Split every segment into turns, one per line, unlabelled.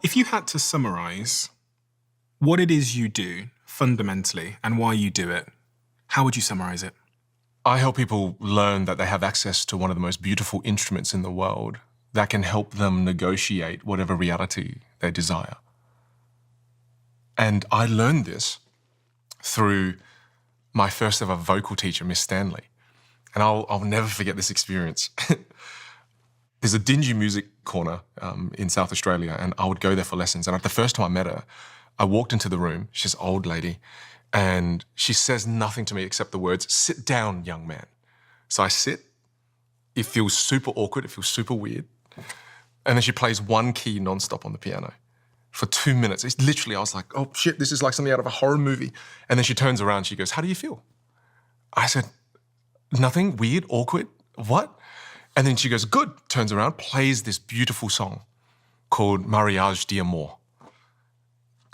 If you had to summarize what it is you do fundamentally and why you do it, how would you summarize it?
I help people learn that they have access to one of the most beautiful instruments in the world that can help them negotiate whatever reality they desire. And I learned this through my first ever vocal teacher, Miss Stanley. And I'll never forget this experience. There's a dingy music corner in South Australia, and I would go there for lessons. And the first time I met her, I walked into the room. She's an old lady, and she says nothing to me except the words, "Sit down, young man." So I sit. It feels super awkward. It feels super weird. And then she plays one key nonstop on the piano for 2 minutes. It's literally, I was like, oh shit, this is like something out of a horror movie. And then she turns around, she goes, "How do you feel?" I said, "Nothing, weird, awkward, what?" And then she goes, "Good," turns around, plays this beautiful song called Mariage d'Amour.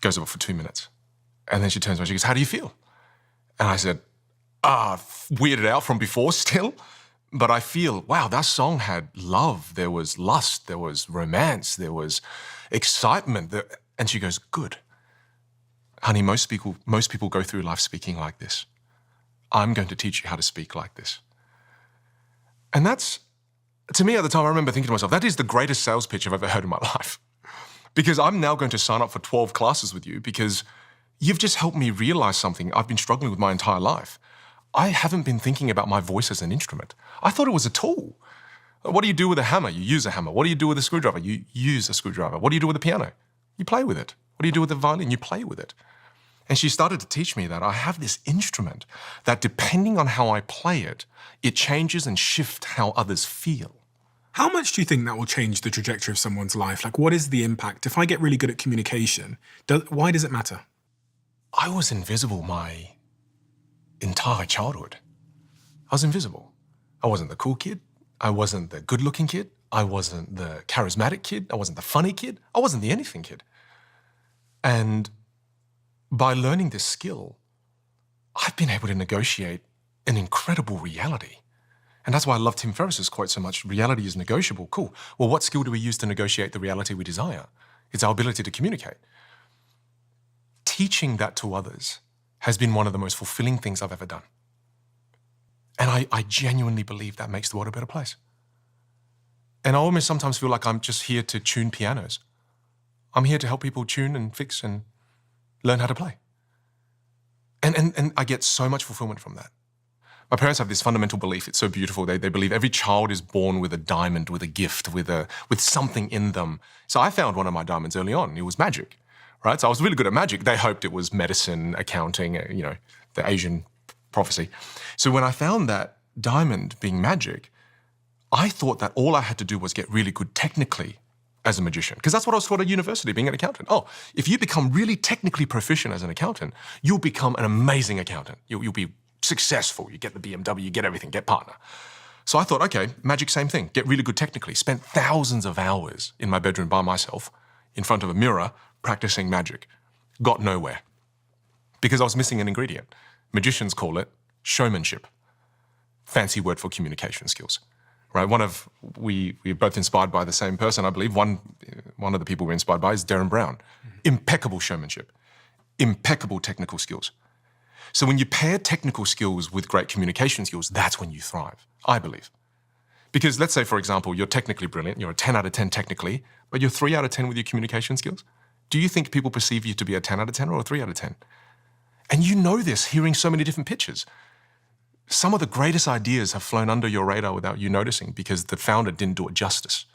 Goes over for 2 minutes. And then she turns around, she goes, "How do you feel?" And I said, weirded out from before still, but I feel, wow, that song had love, there was lust, there was romance, there was excitement. And she goes, "Good. Honey, most people go through life speaking like this. I'm going to teach you how to speak like this." And that's, to me at the time, I remember thinking to myself, that is the greatest sales pitch I've ever heard in my life. Because I'm now going to sign up for 12 classes with you because you've just helped me realize something I've been struggling with my entire life. I haven't been thinking about my voice as an instrument. I thought it was a tool. What do you do with a hammer? You use a hammer. What do you do with a screwdriver? You use a screwdriver. What do you do with a piano? You play with it. What do you do with the violin? You play with it. And she started to teach me that I have this instrument that depending on how I play it, it changes and shifts how others feel.
How much do you think that will change the trajectory of someone's life? Like, what is the impact? If I get really good at communication, why does it matter?
I was invisible my entire childhood. I was invisible. I wasn't the cool kid. I wasn't the good-looking kid. I wasn't the charismatic kid. I wasn't the funny kid. I wasn't the anything kid. And by learning this skill, I've been able to negotiate an incredible reality. And that's why I love Tim Ferriss's quote so much. Reality is negotiable. Cool. Well, what skill do we use to negotiate the reality we desire? It's our ability to communicate. Teaching that to others has been one of the most fulfilling things I've ever done. And I genuinely believe that makes the world a better place. And I almost sometimes feel like I'm just here to tune pianos. I'm here to help people tune and fix and learn how to play. And I get so much fulfillment from that. My parents have this fundamental belief. It's so beautiful. They believe every child is born with a diamond, with a gift, with something in them. So I found one of my diamonds early on. It was magic, right? So I was really good at magic. They hoped it was medicine, accounting, the Asian prophecy. So when I found that diamond being magic, I thought that all I had to do was get really good technically as a magician, because that's what I was taught at university, being an accountant. Oh, if you become really technically proficient as an accountant, you'll become an amazing accountant. You'll be successful. You get the BMW, you get everything, get partner. So I thought, okay, magic, same thing. Get really good technically. Spent thousands of hours in my bedroom by myself in front of a mirror practicing magic. Got nowhere because I was missing an ingredient. Magicians call it showmanship. Fancy word for communication skills, right? We're both inspired by the same person, I believe. One of the people we're inspired by is Darren Brown. Impeccable showmanship, impeccable technical skills. So when you pair technical skills with great communication skills, that's when you thrive, I believe. Because let's say, for example, you're technically brilliant, you're a 10 out of 10 technically, but you're 3 out of 10 with your communication skills. Do you think people perceive you to be a 10 out of 10 or a 3 out of 10? And you know this, hearing so many different pitches. Some of the greatest ideas have flown under your radar without you noticing because the founder didn't do it justice.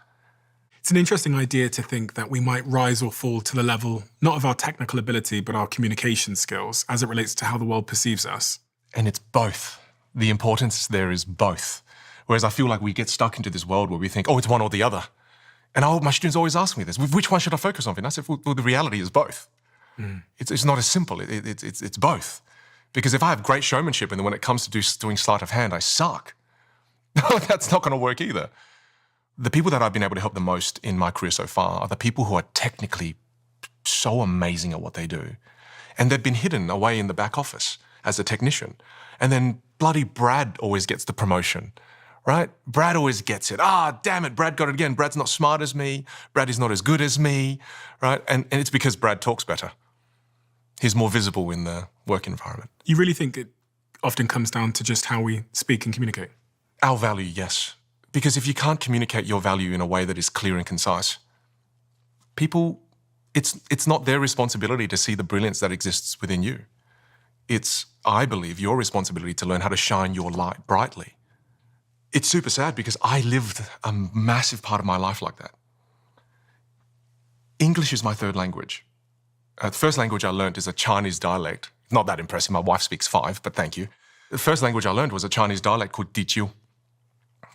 It's an interesting idea to think that we might rise or fall to the level, not of our technical ability, but our communication skills as it relates to how the world perceives us.
And it's both. The importance there is both. Whereas I feel like we get stuck into this world where we think, oh, it's one or the other. And my students always ask me this, which one should I focus on? And I said, well, the reality is both. It's not as simple, it's both. Because if I have great showmanship and then when it comes to doing sleight of hand, I suck, that's not gonna work either. The people that I've been able to help the most in my career so far are the people who are technically so amazing at what they do. And they've been hidden away in the back office as a technician. And then bloody Brad always gets the promotion, right? Brad always gets it. Damn it, Brad got it again. Brad's not smart as me. Brad is not as good as me, right? And it's because Brad talks better. He's more visible in the work environment.
You really think it often comes down to just how we speak and communicate?
Our value, yes. Because if you can't communicate your value in a way that is clear and concise, people, it's not their responsibility to see the brilliance that exists within you. It's, I believe, your responsibility to learn how to shine your light brightly. It's super sad because I lived a massive part of my life like that. English is my third language. The first language I learned is a Chinese dialect. Not that impressive. My wife speaks 5, but thank you. The first language I learned was a Chinese dialect called Dijiu.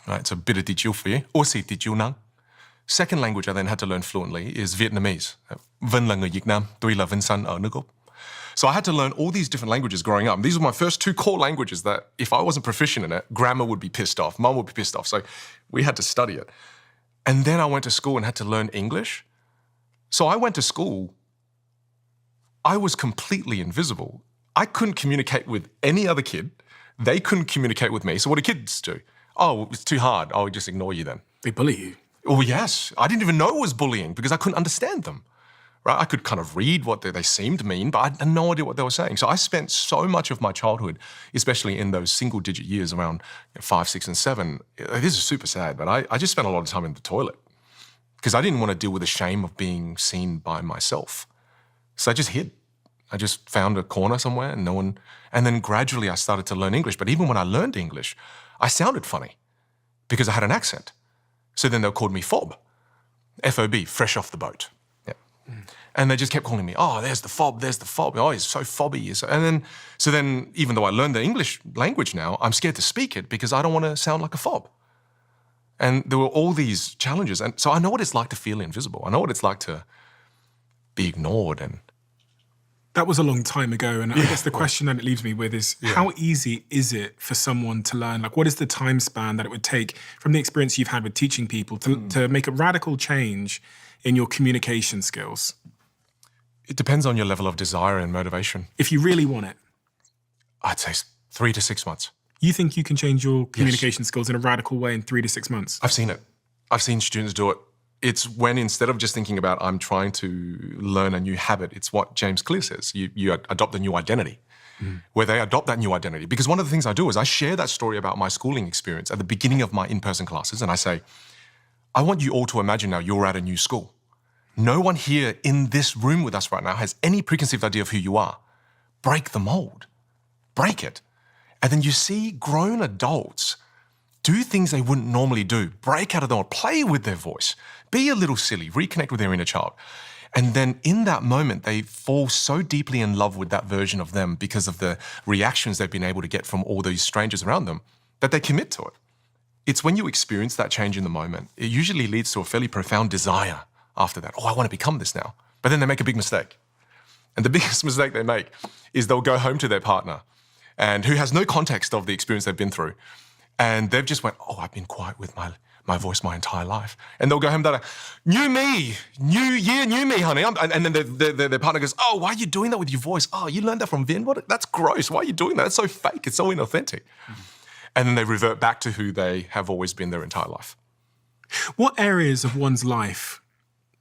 Right, it's a bit of Dijiu for you. Aussi Dijiu nang. Second language I then had to learn fluently is Vietnamese. Vinh là người Việt Nam, tôi là Vinh San ở nước Úc. So I had to learn all these different languages growing up. These were my first 2 core languages that if I wasn't proficient in it, grandma would be pissed off, mum would be pissed off. So we had to study it. And then I went to school and had to learn English. So I went to school, I was completely invisible. I couldn't communicate with any other kid. They couldn't communicate with me. So what do kids do? Oh, it's too hard. I'll just ignore you then.
They bully you.
Oh, yes. I didn't even know it was bullying because I couldn't understand them. Right? I could kind of read what they seemed mean, but I had no idea what they were saying. So I spent so much of my childhood, especially in those single-digit years around 5, 6, and 7. This is super sad, but I just spent a lot of time in the toilet because I didn't want to deal with the shame of being seen by myself. So I just hid. I just found a corner somewhere and no one... And then gradually I started to learn English. But even when I learned English, I sounded funny because I had an accent. So then they called me FOB. F-O-B, fresh off the boat. Yeah. And they just kept calling me, oh, there's the FOB, there's the FOB. Oh, he's so fobby. So then even though I learned the English language now, I'm scared to speak it because I don't want to sound like a FOB. And there were all these challenges. And so I know what it's like to feel invisible. I know what it's like to be ignored. And
that was a long time ago. And I guess the question that it leaves me with is, how easy is it for someone to learn? Like, what is the time span that it would take from the experience you've had with teaching people to make a radical change in your communication skills?
It depends on your level of desire and motivation.
If you really want it,
I'd say 3 to 6 months.
You think you can change your communication skills in a radical way in 3 to 6 months?
I've seen it. I've seen students do it. It's when instead of just thinking about I'm trying to learn a new habit, it's what James Clear says. You adopt a new identity, where they adopt that new identity. Because one of the things I do is I share that story about my schooling experience at the beginning of my in-person classes. And I say, I want you all to imagine now you're at a new school. No one here in this room with us right now has any preconceived idea of who you are. Break the mold. Break it. And then you see grown adults do things they wouldn't normally do, break out of the mold, play with their voice, be a little silly, reconnect with their inner child. And then in that moment, they fall so deeply in love with that version of them because of the reactions they've been able to get from all those strangers around them that they commit to it. It's when you experience that change in the moment, it usually leads to a fairly profound desire after that. Oh, I want to become this now. But then they make a big mistake. And the biggest mistake they make is they'll go home to their partner and who has no context of the experience they've been through. And they've just went, oh, I've been quiet with my voice my entire life. And they'll go home, they're like, new me, new year, new me, honey. And then their partner goes, oh, why are you doing that with your voice? Oh, you learned that from Vin? That's gross. Why are you doing that? That's so fake. It's so inauthentic. And then they revert back to who they have always been their entire life.
What areas of one's life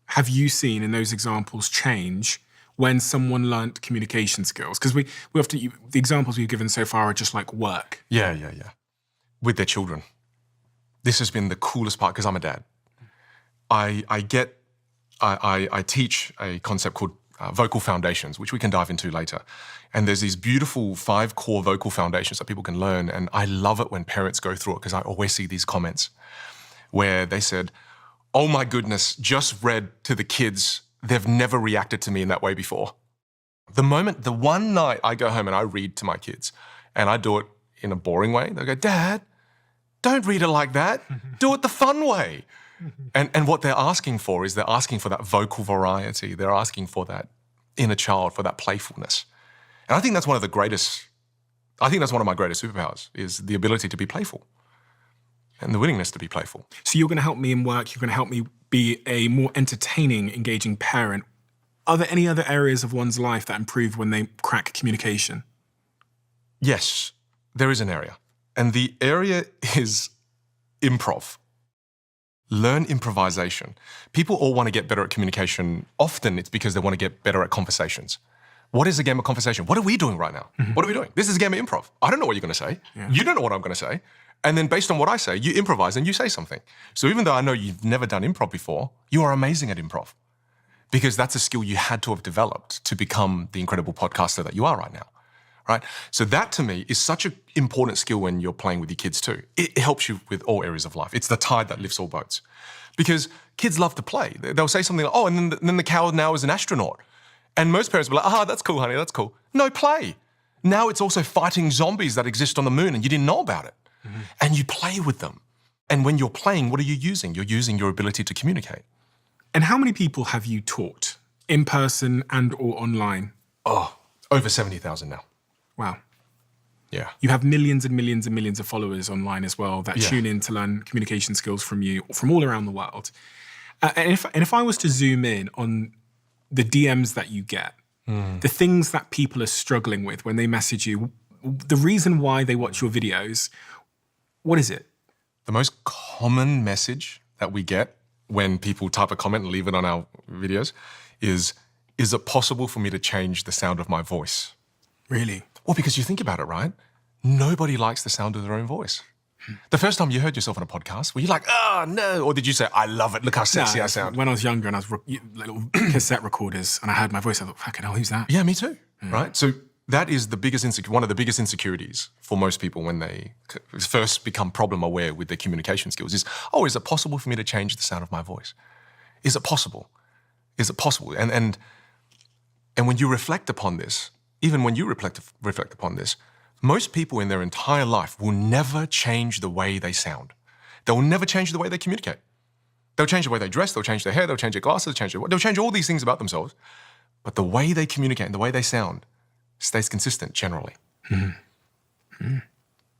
have you seen in those examples change when someone learnt communication skills? Because we often, the examples we've given so far are just like work.
Yeah. With their children. This has been the coolest part because I'm a dad. I teach a concept called vocal foundations, which we can dive into later. And there's these beautiful 5 core vocal foundations that people can learn. And I love it when parents go through it because I always see these comments where they said, oh my goodness, just read to the kids, they've never reacted to me in that way before. The one night I go home and I read to my kids and I do it in a boring way, they go, Dad, don't read it like that. Do it the fun way. And what they're asking for is they're asking for that vocal variety. They're asking for that inner child, for that playfulness. And I think that's one of my greatest superpowers is the ability to be playful and the willingness to be playful.
So you're going to help me in work. You're going to help me be a more entertaining, engaging parent. Are there any other areas of one's life that improve when they crack communication?
Yes, there is an area. And the area is improv. Learn improvisation. People all want to get better at communication. Often it's because they want to get better at conversations. What is a game of conversation? What are we doing right now? What are we doing? This is a game of improv. I don't know what you're going to say.
Yeah.
You don't know what I'm going to say. And then based on what I say, you improvise and you say something. So even though I know you've never done improv before, you are amazing at improv because that's a skill you had to have developed to become the incredible podcaster that you are right now. Right? So that to me is such an important skill when you're playing with your kids too. It helps you with all areas of life. It's the tide that lifts all boats. Because kids love to play. They'll say something like, oh, and then the cow now is an astronaut. And most parents will be like, that's cool, honey, that's cool. No, play. Now it's also fighting zombies that exist on the moon and you didn't know about it. And you play with them. And when you're playing, what are you using? You're using your ability to communicate.
And how many people have you taught in person and or online?
Oh, over 70,000 now.
Wow.
Yeah.
You have millions and millions and millions of followers online as well that
Yeah.
tune in to learn communication skills from you from all around the world. And if I was to zoom in on the DMs that you get, the things that people are struggling with when they message you, the reason why they watch your videos, what is it?
The most common message that we get when people type a comment and leave it on our videos is it possible for me to change the sound of my voice?
Really?
Well, because you think about it, right? Nobody likes the sound of their own voice. The first time you heard yourself on a podcast, were you like, oh, no? Or did you say, I love it, look how sexy I sound?
When I was younger and I was little cassette recorders and I heard my voice, I thought, fucking hell, who's that?
Yeah, me too, right? So that is the biggest one of the biggest insecurities for most people when they first become problem aware with their communication skills is, oh, is it possible for me to change the sound of my voice? Is it possible? Is it possible? And when you reflect upon this, even when you reflect upon this, most people in their entire life will never change the way they sound. They will never change the way they communicate. They'll change the way they dress, they'll change their hair, they'll change their glasses, they'll change all these things about themselves. But the way they communicate and the way they sound stays consistent generally.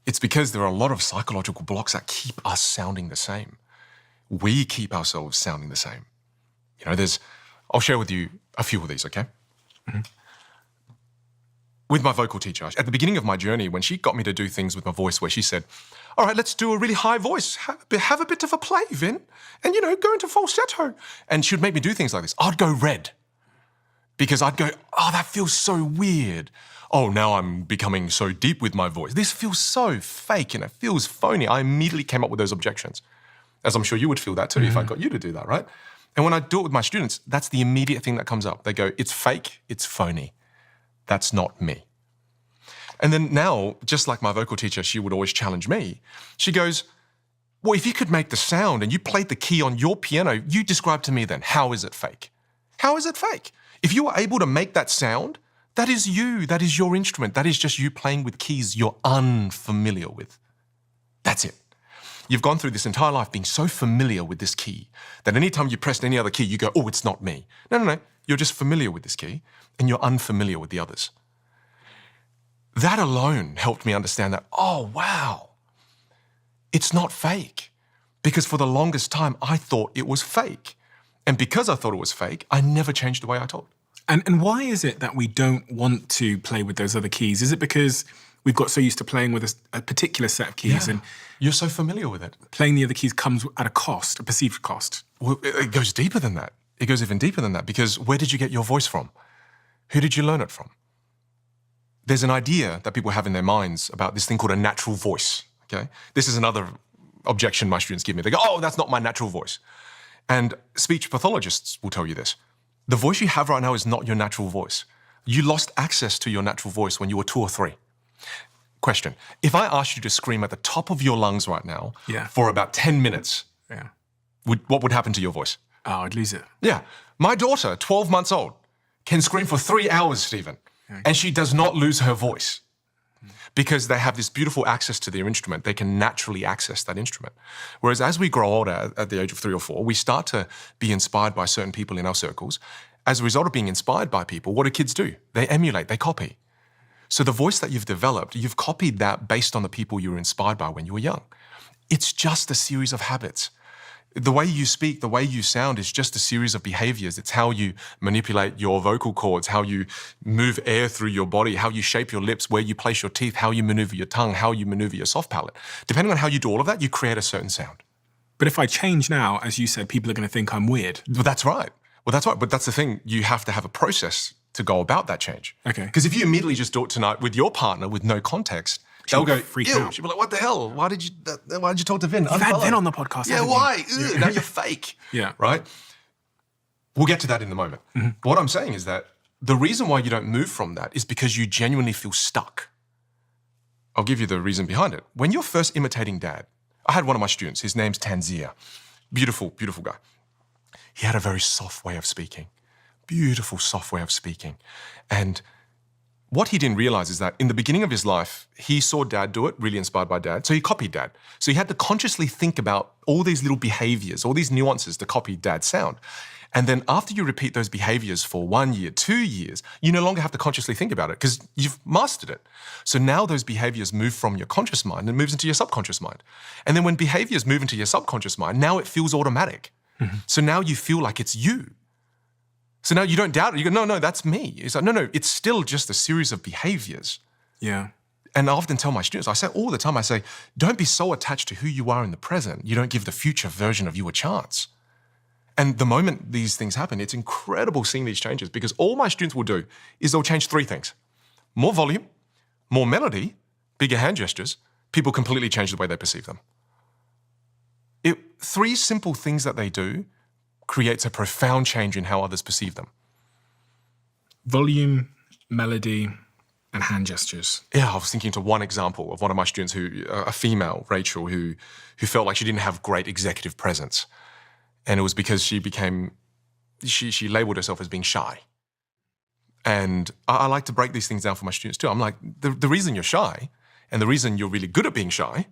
It's because there are a lot of psychological blocks that keep us sounding the same. We keep ourselves sounding the same. You know, I'll share with you a few of these, okay? With my vocal teacher, at the beginning of my journey, when she got me to do things with my voice where she said, all right, let's do a really high voice. Have a bit of a play, Vin. And, go into falsetto. And she would make me do things like this. I'd go red. Because I'd go, oh, that feels so weird. Oh, now I'm becoming so deep with my voice. This feels so fake and it feels phony. I immediately came up with those objections. As I'm sure you would feel that too if I got you to do that, right? And when I do it with my students, that's the immediate thing that comes up. They go, it's fake, it's phony. That's not me. And then now, just like my vocal teacher, she would always challenge me. She goes, well, if you could make the sound and you played the key on your piano, you describe to me then, how is it fake? How is it fake? If you are able to make that sound, that is you, that is your instrument, that is just you playing with keys you're unfamiliar with. That's it. You've gone through this entire life being so familiar with this key that anytime you press any other key, you go, oh, it's not me. No. You're just familiar with this key and you're unfamiliar with the others. That alone helped me understand that, oh, wow, it's not fake. Because for the longest time, I thought it was fake. And because I thought it was fake, I never changed the way I talked.
And why is it that we don't want to play with those other keys? Is it because we've got so used to playing with a particular set of keys and
you're so familiar with it?
Playing the other keys comes at a cost, a perceived cost.
Well, it goes deeper than that. It goes even deeper than that because where did you get your voice from? Who did you learn it from? There's an idea that people have in their minds about this thing called a natural voice, okay? This is another objection my students give me. They go, oh, that's not my natural voice. And speech pathologists will tell you this. The voice you have right now is not your natural voice. You lost access to your natural voice when you were 2 or 3. Question, if I asked you to scream at the top of your lungs right now for about 10 minutes, what would happen to your voice?
Oh, I'd lose it.
Yeah. My daughter, 12 months old, can scream for 3 hours, Stephen, and she does not lose her voice because they have this beautiful access to their instrument. They can naturally access that instrument. Whereas as we grow older, at the age of 3 or 4, we start to be inspired by certain people in our circles. As a result of being inspired by people, what do kids do? They emulate, they copy. So the voice that you've developed, you've copied that based on the people you were inspired by when you were young. It's just a series of habits. The way you speak, the way you sound is just a series of behaviors. It's how you manipulate your vocal cords, how you move air through your body, how you shape your lips, where you place your teeth, how you maneuver your tongue, how you maneuver your soft palate. Depending on how you do all of that, you create a certain sound.
But if I change now, as you said, people are going to think I'm weird.
Well, that's right. But that's the thing. You have to have a process to go about that change.
Okay.
Because if you immediately just do it tonight with your partner with no context, they'll go,
freak
ew.
out.
She'll be like, what the hell? Why did you talk to Vin?
You've had Vin on the podcast.
Yeah,
haven't
why?
you?
Ew, now you're fake.
Yeah.
Right? We'll get to that in a moment. But what I'm saying is that the reason why you don't move from that is because you genuinely feel stuck. I'll give you the reason behind it. When you're first imitating Dad, I had one of my students, his name's Tanzia. Beautiful, beautiful guy. He had a very soft way of speaking. Beautiful, soft way of speaking. And what he didn't realize is that in the beginning of his life, he saw Dad do it, really inspired by Dad. So he copied Dad. So he had to consciously think about all these little behaviors, all these nuances to copy Dad's sound. And then after you repeat those behaviors for 1 year, 2 years, you no longer have to consciously think about it because you've mastered it. So now those behaviors move from your conscious mind and moves into your subconscious mind. And then when behaviors move into your subconscious mind, now it feels automatic. So now you feel like it's you. So now you don't doubt it. You go, no, that's me. It's like, no, it's still just a series of behaviors.
Yeah.
And I often tell my students, I say all the time, don't be so attached to who you are in the present, you don't give the future version of you a chance. And the moment these things happen, it's incredible seeing these changes because all my students will do is they'll change 3 things. More volume, more melody, bigger hand gestures. People completely change the way they perceive them. 3 simple things that they do creates a profound change in how others perceive them.
Volume, melody, and hand gestures.
Yeah, I was thinking to one example of one of my students a female, Rachel, who felt like she didn't have great executive presence. And it was because she labeled herself as being shy. And I like to break these things down for my students too. I'm like, the reason you're shy and the reason you're really good at being shy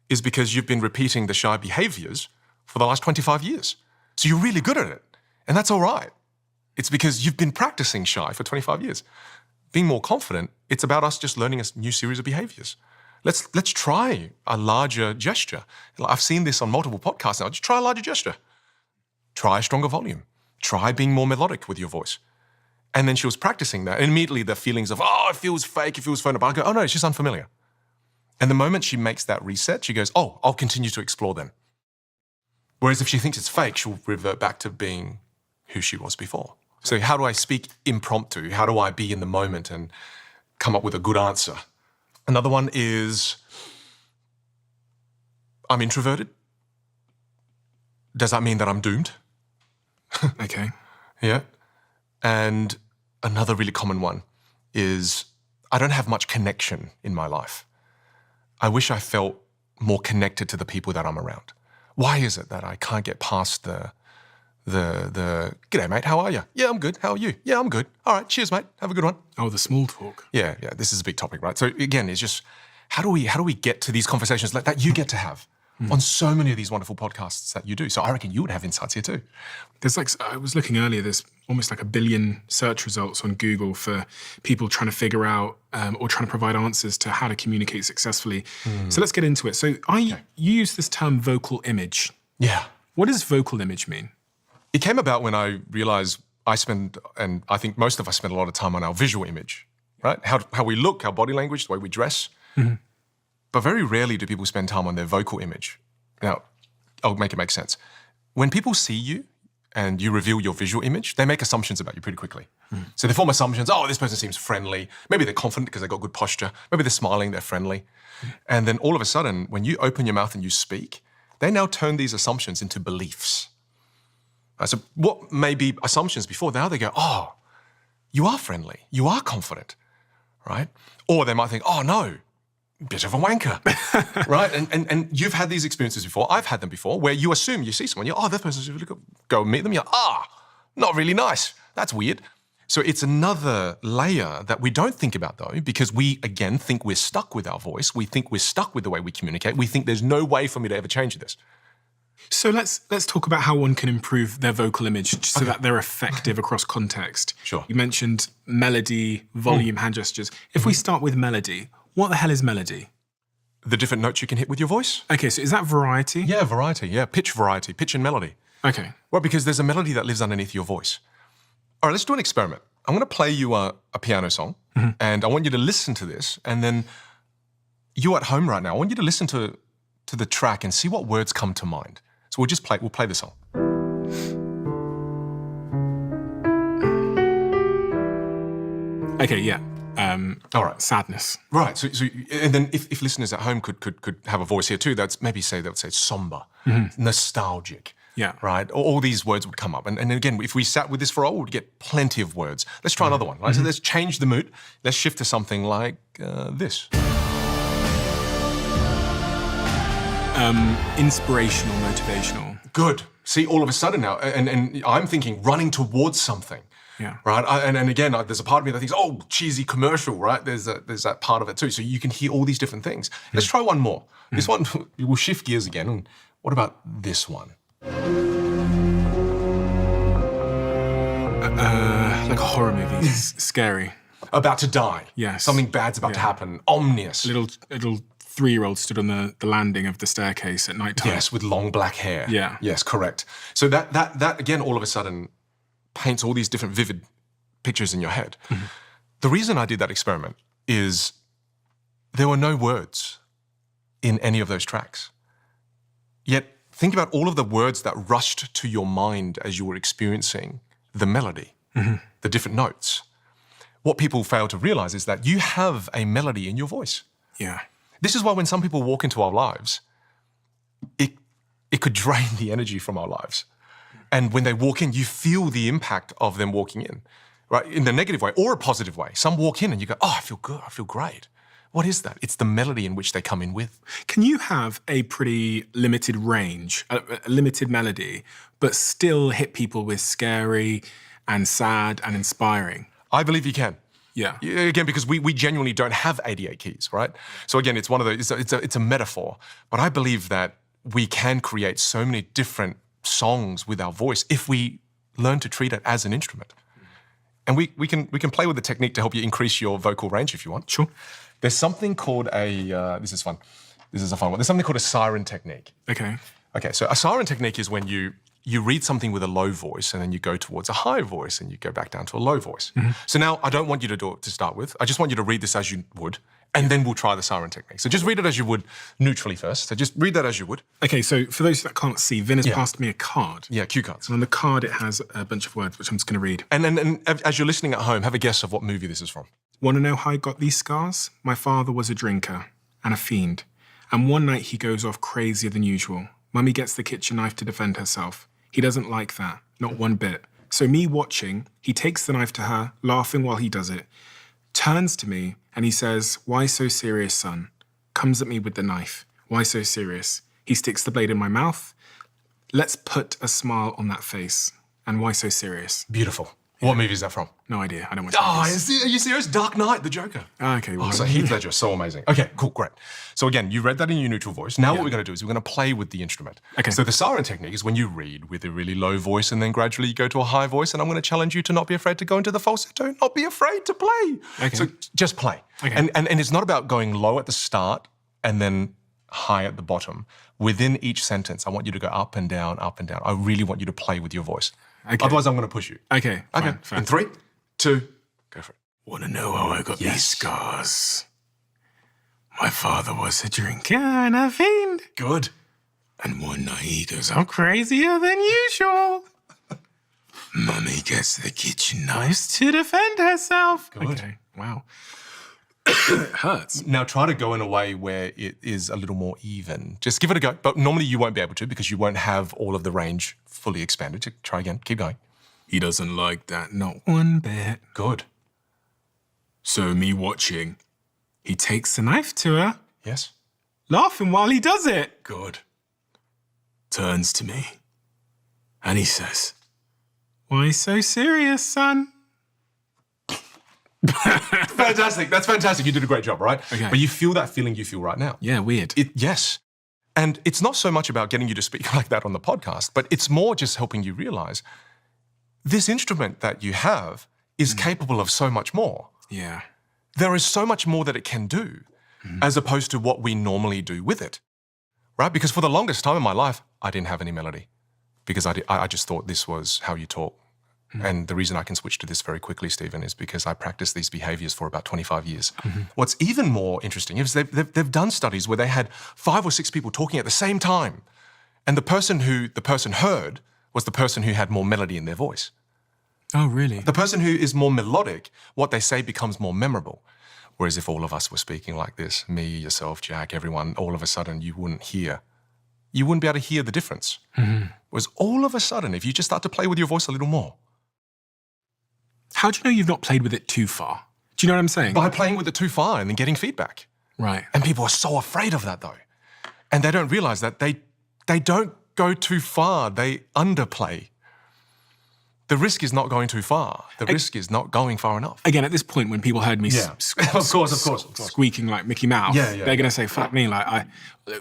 is because you've been repeating the shy behaviors for the last 25 years. So you're really good at it. And that's all right. It's because you've been practicing shy for 25 years. Being more confident, it's about us just learning a new series of behaviors. Let's try a larger gesture. I've seen this on multiple podcasts now. Just try a larger gesture. Try a stronger volume. Try being more melodic with your voice. And then she was practicing that. And immediately the feelings of, it feels fake, it feels phony. But I go, oh no, it's just unfamiliar. And the moment she makes that reset, she goes, I'll continue to explore then. Whereas if she thinks it's fake, she'll revert back to being who she was before. So how do I speak impromptu? How do I be in the moment and come up with a good answer? Another one is, I'm introverted. Does that mean that I'm doomed?
Okay.
Yeah. And another really common one is, I don't have much connection in my life. I wish I felt more connected to the people that I'm around. Why is it that I can't get past the g'day mate, how are you? Yeah, I'm good. How are you? Yeah, I'm good. All right, cheers mate. Have a good one.
Oh, the small talk.
Yeah, this is a big topic, right? So again, it's just how do we get to these conversations like that you get to have on so many of these wonderful podcasts that you do? So I reckon you would have insights here too.
There's I was looking earlier, there's almost like 1 billion search results on Google for people trying to figure out or trying to provide answers to how to communicate successfully. So let's get into it. So you use this term vocal image.
Yeah.
What does vocal image mean?
It came about when I realized and I think most of us spend a lot of time on our visual image, right? How we look, our body language, the way we dress. But very rarely do people spend time on their vocal image. Now, I'll make it make sense. When people see you and you reveal your visual image, they make assumptions about you pretty quickly. So they form assumptions, this person seems friendly. Maybe they're confident because they've got good posture. Maybe they're smiling, they're friendly. And then all of a sudden, when you open your mouth and you speak, they now turn these assumptions into beliefs. So what may be assumptions before, now they go, you are friendly, you are confident, right? Or they might think, no, bit of a wanker, right? And you've had these experiences before, I've had them before, where you assume you see someone, that person's really good, go meet them, not really nice, that's weird. So it's another layer that we don't think about though, because we, again, think we're stuck with our voice, we think we're stuck with the way we communicate, we think there's no way for me to ever change this.
So let's talk about how one can improve their vocal image so that they're effective across context.
Sure.
You mentioned melody, volume, hand gestures. If we start with melody, what the hell is melody?
the different notes you can hit with your voice.
Okay, so is that variety?
Yeah, variety. Yeah, pitch variety, pitch and melody.
Okay.
Well, because there's a melody that lives underneath your voice. All right, let's do an experiment. I'm going to play you a piano song, and I want you to listen to this, and then you at home right now, I want you to listen to the track and see what words come to mind. So we'll play the song.
Okay, yeah.
All right.
Sadness.
Right. So and then if listeners at home could have a voice here too, they would say somber, nostalgic.
Yeah.
Right. All these words would come up. And again, if we sat with this for a while, we'd get plenty of words. Let's try another one. Right. So let's change the mood. Let's shift to something like this.
Inspirational, motivational.
Good. See, all of a sudden now, and I'm thinking running towards something.
Yeah.
Right. And again, there's a part of me that thinks, oh, cheesy commercial, right? There's that part of it too. So you can hear all these different things. Let's try one more. This one, we'll shift gears again. And what about this one?
Like a horror movie. Scary.
About to die.
Yes.
Something bad's about to happen. Ominous.
Little 3-year-old stood on the landing of the staircase at night time.
Yes, with long black hair.
Yeah.
Yes, correct. So that again, all of a sudden, paints all these different vivid pictures in your head. The reason I did that experiment is there were no words in any of those tracks. Yet think about all of the words that rushed to your mind as you were experiencing the melody, the different notes. What people fail to realize is that you have a melody in your voice.
Yeah.
This is why when some people walk into our lives, it could drain the energy from our lives. And when they walk in, you feel the impact of them walking in, right? In the negative way or a positive way. Some walk in and you go, oh, I feel good, I feel great. What is that? It's the melody in which they come in with.
Can you have a pretty limited range, a limited melody, but still hit people with scary and sad and inspiring?
I believe you can.
Yeah.
Again, because we genuinely don't have 88 keys, right? So again, it's one of those, it's a metaphor. But I believe that we can create so many different songs with our voice if we learn to treat it as an instrument. And we can play with the technique to help you increase your vocal range if you want.
Sure.
There's something called this is fun. This is a fun one. There's something called a siren technique.
Okay.
Okay, so a siren technique is when you read something with a low voice and then you go towards a high voice and you go back down to a low voice. So now I don't want you to do it to start with. I just want you to read this as you would, and then we'll try the siren technique. So just read it as you would neutrally first. So just read that as you would.
Okay, so for those that can't see, Vin has passed me a card.
Yeah, cue cards.
And on the card, it has a bunch of words, which I'm just going to read.
And as you're listening at home, have a guess of what movie this is from.
Want to know how I got these scars? My father was a drinker and a fiend. And one night he goes off crazier than usual. Mummy gets the kitchen knife to defend herself. He doesn't like that, not one bit. So me watching, he takes the knife to her, laughing while he does it, turns to me and he says, "Why so serious, son?" Comes at me with the knife. Why so serious? He sticks the blade in my mouth. Let's put a smile on that face. And why so serious?
Beautiful. What movie is that from?
No idea. I don't watch
Oh,
movies.
are you serious? Dark Knight, the Joker.
Okay. Well,
So Heath Ledger, so amazing. Okay, cool, great. So again, you read that in your neutral voice. Now what we're going to do is we're going to play with the instrument.
Okay.
So the siren technique is when you read with a really low voice and then gradually you go to a high voice, and I'm going to challenge you to not be afraid to go into the falsetto, not be afraid to play.
Okay.
So just play.
Okay.
And it's not about going low at the start and then high at the bottom. Within each sentence, I want you to go up and down, up and down. I really want you to play with your voice.
Okay.
Otherwise, I'm going to push you.
Okay.
Okay.
Fine.
In 3, 2, go for it.
Want to know how I got these scars? My father was a drinker and a fiend.
Good.
And one night he goes out crazier than usual. Mummy gets the kitchen knives to defend herself.
Good.
Okay. Wow. It hurts.
Now try to go in a way where it is a little more even. Just give it a go. But normally you won't be able to because you won't have all of the range fully expanded. Just try again. Keep going.
He doesn't like that, not one bit.
Good.
So me watching, he takes the knife to her,
Yes.
laughing while he does it.
Good.
Turns to me, and he says, "Why so serious, son?"
Fantastic. That's fantastic. You did a great job, right?
Okay.
But you feel that feeling you feel right now.
Yeah, weird.
Yes. And it's not so much about getting you to speak like that on the podcast, but it's more just helping you realize this instrument that you have is capable of so much more.
Yeah.
There is so much more that it can do. as opposed to what we normally do with it, right? Because for the longest time in my life, I didn't have any melody because I just thought this was how you talk. And the reason I can switch to this very quickly, Stephen, is because I practiced these behaviors for about 25 years. What's even more interesting is they've done studies where they had 5 or 6 people talking at the same time. And the person heard was the person who had more melody in their voice.
Oh, really?
The person who is more melodic, what they say becomes more memorable. Whereas if all of us were speaking like this, me, yourself, Jack, everyone, all of a sudden you wouldn't be able to hear the difference. Whereas all of a sudden, if you just start to play with your voice a little more.
How do you know you've not played with it too far? Do you know what I'm saying?
By playing with it too far and then getting feedback.
Right.
And people are so afraid of that though. And they don't realize that they don't go too far, they underplay. The risk is not going too far. The risk is not going far enough.
Again, at this point, when people heard me
of course.
squeaking like Mickey Mouse, they're going to say, fuck me, you're going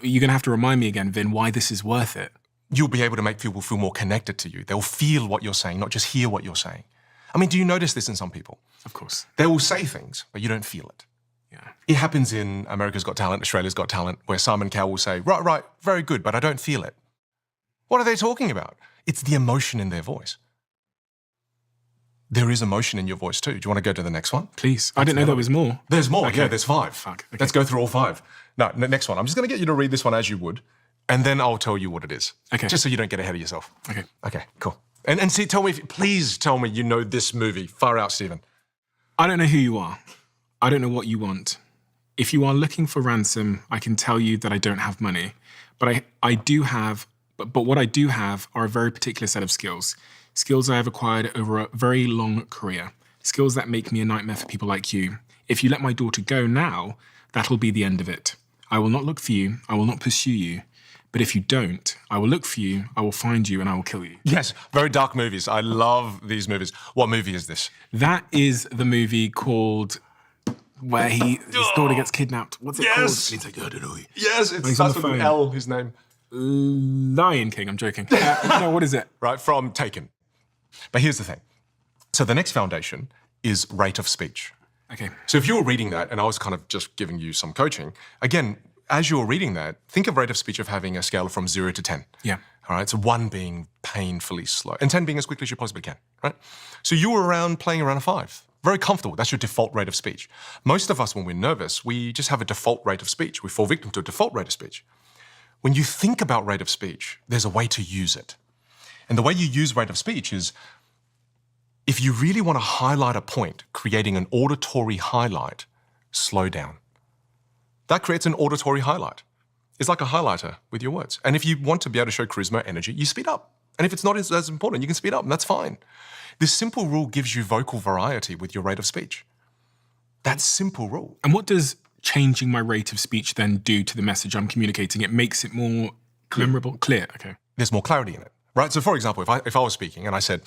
to have to remind me again, Vin, why this is worth it.
You'll be able to make people feel more connected to you. They'll feel what you're saying, not just hear what you're saying. I mean, do you notice this in some people?
Of course.
They will say things, but you don't feel it.
Yeah.
It happens in America's Got Talent, Australia's Got Talent, where Simon Cowell will say, right, very good, but I don't feel it. What are they talking about? It's the emotion in their voice. There is emotion in your voice too. Do you want to go to the next one?
Please. I didn't know there was more.
There's more.
Okay.
Yeah, there's 5.
Fuck. Okay.
Let's go through all 5. No, next one. I'm just going to get you to read this one as you would, and then I'll tell you what it is.
Okay.
Just so you don't get ahead of yourself.
Okay.
Okay, cool. And see, please tell me you know this movie. Far out, Stephen.
I don't know who you are. I don't know what you want. If you are looking for ransom, I can tell you that I don't have money. But I do have, but what I do have are a very particular set of skills. Skills I have acquired over a very long career. Skills that make me a nightmare for people like you. If you let my daughter go now, that'll be the end of it. I will not look for you. I will not pursue you. But if you don't, I will look for you, I will find you, and I will kill you.
Yes, very dark movies. I love these movies. What movie is this?
That is the movie called where his daughter gets kidnapped. What's it called? And he's like, I don't know.
Yes, it
he's on
starts
the
with an
phone.
L, his name.
Lion King, I'm joking. No, what is it?
Right, from Taken. But here's the thing. So the next foundation is rate of speech.
Okay.
So if you were reading that, and I was kind of just giving you some coaching, again, as you're reading that, think of rate of speech of having a scale from 0 to 10.
Yeah.
All right, so 1 being painfully slow, and 10 being as quickly as you possibly can, right? So you were playing around a 5. Very comfortable. That's your default rate of speech. Most of us, when we're nervous, we just have a default rate of speech. We fall victim to a default rate of speech. When you think about rate of speech, there's a way to use it. And the way you use rate of speech is, if you really want to highlight a point, creating an auditory highlight, slow down. That creates an auditory highlight. It's like a highlighter with your words. And if you want to be able to show charisma, energy, you speed up. And if it's not as important, you can speed up, and that's fine. This simple rule gives you vocal variety with your rate of speech. That simple rule.
And what does changing my rate of speech then do to the message I'm communicating? It makes it more memorable, clear. Okay.
There's more clarity in it, right? So for example, if I was speaking and I said,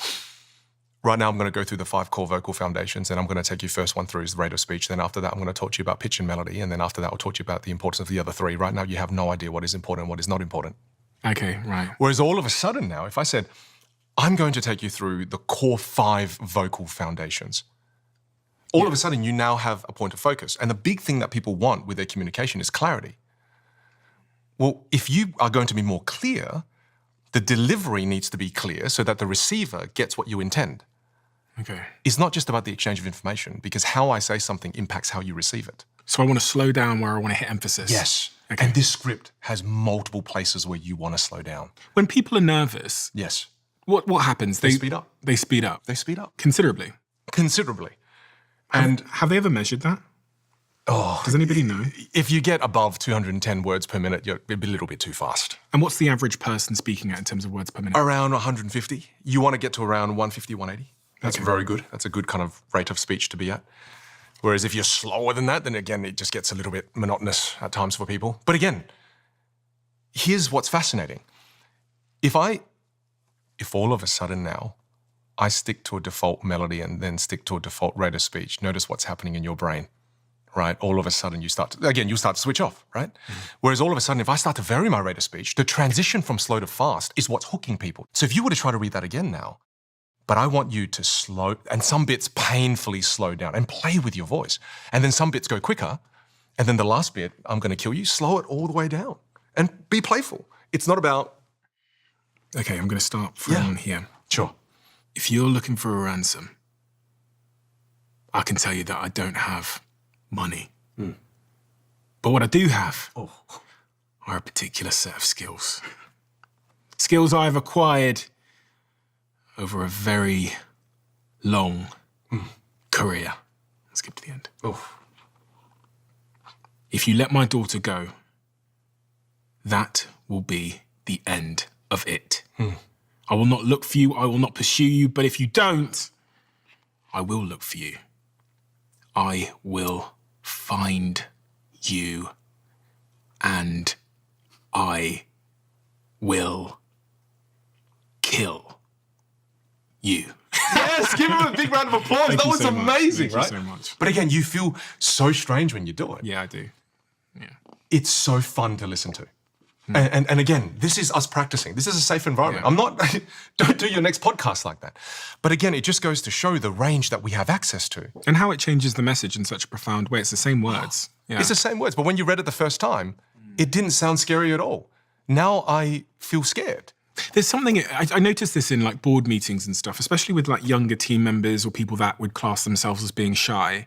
right now I'm going to go through the 5 core vocal foundations, and I'm going to take you first one through is the rate of speech. Then after that, I'm going to talk to you about pitch and melody. And then after that, I'll talk to you about the importance of the other 3. Right now, you have no idea what is important and what is not important.
Okay, right.
Whereas all of a sudden now, if I said, I'm going to take you through the core 5 vocal foundations, all of a sudden you now have a point of focus. And the big thing that people want with their communication is clarity. Well, if you are going to be more clear, the delivery needs to be clear so that the receiver gets what you intend.
Okay.
It's not just about the exchange of information, because how I say something impacts how you receive it.
So I want to slow down where I want to hit emphasis.
Yes.
Okay.
And this script has multiple places where you want to slow down.
When people are nervous,
Yes.
what happens?
They speed up.
They speed up.
They speed up.
Considerably.
Considerably.
And have they ever measured that?
Oh,
Does anybody know?
if you get above 210 words per minute, you're a little bit too fast.
And what's the average person speaking at in terms of words per minute?
Around 150. You want to get to around 150, 180. That's very good. That's a good kind of rate of speech to be at. Whereas if you're slower than that, then again, it just gets a little bit monotonous at times for people. But again, here's what's fascinating. If all of a sudden now, I stick to a default melody and then stick to a default rate of speech, notice what's happening in your brain, right? All of a sudden you start to switch off, right? Whereas all of a sudden, if I start to vary my rate of speech, the transition from slow to fast is what's hooking people. So if you were to try to read that again now, but I want you to slow, and some bits painfully slow down and play with your voice. And then some bits go quicker, And then the last bit, I'm going to kill you, slow it all the way down and be playful. It's not about...
Okay, I'm going to start from here.
Sure.
If you're looking for a ransom, I can tell you that I don't have money. But what I do have are a particular set of skills. Skills I've acquired over a very long career. Let's skip to the end. If you let my daughter go, that will be the end of it. I will not look for you, I will not pursue you, but if you don't, I will look for you. I will find you, and I will kill you.
Yes, give him a big round of applause. That was
so much.
amazing,
Thank
right?
you so much.
But again, you feel so strange when you do it.
Yeah, I do. Yeah.
It's so fun to listen to. And again, this is us practicing. This is a safe environment.
Yeah.
I'm not, don't do your next podcast like that. But again, it just goes to show the range that we have access to.
And how it changes the message in such a profound way. It's the same words. Yeah.
It's the same words, but when you read it the first time, it didn't sound scary at all. Now I feel scared.
There's something, I noticed this in like board meetings and stuff, especially with like younger team members or people that would class themselves as being shy,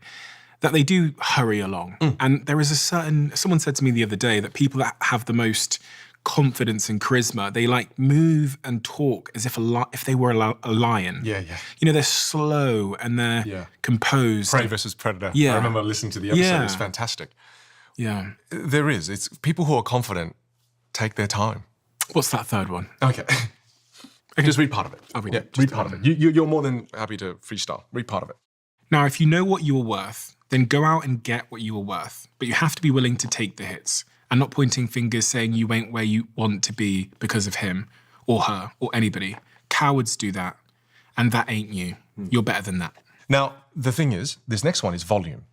that they do hurry along. And there is a certain, someone said to me the other day that people that have the most confidence and charisma, they like move and talk as if if they were a lion.
Yeah, yeah.
You know, they're slow and they're composed.
Prey versus Predator.
Yeah.
I remember listening to the episode.
Yeah.
It was fantastic.
Yeah.
There is. It's people who are confident take their time.
What's that third one?
Okay. Just read part of it.
I'll read it.
Read part of it. You're more than happy to freestyle. Read part of it.
Now, if you know what you are worth, then go out and get what you are worth. But you have to be willing to take the hits and not pointing fingers saying you ain't where you want to be because of him or her or anybody. Cowards do that. And that ain't you. You're better than that.
Now, the thing is, this next one is volume.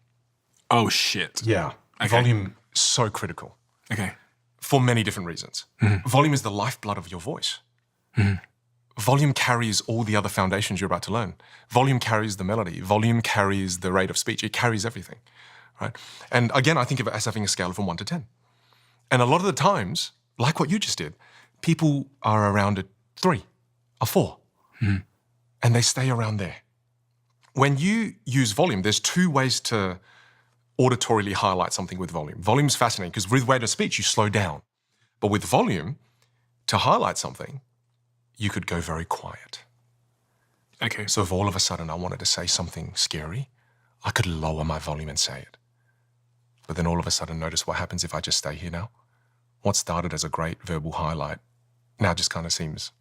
Oh, shit.
Yeah.
Okay.
Volume, so critical.
Okay.
For many different reasons. Volume is the lifeblood of your voice. Volume carries all the other foundations you're about to learn. Volume carries the melody. Volume carries the rate of speech. It carries everything, right? And again, I think of it as having a scale from 1 to 10. And a lot of the times, like what you just did, people are around a 3, a 4, and they stay around there. When you use volume, there's 2 ways to auditorily highlight something with volume. Volume's fascinating because with rate of speech, you slow down. But with volume, to highlight something, you could go very quiet.
Okay.
So if all of a sudden I wanted to say something scary, I could lower my volume and say it. But then all of a sudden, notice what happens if I just stay here now. What started as a great verbal highlight now just kind of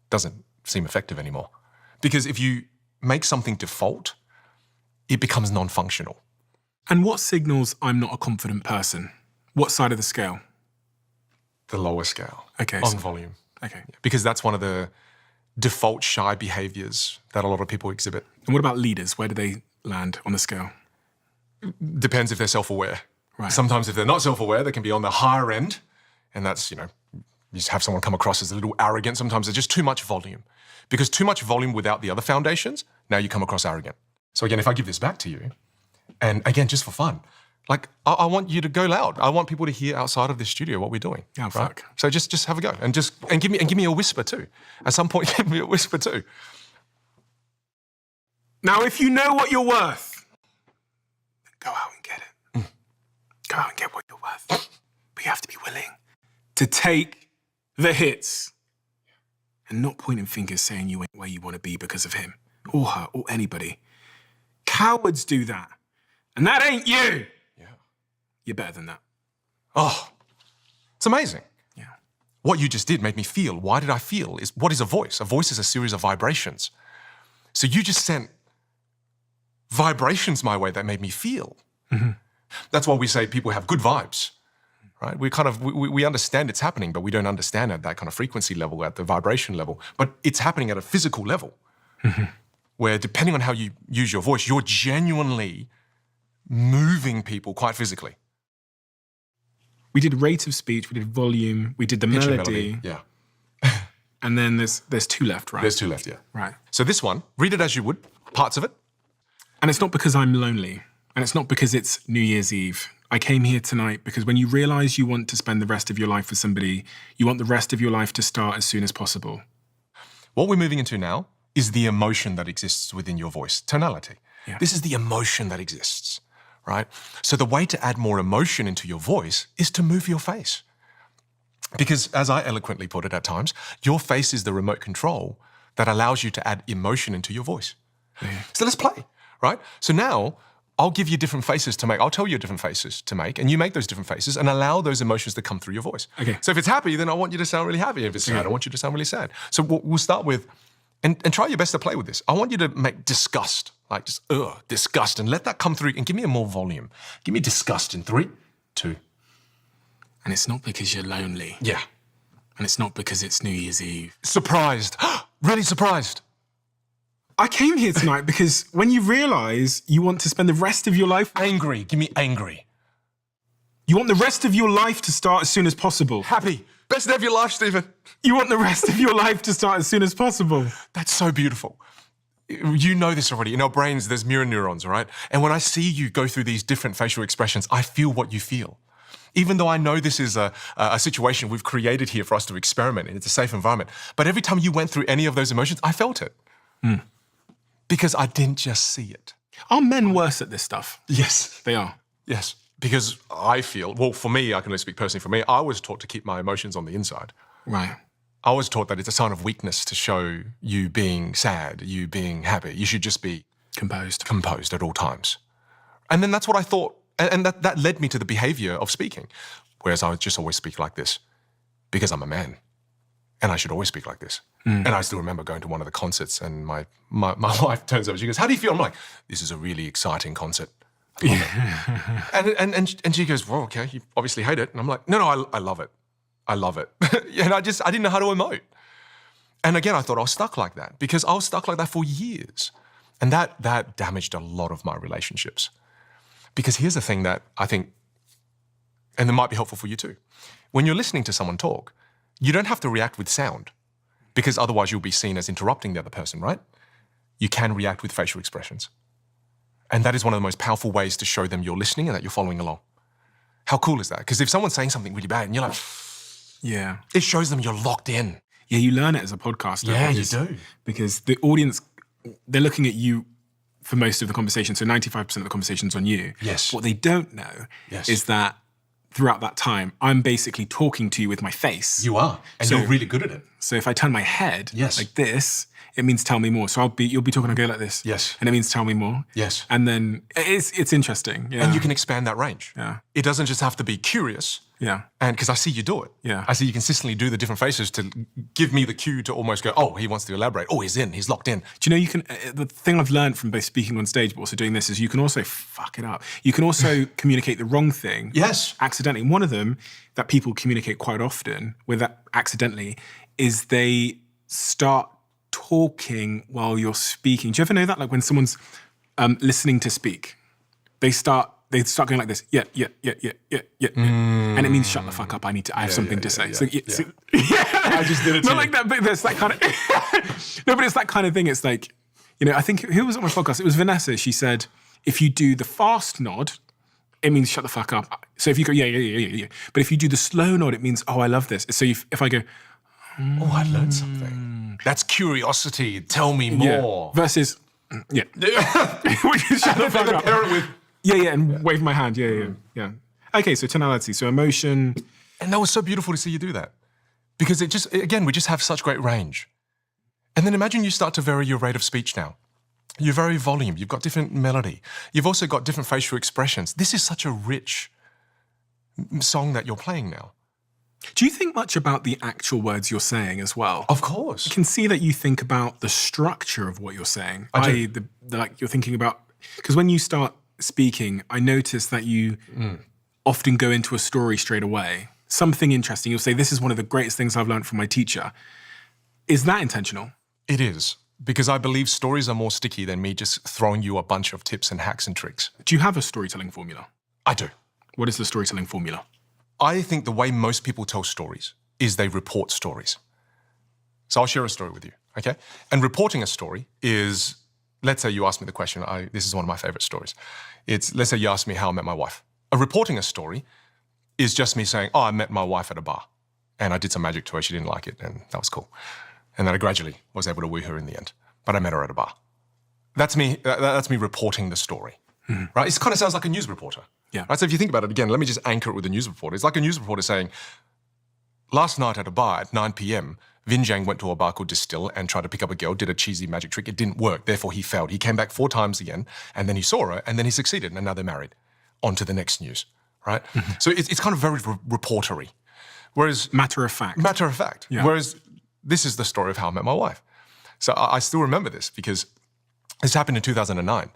doesn't seem effective anymore. Because if you make something default, it becomes non-functional.
And what signals I'm not a confident person? What side of the scale?
The lower scale.
Okay.
On volume.
Okay.
Because that's one of the default shy behaviors that a lot of people exhibit.
And what about leaders? Where do they land on the scale?
Depends if they're self-aware.
Right.
Sometimes if they're not self-aware, they can be on the higher end. And that's, you just have someone come across as a little arrogant. Sometimes there's just too much volume. Because too much volume without the other foundations, now you come across arrogant. So again, if I give this back to you, and again, just for fun, like I want you to go loud. I want people to hear outside of this studio what we're doing.
Yeah,
right?
fuck.
So just have a go and give me a whisper too. At some point, give me a whisper too.
Now, if you know what you're worth, then go out and get it. Go out and get what you're worth. But you have to be willing to take the hits and not pointing fingers saying you ain't where you want to be because of him or her or anybody. Cowards do that. And that ain't you.
Yeah.
You're better than that.
Oh, it's amazing.
Yeah.
What you just did made me feel. Why did I feel? What is a voice? A voice is a series of vibrations. So you just sent vibrations my way that made me feel. That's why we say people have good vibes, right? We understand it's happening, but we don't understand at that kind of frequency level, at the vibration level. But it's happening at a physical level, where depending on how you use your voice, you're genuinely moving people quite physically.
We did rate of speech, we did volume, we did the
Pitch and
melody.
Yeah.
And then there's 2 left, right?
There's 2 left, yeah.
Right.
So this one, read it as you would, parts of it.
And it's not because I'm lonely. And it's not because it's New Year's Eve. I came here tonight because when you realize you want to spend the rest of your life with somebody, you want the rest of your life to start as soon as possible.
What we're moving into now is the emotion that exists within your voice, tonality.
Yeah.
This is the emotion that exists, right? So the way to add more emotion into your voice is to move your face. Because as I eloquently put it at times, your face is the remote control that allows you to add emotion into your voice.
Yeah.
So let's play, right? So now I'll give you different faces to make. I'll tell you different faces to make, and you make those different faces and allow those emotions to come through your voice.
Okay.
So if it's happy, then I want you to sound really happy. If it's sad, I want you to sound really sad. So we'll start with, and try your best to play with this. I want you to make disgust, like just disgust, and let that come through and give me a more volume. Give me disgust in 3, 2.
And it's not because you're lonely.
Yeah.
And it's not because it's New Year's Eve.
Surprised. Really surprised.
I came here tonight because when you realize you want to spend the rest of your life...
Angry. Give me angry.
You want the rest of your life to start as soon as possible.
Happy. Best day of your life, Stephen.
You want the rest of your life to start as soon as possible.
That's so beautiful. You know this already. In our brains, there's mirror neurons, right? And when I see you go through these different facial expressions, I feel what you feel. Even though I know this is a situation we've created here for us to experiment in, it's a safe environment. But every time you went through any of those emotions, I felt it. Because I didn't just see it.
Are men worse at this stuff?
Yes.
They are.
Yes. Because I feel, well, for me, I can only speak personally for me, I was taught to keep my emotions on the inside.
Right.
I was taught that it's a sign of weakness to show you being sad, you being happy. You should just be composed at all times. And then that's what I thought. And that led me to the behavior of speaking. Whereas I would just always speak like this because I'm a man and I should always speak like this. And I still remember going to one of the concerts and my wife turns over, she goes, "How do you feel?" I'm like, "This is a really exciting concert. I love it." And she goes, "Well, okay, you obviously hate it." And I'm like, no, I love it. I love it. And I didn't know how to emote. And again, I thought I was stuck like that because I was stuck like that for years. And that damaged a lot of my relationships. Because here's the thing that I think, and it might be helpful for you too. When you're listening to someone talk, you don't have to react with sound because otherwise you'll be seen as interrupting the other person, right? You can react with facial expressions. And that is one of the most powerful ways to show them you're listening and that you're following along. How cool is that? Because if someone's saying something really bad and you're like,
yeah,
it shows them you're locked in.
Yeah, you learn it as a podcaster.
Yeah, you do.
Because the audience, they're looking at you for most of the conversation. So 95% of the conversation's on you.
Yes.
What they don't know is that throughout that time, I'm basically talking to you with my face.
You are. And you're really good at it.
So if I turn my head like this, it means tell me more. So you'll be talking, I go like this.
Yes.
And it means tell me more.
Yes.
And then it's interesting. Yeah.
And you can expand that range.
Yeah.
It doesn't just have to be curious.
Yeah.
And because I see you do it.
Yeah.
I see you consistently do the different faces to give me the cue to almost go, oh, he wants to elaborate. Oh, he's locked in.
Do you know, you can, the thing I've learned from both speaking on stage, but also doing this is you can also fuck it up. You can also communicate the wrong thing.
Yes.
Accidentally. And one of them that people communicate quite often with that accidentally is they start talking while you're speaking. Do you ever know that? Like when someone's listening to speak, they start going like this. Yeah. And it means shut the fuck up. I have something to say. I just did it too. Not like that, but there's that kind of, no, but it's that kind of thing. It's like, I think, who was on my podcast? It was Vanessa. She said, if you do the fast nod, it means shut the fuck up. So if you go, yeah. But if you do the slow nod, it means, oh, I love this. So if I go,
oh, I learned something. That's curiosity. Tell me more.
Versus, shut the fuck up. Yeah, and wave my hand. Yeah. Okay, so tonality, so emotion.
And that was so beautiful to see you do that. Because we just have such great range. And then imagine you start to vary your rate of speech now. You vary volume, you've got different melody. You've also got different facial expressions. This is such a rich song that you're playing now.
Do you think much about the actual words you're saying as well?
Of course.
I can see that you think about the structure of what you're saying.
I do.
Like you're thinking about, because when you start speaking, I notice that you often go into a story straight away. Something interesting. You'll say, this is one of the greatest things I've learned from my teacher. Is that intentional?
It is, because I believe stories are more sticky than me just throwing you a bunch of tips and hacks and tricks.
Do you have a storytelling formula?
I do.
What is the storytelling formula?
I think the way most people tell stories is they report stories. So I'll share a story with you, okay? And reporting a story is let's say you ask me the question, this is one of my favorite stories. Let's say you ask me how I met my wife. Reporting a story is just me saying, I met my wife at a bar and I did some magic to her, she didn't like it, and that was cool. And then I gradually was able to woo her in the end. But I met her at a bar. That's me reporting the story, right? It kind of sounds like a news reporter.
Yeah.
Right? So if you think about it again, let me just anchor it with a news reporter. It's like a news reporter saying, last night at a bar at 9 p.m., Vin Jiang went to a bar called Distill and tried to pick up a girl, did a cheesy magic trick. It didn't work, therefore he failed. He came back 4 times again, and then he saw her, and then he succeeded, and now they're married. On to the next news, right? So it's kind of very reportery. Whereas
Matter of fact.
Matter of fact.
Yeah.
Whereas this is the story of how I met my wife. So I still remember this because this happened in 2009.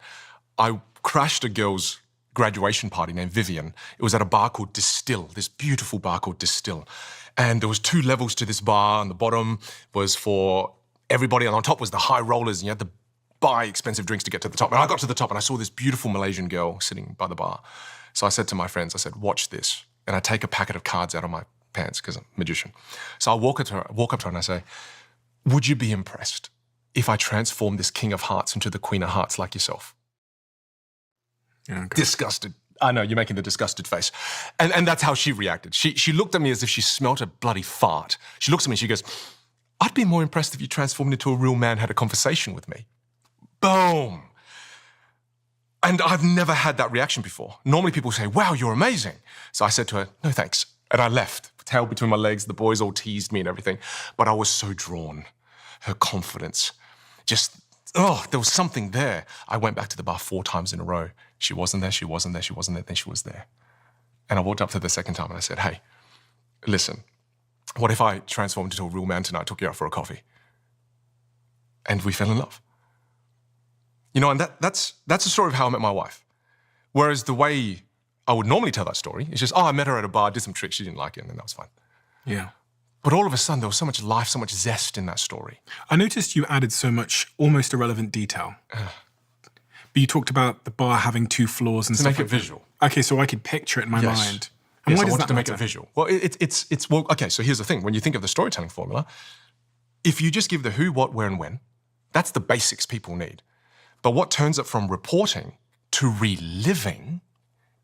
I crashed a girl's graduation party named Vivian. It was at a bar called Distill, this beautiful bar called Distill. And there was 2 levels to this bar. On the bottom was for everybody, and on top was the high rollers, and you had to buy expensive drinks to get to the top. And I got to the top, and I saw this beautiful Malaysian girl sitting by the bar. So I said to my friends, I said, watch this. And I take a packet of cards out of my pants, because I'm a magician. So I walk up to her and I say, would you be impressed if I transform this King of Hearts into the Queen of Hearts like yourself?
Yeah, okay.
Disgusted. I know, you're making the disgusted face. And that's how she reacted. She looked at me as if she smelt a bloody fart. She looks at me and she goes, I'd be more impressed if you transformed into a real man, had a conversation with me. Boom. And I've never had that reaction before. Normally people say, wow, you're amazing. So I said to her, no thanks. And I left, tail between my legs. The boys all teased me and everything. But I was so drawn. Her confidence, there was something there. I went back to the bar 4 times in a row. She wasn't there, she wasn't there, she wasn't there, then she was there. And I walked up to her the second time and I said, hey, listen, what if I transformed into a real man tonight, took you out for a coffee? And we fell in love. You know, and that's the story of how I met my wife. Whereas the way I would normally tell that story is just, I met her at a bar, did some tricks, she didn't like it, and then that was fine.
Yeah.
But all of a sudden, there was so much life, so much zest in that story.
I noticed you added so much almost irrelevant detail. But you talked about the bar having 2 floors and
To
stuff
make it
like that.
visual.
Okay, so I could picture it in my mind.
And
Yes,
why
I
does
wanted
that
to
make it visual? Well, well, okay, so here's the thing. When you think of the storytelling formula, if you just give the who, what, where, and when, that's the basics people need. But what turns it from reporting to reliving,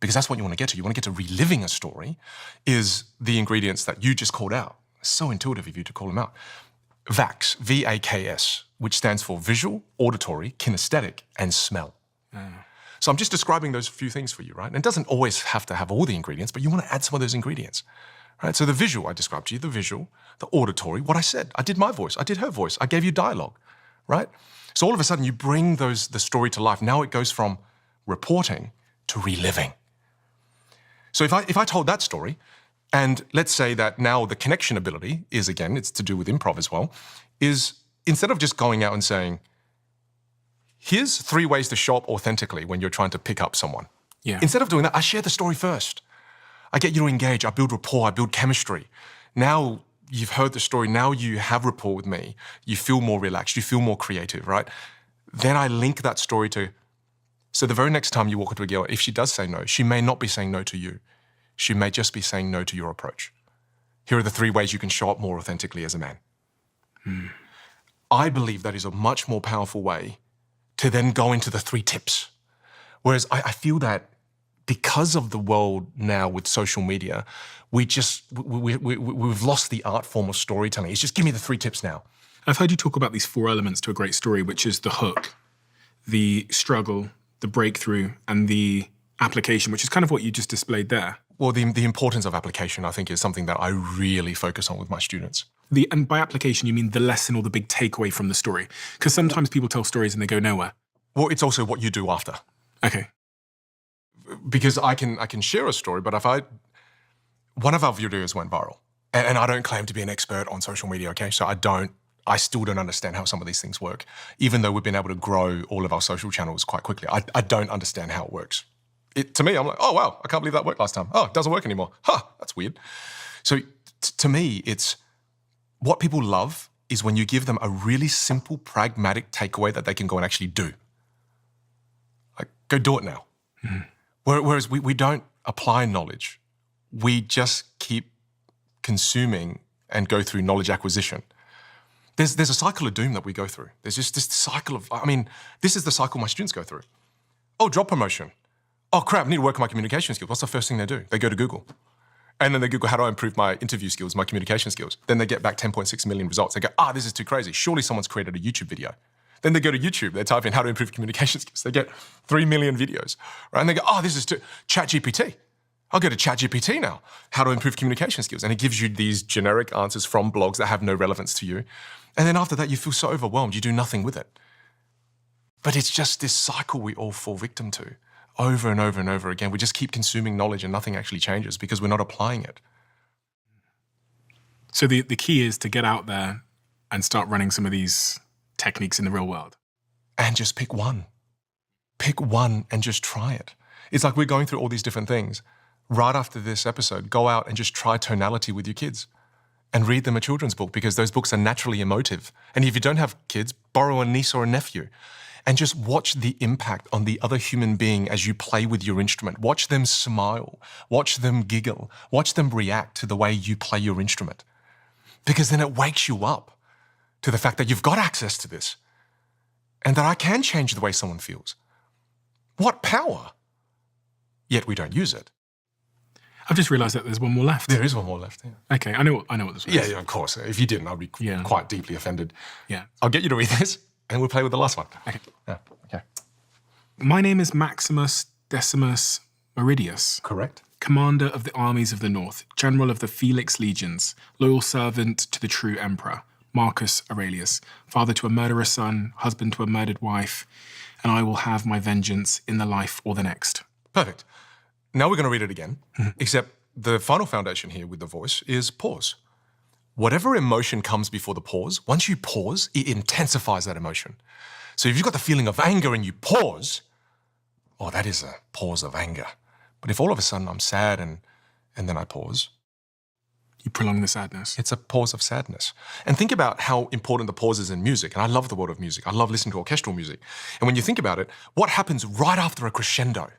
because that's what you want to get to, you want to get to reliving a story, is the ingredients that you just called out. It's so intuitive of you to call them out. VAKS, V-A-K-S, which stands for visual, auditory, kinesthetic, and smell. So I'm just describing those few things for you, right? And it doesn't always have to have all the ingredients, but you want to add some of those ingredients, right? So the visual I described to you, the visual, the auditory, what I said. I did my voice, I did her voice, I gave you dialogue, right? So all of a sudden you bring the story to life. Now it goes from reporting to reliving. So if I told that story, and let's say that now the connection ability is, again, it's to do with improv as well, is instead of just going out and saying, here's 3 ways to show up authentically when you're trying to pick up someone.
Yeah.
Instead of doing that, I share the story first. I get you to engage, I build rapport, I build chemistry. Now you've heard the story, now you have rapport with me, you feel more relaxed, you feel more creative, right? Then I link that story to, so the very next time you walk into a girl, if she does say no, she may not be saying no to you. She may just be saying no to your approach. Here are the 3 ways you can show up more authentically as a man. I believe that is a much more powerful way to then go into the 3 tips. Whereas I feel that because of the world now with social media, we've lost the art form of storytelling. It's just give me the 3 tips now.
I've heard you talk about these 4 elements to a great story, which is the hook, the struggle, the breakthrough, and the application, which is kind of what you just displayed there.
Well, the importance of application, I think, is something that I really focus on with my students.
And by application, you mean the lesson or the big takeaway from the story? Because sometimes people tell stories and they go nowhere.
Well, it's also what you do after.
Okay.
Because I can share a story, but one of our videos went viral, and I don't claim to be an expert on social media, okay? So I still don't understand how some of these things work, even though we've been able to grow all of our social channels quite quickly. I don't understand how it works. To me, I'm like, oh, wow, I can't believe that worked last time. Oh, it doesn't work anymore. That's weird. So to me, it's what people love is when you give them a really simple, pragmatic takeaway that they can go and actually do. Like, go do it now. Whereas we don't apply knowledge. We just keep consuming and go through knowledge acquisition. There's a cycle of doom that we go through. There's just this cycle of, this is the cycle my students go through. Oh, job promotion. Oh, crap, I need to work on my communication skills. What's the first thing they do? They go to Google. And then they Google, how do I improve my interview skills, my communication skills? Then they get back 10.6 million results. They go, this is too crazy. Surely someone's created a YouTube video. Then they go to YouTube. They type in how to improve communication skills. They get 3 million videos, right? And they go, this is too, ChatGPT. I'll go to ChatGPT now. How to improve communication skills. And it gives you these generic answers from blogs that have no relevance to you. And then after that, you feel so overwhelmed, you do nothing with it. But it's just this cycle we all fall victim to over and over and over again. We just keep consuming knowledge and nothing actually changes because we're not applying it.
So the key is to get out there and start running some of these techniques in the real world.
And just pick one. Pick one and just try it. It's like we're going through all these different things. Right after this episode, go out and just try tonality with your kids and read them a children's book because those books are naturally emotive. And if you don't have kids, borrow a niece or a nephew and just watch the impact on the other human being as you play with your instrument. Watch them smile, watch them giggle, watch them react to the way you play your instrument. Because then it wakes you up to the fact that you've got access to this and that I can change the way someone feels. What power! Yet we don't use it.
I've just realised that there's one more left.
There is one more left, yeah.
Okay, I know what this was.
Yeah, of course. If you didn't, I'd be quite deeply offended.
Yeah.
I'll get you to read this, and we'll play with the last one.
Okay.
Yeah, okay.
My name is Maximus Decimus Meridius.
Correct.
Commander of the armies of the North, General of the Felix Legions, loyal servant to the true Emperor, Marcus Aurelius, father to a murderous son, husband to a murdered wife, and I will have my vengeance in the life or the next.
Perfect. Now we're going to read it again, except the final foundation here with the voice is pause. Whatever emotion comes before the pause, once you pause, it intensifies that emotion. So if you've got the feeling of anger and you pause, that is a pause of anger. But if all of a sudden I'm sad and then I pause,
you prolong the sadness.
It's a pause of sadness. And think about how important the pause is in music. And I love the world of music. I love listening to orchestral music. And when you think about it, what happens right after a crescendo?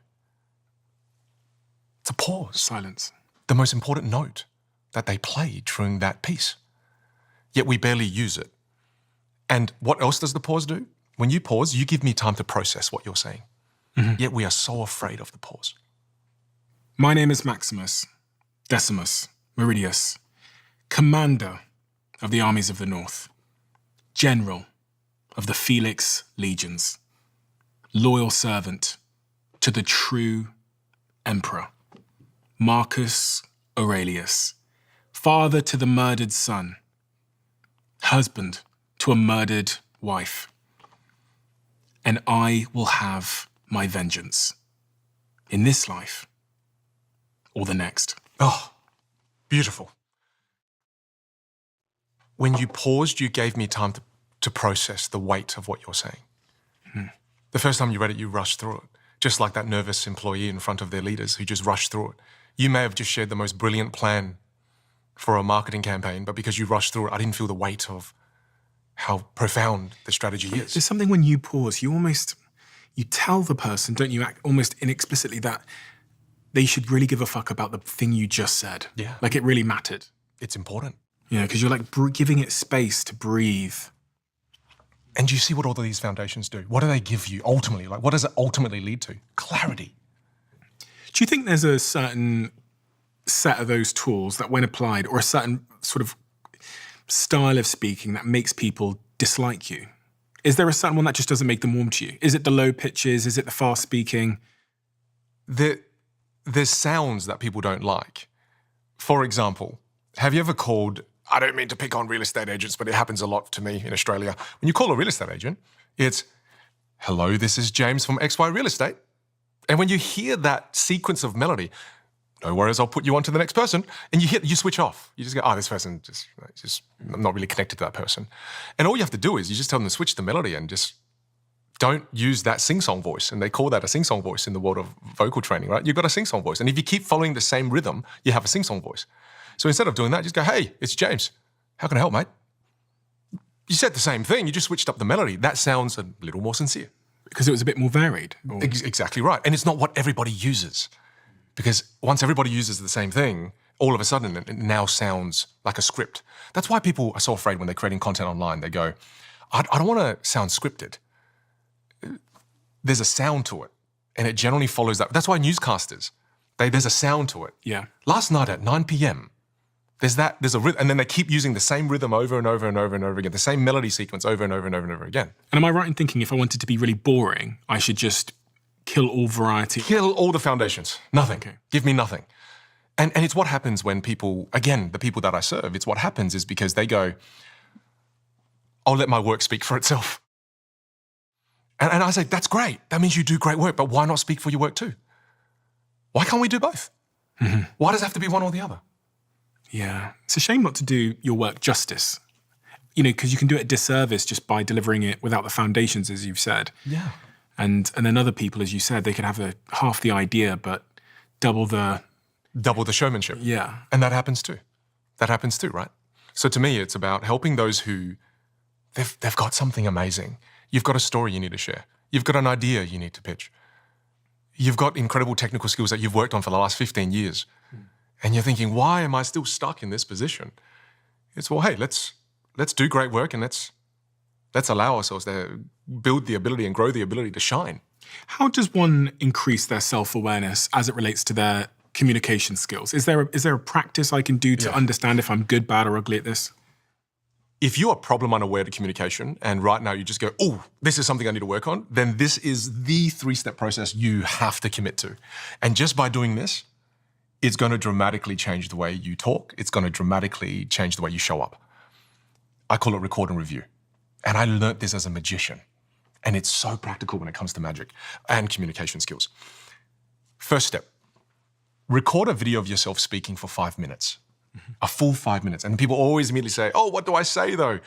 It's a pause.
Silence.
The most important note that they play during that piece. Yet we barely use it. And what else does the pause do? When you pause, you give me time to process what you're saying. Yet we are so afraid of the pause.
My name is Maximus Decimus Meridius, Commander of the armies of the North, General of the Felix Legions, loyal servant to the true Emperor, Marcus Aurelius, father to the murdered son, husband to a murdered wife, and I will have my vengeance in this life or the next.
Oh, beautiful. When you paused, you gave me time to process the weight of what you're saying. The first time you read it, you rushed through it, just like that nervous employee in front of their leaders who just rushed through it. You may have just shared the most brilliant plan for a marketing campaign, but because you rushed through it, I didn't feel the weight of how profound the strategy is.
There's something when you pause, you tell the person, don't you, almost inexplicitly that they should really give a fuck about the thing you just said.
Yeah.
Like it really mattered.
It's important.
Yeah, because you're like giving it space to breathe.
And you see what all of these foundations do? What do they give you ultimately? Like, what does it ultimately lead to? Clarity.
Do you think there's a certain set of those tools that when applied, or a certain sort of style of speaking that makes people dislike you? Is there a certain one that just doesn't make them warm to you? Is it the low pitches? Is it the fast speaking?
There's sounds that people don't like. For example, have you ever called, I don't mean to pick on real estate agents, but it happens a lot to me in Australia. When you call a real estate agent, it's, hello, this is James from XY Real Estate. And when you hear that sequence of melody, no worries, I'll put you on to the next person. And you switch off. You just go, this person, I'm not really connected to that person. And all you have to do is you just tell them to switch the melody and just don't use that sing-song voice. And they call that a sing-song voice in the world of vocal training, right? You've got a sing-song voice. And if you keep following the same rhythm, you have a sing-song voice. So instead of doing that, just go, hey, it's James. How can I help, mate? You said the same thing. You just switched up the melody. That sounds a little more sincere.
Because it was a bit more varied.
Exactly right. And it's not what everybody uses. Because once everybody uses the same thing, all of a sudden it now sounds like a script. That's why people are so afraid when they're creating content online. They go, I don't want to sound scripted. There's a sound to it, and it generally follows that. That's why newscasters, there's a sound to it.
Yeah.
Last night at 9 p.m., there's a rhythm, and then they keep using the same rhythm over and over and over and over again, the same melody sequence over and over and over and over again.
And am I right in thinking if I wanted to be really boring, I should just kill all variety?
Kill all the foundations. Nothing.
Okay.
Give me nothing. And it's what happens when people, again, the people that I serve, it's what happens is because they go, I'll let my work speak for itself. And I say, that's great. That means you do great work, but why not speak for your work too? Why can't we do both? Mm-hmm. Why does it have to be one or the other?
Yeah. It's a shame not to do your work justice, because you can do it a disservice just by delivering it without the foundations, as you've said.
Yeah.
And then other people, as you said, they could have half the idea, but double the
showmanship.
Yeah.
And that happens too. That happens too, right? So to me, it's about helping those who, they've got something amazing. You've got a story you need to share. You've got an idea you need to pitch. You've got incredible technical skills that you've worked on for the last 15 years. And you're thinking, why am I still stuck in this position? It's, well, hey, let's do great work, and let's allow ourselves to build the ability and grow the ability to shine.
How does one increase their self-awareness as it relates to their communication skills? Is there a practice I can do to understand if I'm good, bad, or ugly at this?
If you are problem unaware to communication, and right now you just go, oh, this is something I need to work on, then this is the 3-step process you have to commit to. And just by doing this, it's going to dramatically change the way you talk. It's going to dramatically change the way you show up. I call it record and review. And I learned this as a magician. And it's so practical when it comes to magic and communication skills. First step, record a video of yourself speaking for 5 minutes. A full 5 minutes. And people always immediately say, oh, what do I say though?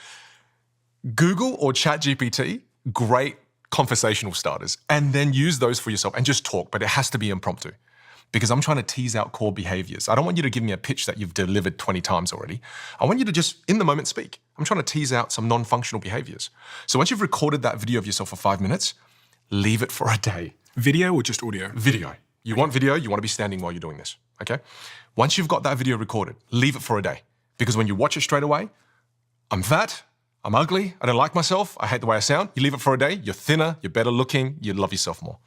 Google or ChatGPT, great conversational starters, and then use those for yourself and just talk, but it has to be impromptu because I'm trying to tease out core behaviors. I don't want you to give me a pitch that you've delivered 20 times already. I want you to just, in the moment, speak. I'm trying to tease out some non-functional behaviors. So once you've recorded that video of yourself for 5 minutes, leave it for a day.
Video or just audio?
Video. You want video, you want to be standing while you're doing this, okay? Once you've got that video recorded, leave it for a day. Because when you watch it straight away, I'm fat, I'm ugly, I don't like myself, I hate the way I sound. You leave it for a day, you're thinner, you're better looking, you love yourself more.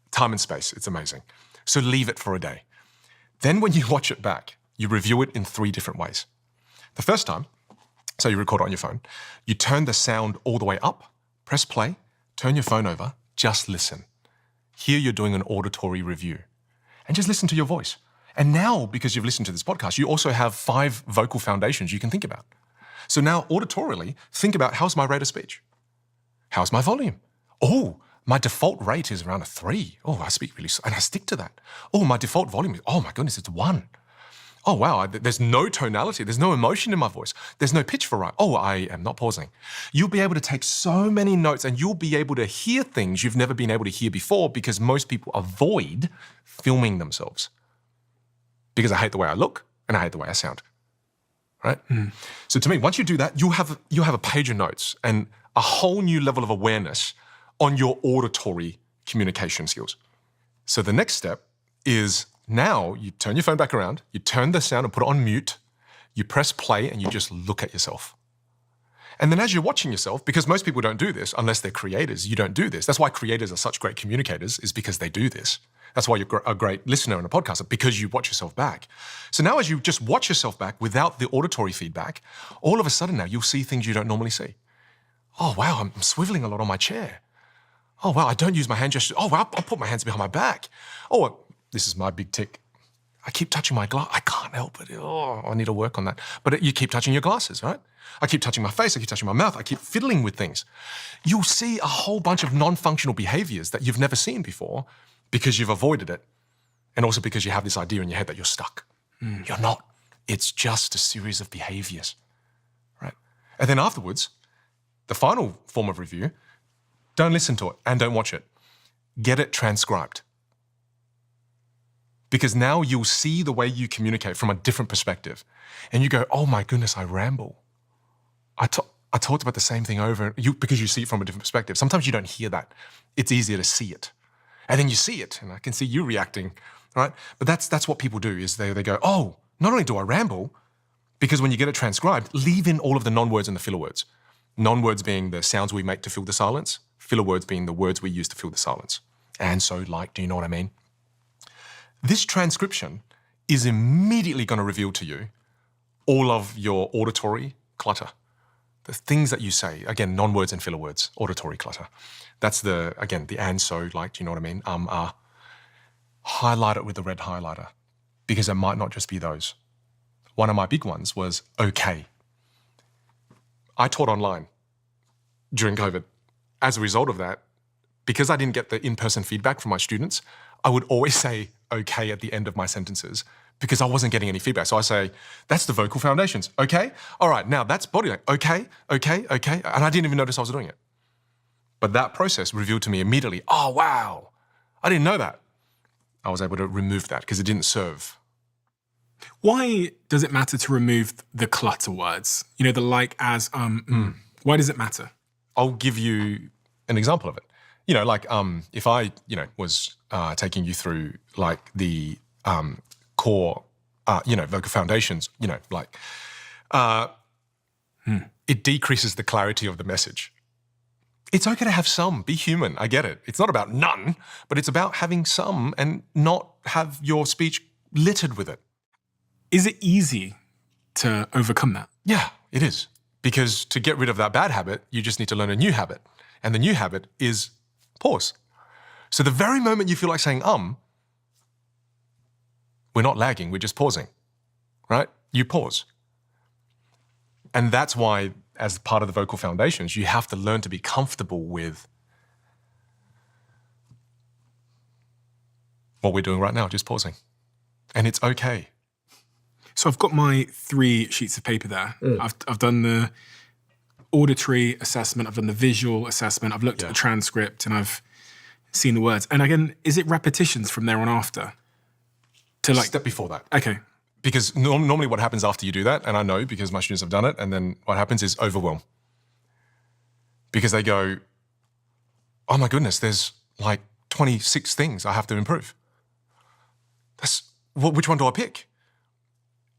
Time and space, it's amazing. So leave it for a day. Then when you watch it back, you review it in 3 different ways. The first time, so you record it on your phone, you turn the sound all the way up, press play, turn your phone over, just listen. Here you're doing an auditory review. And just listen to your voice. And now, because you've listened to this podcast, you also have 5 vocal foundations you can think about. So now, auditorily, think about, how's my rate of speech? How's my volume? Oh, my default rate is around a 3. Oh, I speak really slow, and I stick to that. Oh, my default volume is, oh my goodness, it's 1. Oh, wow, there's no tonality. There's no emotion in my voice. There's no pitch variety. Oh, I am not pausing. You'll be able to take so many notes and you'll be able to hear things you've never been able to hear before because most people avoid filming themselves. Because I hate the way I look and I hate the way I sound, right? So to me, once you do that, you have a page of notes and a whole new level of awareness on your auditory communication skills. So the next step is now you turn your phone back around, you turn the sound and put it on mute, you press play and you just look at yourself. And then as you're watching yourself, because most people don't do this, unless they're creators, you don't do this. That's why creators are such great communicators, is because they do this. That's why you're a great listener and a podcaster, because you watch yourself back. So now as you just watch yourself back without the auditory feedback, all of a sudden now you'll see things you don't normally see. Oh, wow, I'm swiveling a lot on my chair. Oh, wow, I don't use my hand gestures. Oh, wow, I'll put my hands behind my back. Oh, this is my big tick. I keep touching my glass. I can't help it. Oh, I need to work on that. But you keep touching your glasses, right? I keep touching my face. I keep touching my mouth. I keep fiddling with things. You'll see a whole bunch of non-functional behaviors that you've never seen before because you've avoided it. And also because you have this idea in your head that you're stuck. You're not. It's just a series of behaviors, right? And then afterwards, the final form of review, don't listen to it and don't watch it. Get it transcribed. Because now you'll see the way you communicate from a different perspective. And you go, oh my goodness, I ramble. I talked about the same thing over, because you see it from a different perspective. Sometimes you don't hear that. It's easier to see it. And then you see it, and I can see you reacting, right? But that's what people do, is they go, oh, not only do I ramble, because when you get it transcribed, leave in all of the non-words and the filler words. Non-words being the sounds we make to fill the silence, filler words being the words we use to fill the silence. And so, like, do you know what I mean? This transcription is immediately going to reveal to you all of your auditory clutter. The things that you say, again, non-words and filler words, auditory clutter. That's the and so, like, do you know what I mean? Highlight it with a red highlighter, because it might not just be those. One of my big ones was okay. I taught online during COVID. As a result of that, because I didn't get the in-person feedback from my students, I would always say okay at the end of my sentences because I wasn't getting any feedback. So I say, that's the vocal foundations. Okay. All right. Now that's body language. Okay. Okay. Okay. And I didn't even notice I was doing it. But that process revealed to me immediately, oh, wow, I didn't know that. I was able to remove that because it didn't serve.
Why does it matter to remove the clutter words? You know, the like, as, Why does it matter?
I'll give you an example of it. You know, like if I, was taking you through like the core, vocal foundations, it decreases the clarity of the message. It's okay to have some, be human, I get it. It's not about none, but it's about having some and not have your speech littered with it.
Is it easy to overcome that?
Yeah, it is. Because to get rid of that bad habit, you just need to learn a new habit. And the new habit is pause. So the very moment you feel like saying we're not lagging, we're just pausing, right? You pause. And that's why, as part of the vocal foundations, you have to learn to be comfortable with what we're doing right now, just pausing. And it's okay.
So I've got my 3 sheets of paper there. I've done the auditory assessment, I've done the visual assessment, I've looked at the transcript, and I've seen the words. And again, is it repetitions from there on after? To like
step before that.
Okay.
Because normally what happens after you do that, and I know because my students have done it, and then what happens is overwhelm. Because they go, oh my goodness, there's like 26 things I have to improve. Which one do I pick?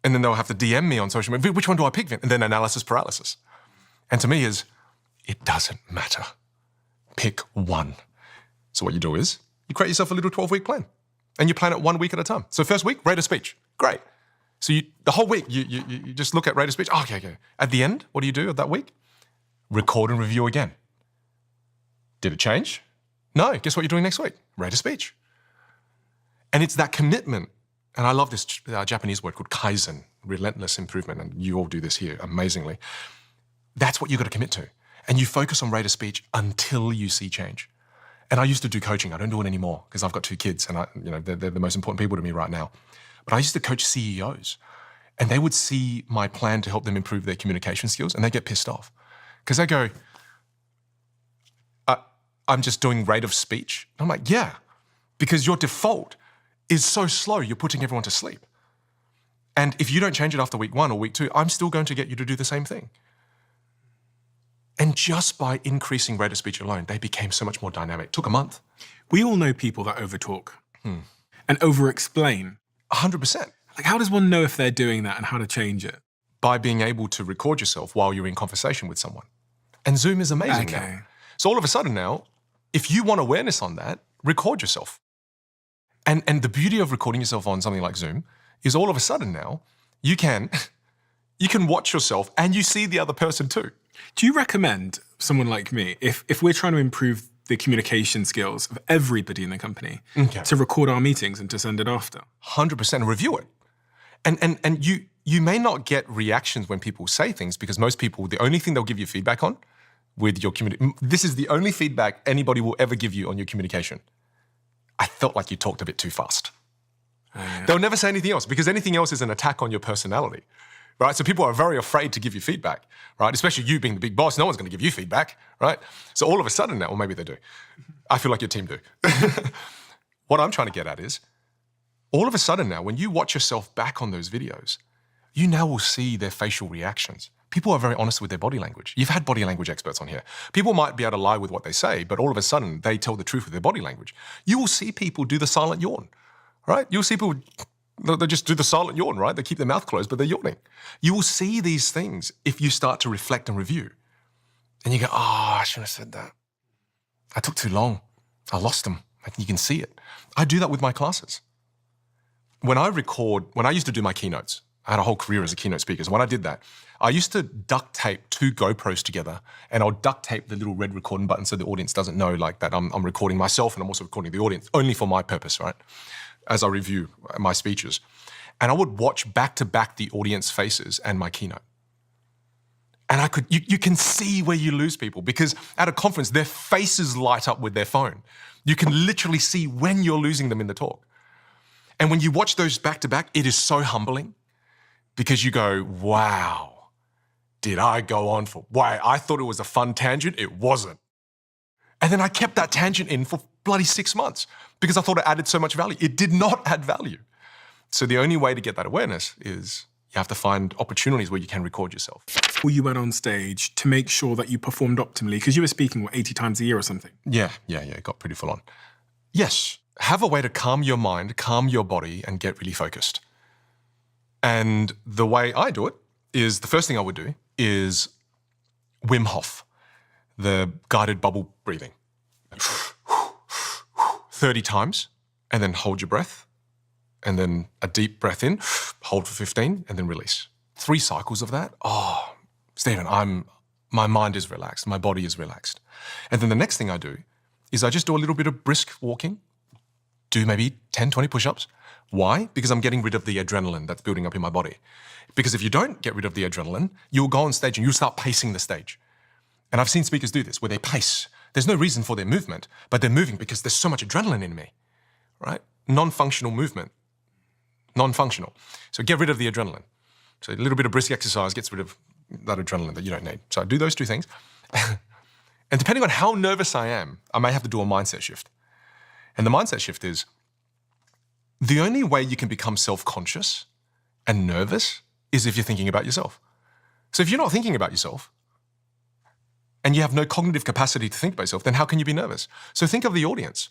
And then they'll have to DM me on social media, which one do I pick? And then analysis paralysis. And to me it doesn't matter. Pick one. So what you do is you create yourself a little 12-week plan and you plan it 1 week at a time. So first week, rate of speech. Great. So the whole week, you just look at rate of speech. Oh, okay. At the end, what do you do of that week? Record and review again. Did it change? No. Guess what you're doing next week? Rate of speech. And it's that commitment. And I love this Japanese word called kaizen, relentless improvement. And you all do this here amazingly. That's what you've got to commit to. And you focus on rate of speech until you see change. And I used to do coaching. I don't do it anymore because I've got 2 kids and they're the most important people to me right now. But I used to coach CEOs and they would see my plan to help them improve their communication skills and they get pissed off because they go, I'm just doing rate of speech. I'm like, yeah, because your default is so slow, you're putting everyone to sleep. And if you don't change it after week 1 or week 2, I'm still going to get you to do the same thing. And just by increasing rate of speech alone, they became so much more dynamic. It took a month.
We all know people that overtalk and over-explain.
100%.
Like, how does one know if they're doing that and how to change it?
By being able to record yourself while you're in conversation with someone. And Zoom is amazing now. So all of a sudden now, if you want awareness on that, record yourself. And the beauty of recording yourself on something like Zoom is all of a sudden now, you can watch yourself and you see the other person too.
Do you recommend someone like me, if we're trying to improve the communication skills of everybody in the company, to record our meetings and to send it after?
100%, review it. And you may not get reactions when people say things because most people, the only thing they'll give you feedback on with your communication, this is the only feedback anybody will ever give you on your communication. I felt like you talked a bit too fast. They'll never say anything else because anything else is an attack on your personality, right? So people are very afraid to give you feedback, right? Especially you being the big boss, no one's going to give you feedback, right? So all of a sudden now, or maybe they do. I feel like your team do. What I'm trying to get at is, all of a sudden now, when you watch yourself back on those videos, you now will see their facial reactions. People are very honest with their body language. You've had body language experts on here. People might be able to lie with what they say, but all of a sudden they tell the truth with their body language. You will see people do the silent yawn, right? You'll see people, They just do the silent yawn, right? They keep their mouth closed, but they're yawning. You will see these things if you start to reflect and review. And you go, I shouldn't have said that. I took too long. I lost them. You can see it. I do that with my classes. When I used to do my keynotes, I had a whole career as a keynote speaker. So when I did that, I used to duct tape 2 GoPros together, and I'll duct tape the little red recording button so the audience doesn't know like that I'm recording myself and I'm also recording the audience, only for my purpose, right? As I review my speeches. And I would watch back to back the audience faces and my keynote. And you can see where you lose people, because at a conference, their faces light up with their phone. You can literally see when you're losing them in the talk. And when you watch those back to back, it is so humbling, because you go, wow, did I go on for, why? I thought it was a fun tangent. It wasn't. And then I kept that tangent in for bloody 6 months because I thought it added so much value. It did not add value. So the only way to get that awareness is you have to find opportunities where you can record yourself.
Or you went on stage to make sure that you performed optimally, because you were speaking, 80 times a year or something?
Yeah, it got pretty full on. Yes, have a way to calm your mind, calm your body, and get really focused. And the way I do it is, the first thing I would do is Wim Hof, the guided bubble breathing. 30 times, and then hold your breath, and then a deep breath in, hold for 15, and then release. 3 cycles of that. Oh, Stephen, my mind is relaxed, my body is relaxed. And then the next thing I do is I just do a little bit of brisk walking, do maybe 10, 20 push-ups. Why? Because I'm getting rid of the adrenaline that's building up in my body. Because if you don't get rid of the adrenaline, you'll go on stage and you'll start pacing the stage. And I've seen speakers do this, where they pace. There's no reason for their movement, but they're moving because there's so much adrenaline in me, right? Non-functional movement. Non-functional. So get rid of the adrenaline. So a little bit of brisk exercise gets rid of that adrenaline that you don't need. So I do those 2 things. And depending on how nervous I am, I may have to do a mindset shift. And the mindset shift is, the only way you can become self-conscious and nervous is if you're thinking about yourself. So if you're not thinking about yourself, and you have no cognitive capacity to think about yourself, then how can you be nervous? So think of the audience,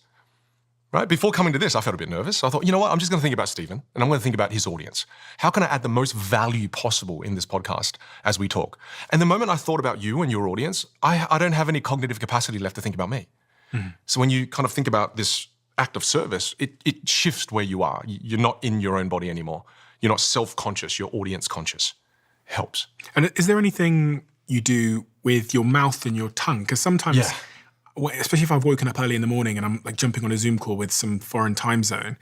right? Before coming to this, I felt a bit nervous. So I thought, you know what? I'm just going to think about Stephen, and I'm going to think about his audience. How can I add the most value possible in this podcast as we talk? And the moment I thought about you and your audience, I don't have any cognitive capacity left to think about me. Mm-hmm. So when you kind of think about this act of service, it shifts where you are. You're not in your own body anymore. You're not self-conscious, you're audience conscious. Helps.
And is there anything you do with your mouth and your tongue? Because sometimes, especially if I've woken up early in the morning and I'm like jumping on a Zoom call with some foreign time zone,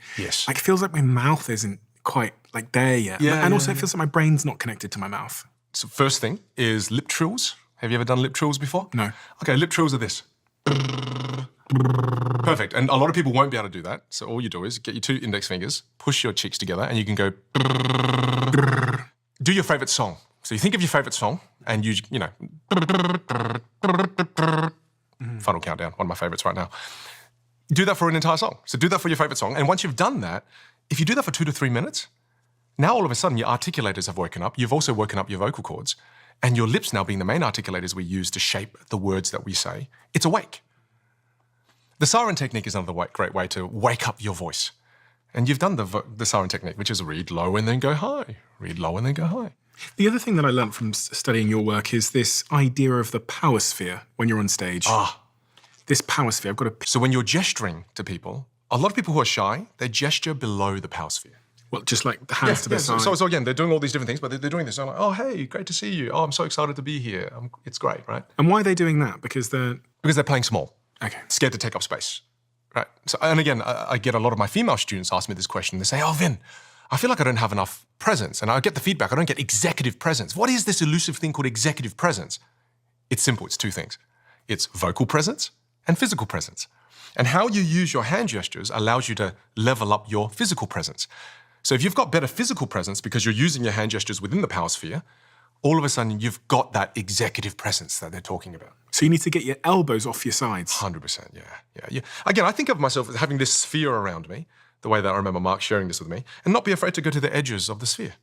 like it feels like my mouth isn't quite like there yet. And also it feels like my brain's not connected to my mouth.
So first thing is lip trills. Have you ever done lip trills before?
No.
Okay, lip trills are this. Perfect. And a lot of people won't be able to do that. So all you do is get your 2 index fingers, push your cheeks together, and you can go. Do your favorite song. So you think of your favorite song, and you know. Final Countdown, one of my favorites right now. Do that for an entire song. So do that for your favorite song. And once you've done that, if you do that for 2 to 3 minutes, now all of a sudden your articulators have woken up. You've also woken up your vocal cords. And your lips now being the main articulators we use to shape the words that we say, it's awake. The siren technique is another great way to wake up your voice. And you've done the siren technique, which is read low and then go high. Read low and then go high.
The other thing that I learned from studying your work is this idea of the power sphere when you're on stage. This power sphere, I've got to...
So when you're gesturing to people, a lot of people who are shy, they gesture below the power sphere.
Well, just like the hands to the side.
So again, they're doing all these different things, but they're doing this. I'm like, oh, hey, great to see you. Oh, I'm so excited to be here. It's great, right?
And why are they doing that? Because they're
playing small.
Okay.
Scared to take up space, right? So, and again, I get a lot of my female students ask me this question. They say, oh, Vin, I feel like I don't have enough presence. And I get the feedback, I don't get executive presence. What is this elusive thing called executive presence? It's simple, it's 2 things. It's vocal presence and physical presence. And how you use your hand gestures allows you to level up your physical presence. So if you've got better physical presence because you're using your hand gestures within the power sphere, all of a sudden you've got that executive presence that they're talking about.
So you need to get your elbows off your sides.
100%, yeah. Again, I think of myself as having this sphere around me, the way that I remember Mark sharing this with me, and not be afraid to go to the edges of the sphere.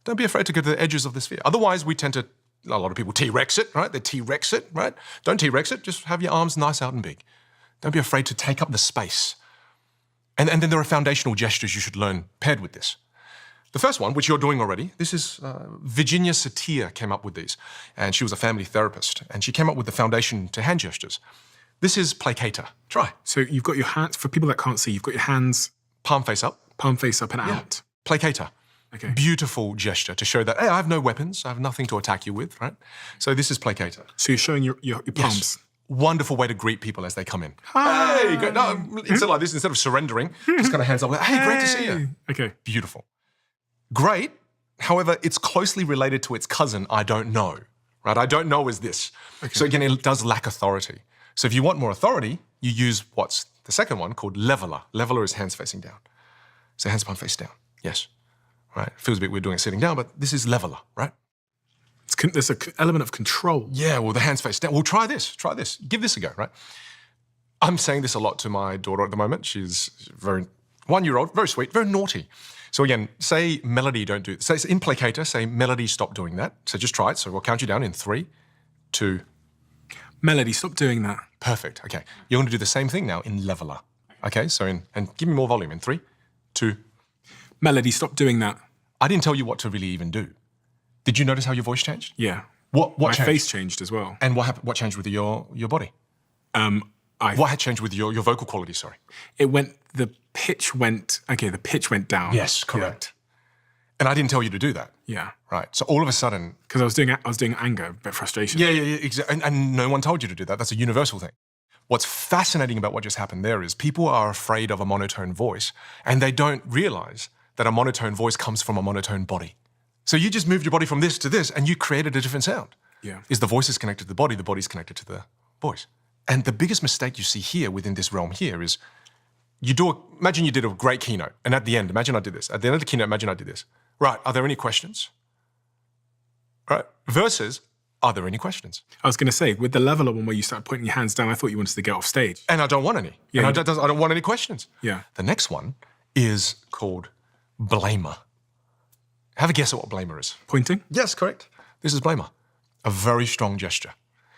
Don't be afraid to go to the edges of the sphere. Otherwise, we tend to, a lot of people T-Rex it, right? They T-Rex it, right? Don't T-Rex it, just have your arms nice out and big. Don't be afraid to take up the space. And then there are foundational gestures you should learn paired with this. The first one, which you're doing already, this is Virginia Satir came up with these, and she was a family therapist, and she came up with the foundation to hand gestures. This is placator. Try.
So you've got your hands, for people that can't see, you've got your hands
Palm face up.
and out.
Placator.
Okay.
Beautiful gesture to show that, hey, I have no weapons, I have nothing to attack you with, right? So this is placator.
So you're showing your palms.
Yes. Wonderful way to greet people as they come in. Hi. Hey, no, instead like this, instead of surrendering, just kind of hands up, like, hey, great to see you.
Okay.
Beautiful. Great. However, it's closely related to its cousin, I don't know, right? I don't know is this. Okay. So again, it does lack authority. So if you want more authority, you use what's the second one called leveler. Leveler is hands facing down. So hands palm face down. Yes. Right. Feels a bit weird doing it sitting down, but this is leveler, right?
There's an element of control.
Yeah, well, the hands face down. Well, try this. Give this a go, right? I'm saying this a lot to my daughter at the moment. She's very 1-year-old, very sweet, very naughty. So again, say Melody, don't do it. Say in placator, say Melody, stop doing that. So just try it. So we'll count you down in 3, 2.
Melody, stop doing that.
Perfect. Okay. You're going to do the same thing now in leveler. Okay. So and give me more volume in 3, 2.
Melody, stop doing that.
I didn't tell you what to really even do. Did you notice how your voice changed?
Yeah.
What
My
changed?
face changed as well.
And what happened? What changed with your body? What had changed with your vocal quality? Sorry.
The pitch went down.
Yes, correct. And I didn't tell you to do that.
Yeah.
Right. So all of a sudden,
because I was doing anger, a bit frustration.
Yeah, exactly. And no one told you to do that. That's a universal thing. What's fascinating about what just happened there is people are afraid of a monotone voice, and they don't realize that a monotone voice comes from a monotone body. So you just moved your body from this to this, and you created a different sound.
Yeah.
Is the voice is connected to the body's connected to the voice. And the biggest mistake you see here within this realm here is imagine you did a great keynote, and at the end, imagine I did this. At the end of the keynote, imagine I did this. Right, are there any questions? Right, versus, are there any questions?
I was going to say, with the leveler one where you start putting your hands down, I thought you wanted to get off stage.
And I don't want any.
Yeah.
And I don't want any questions.
Yeah.
The next one is called blamer. Have a guess at what blamer is.
Pointing?
Yes, correct. This is blamer. A very strong gesture.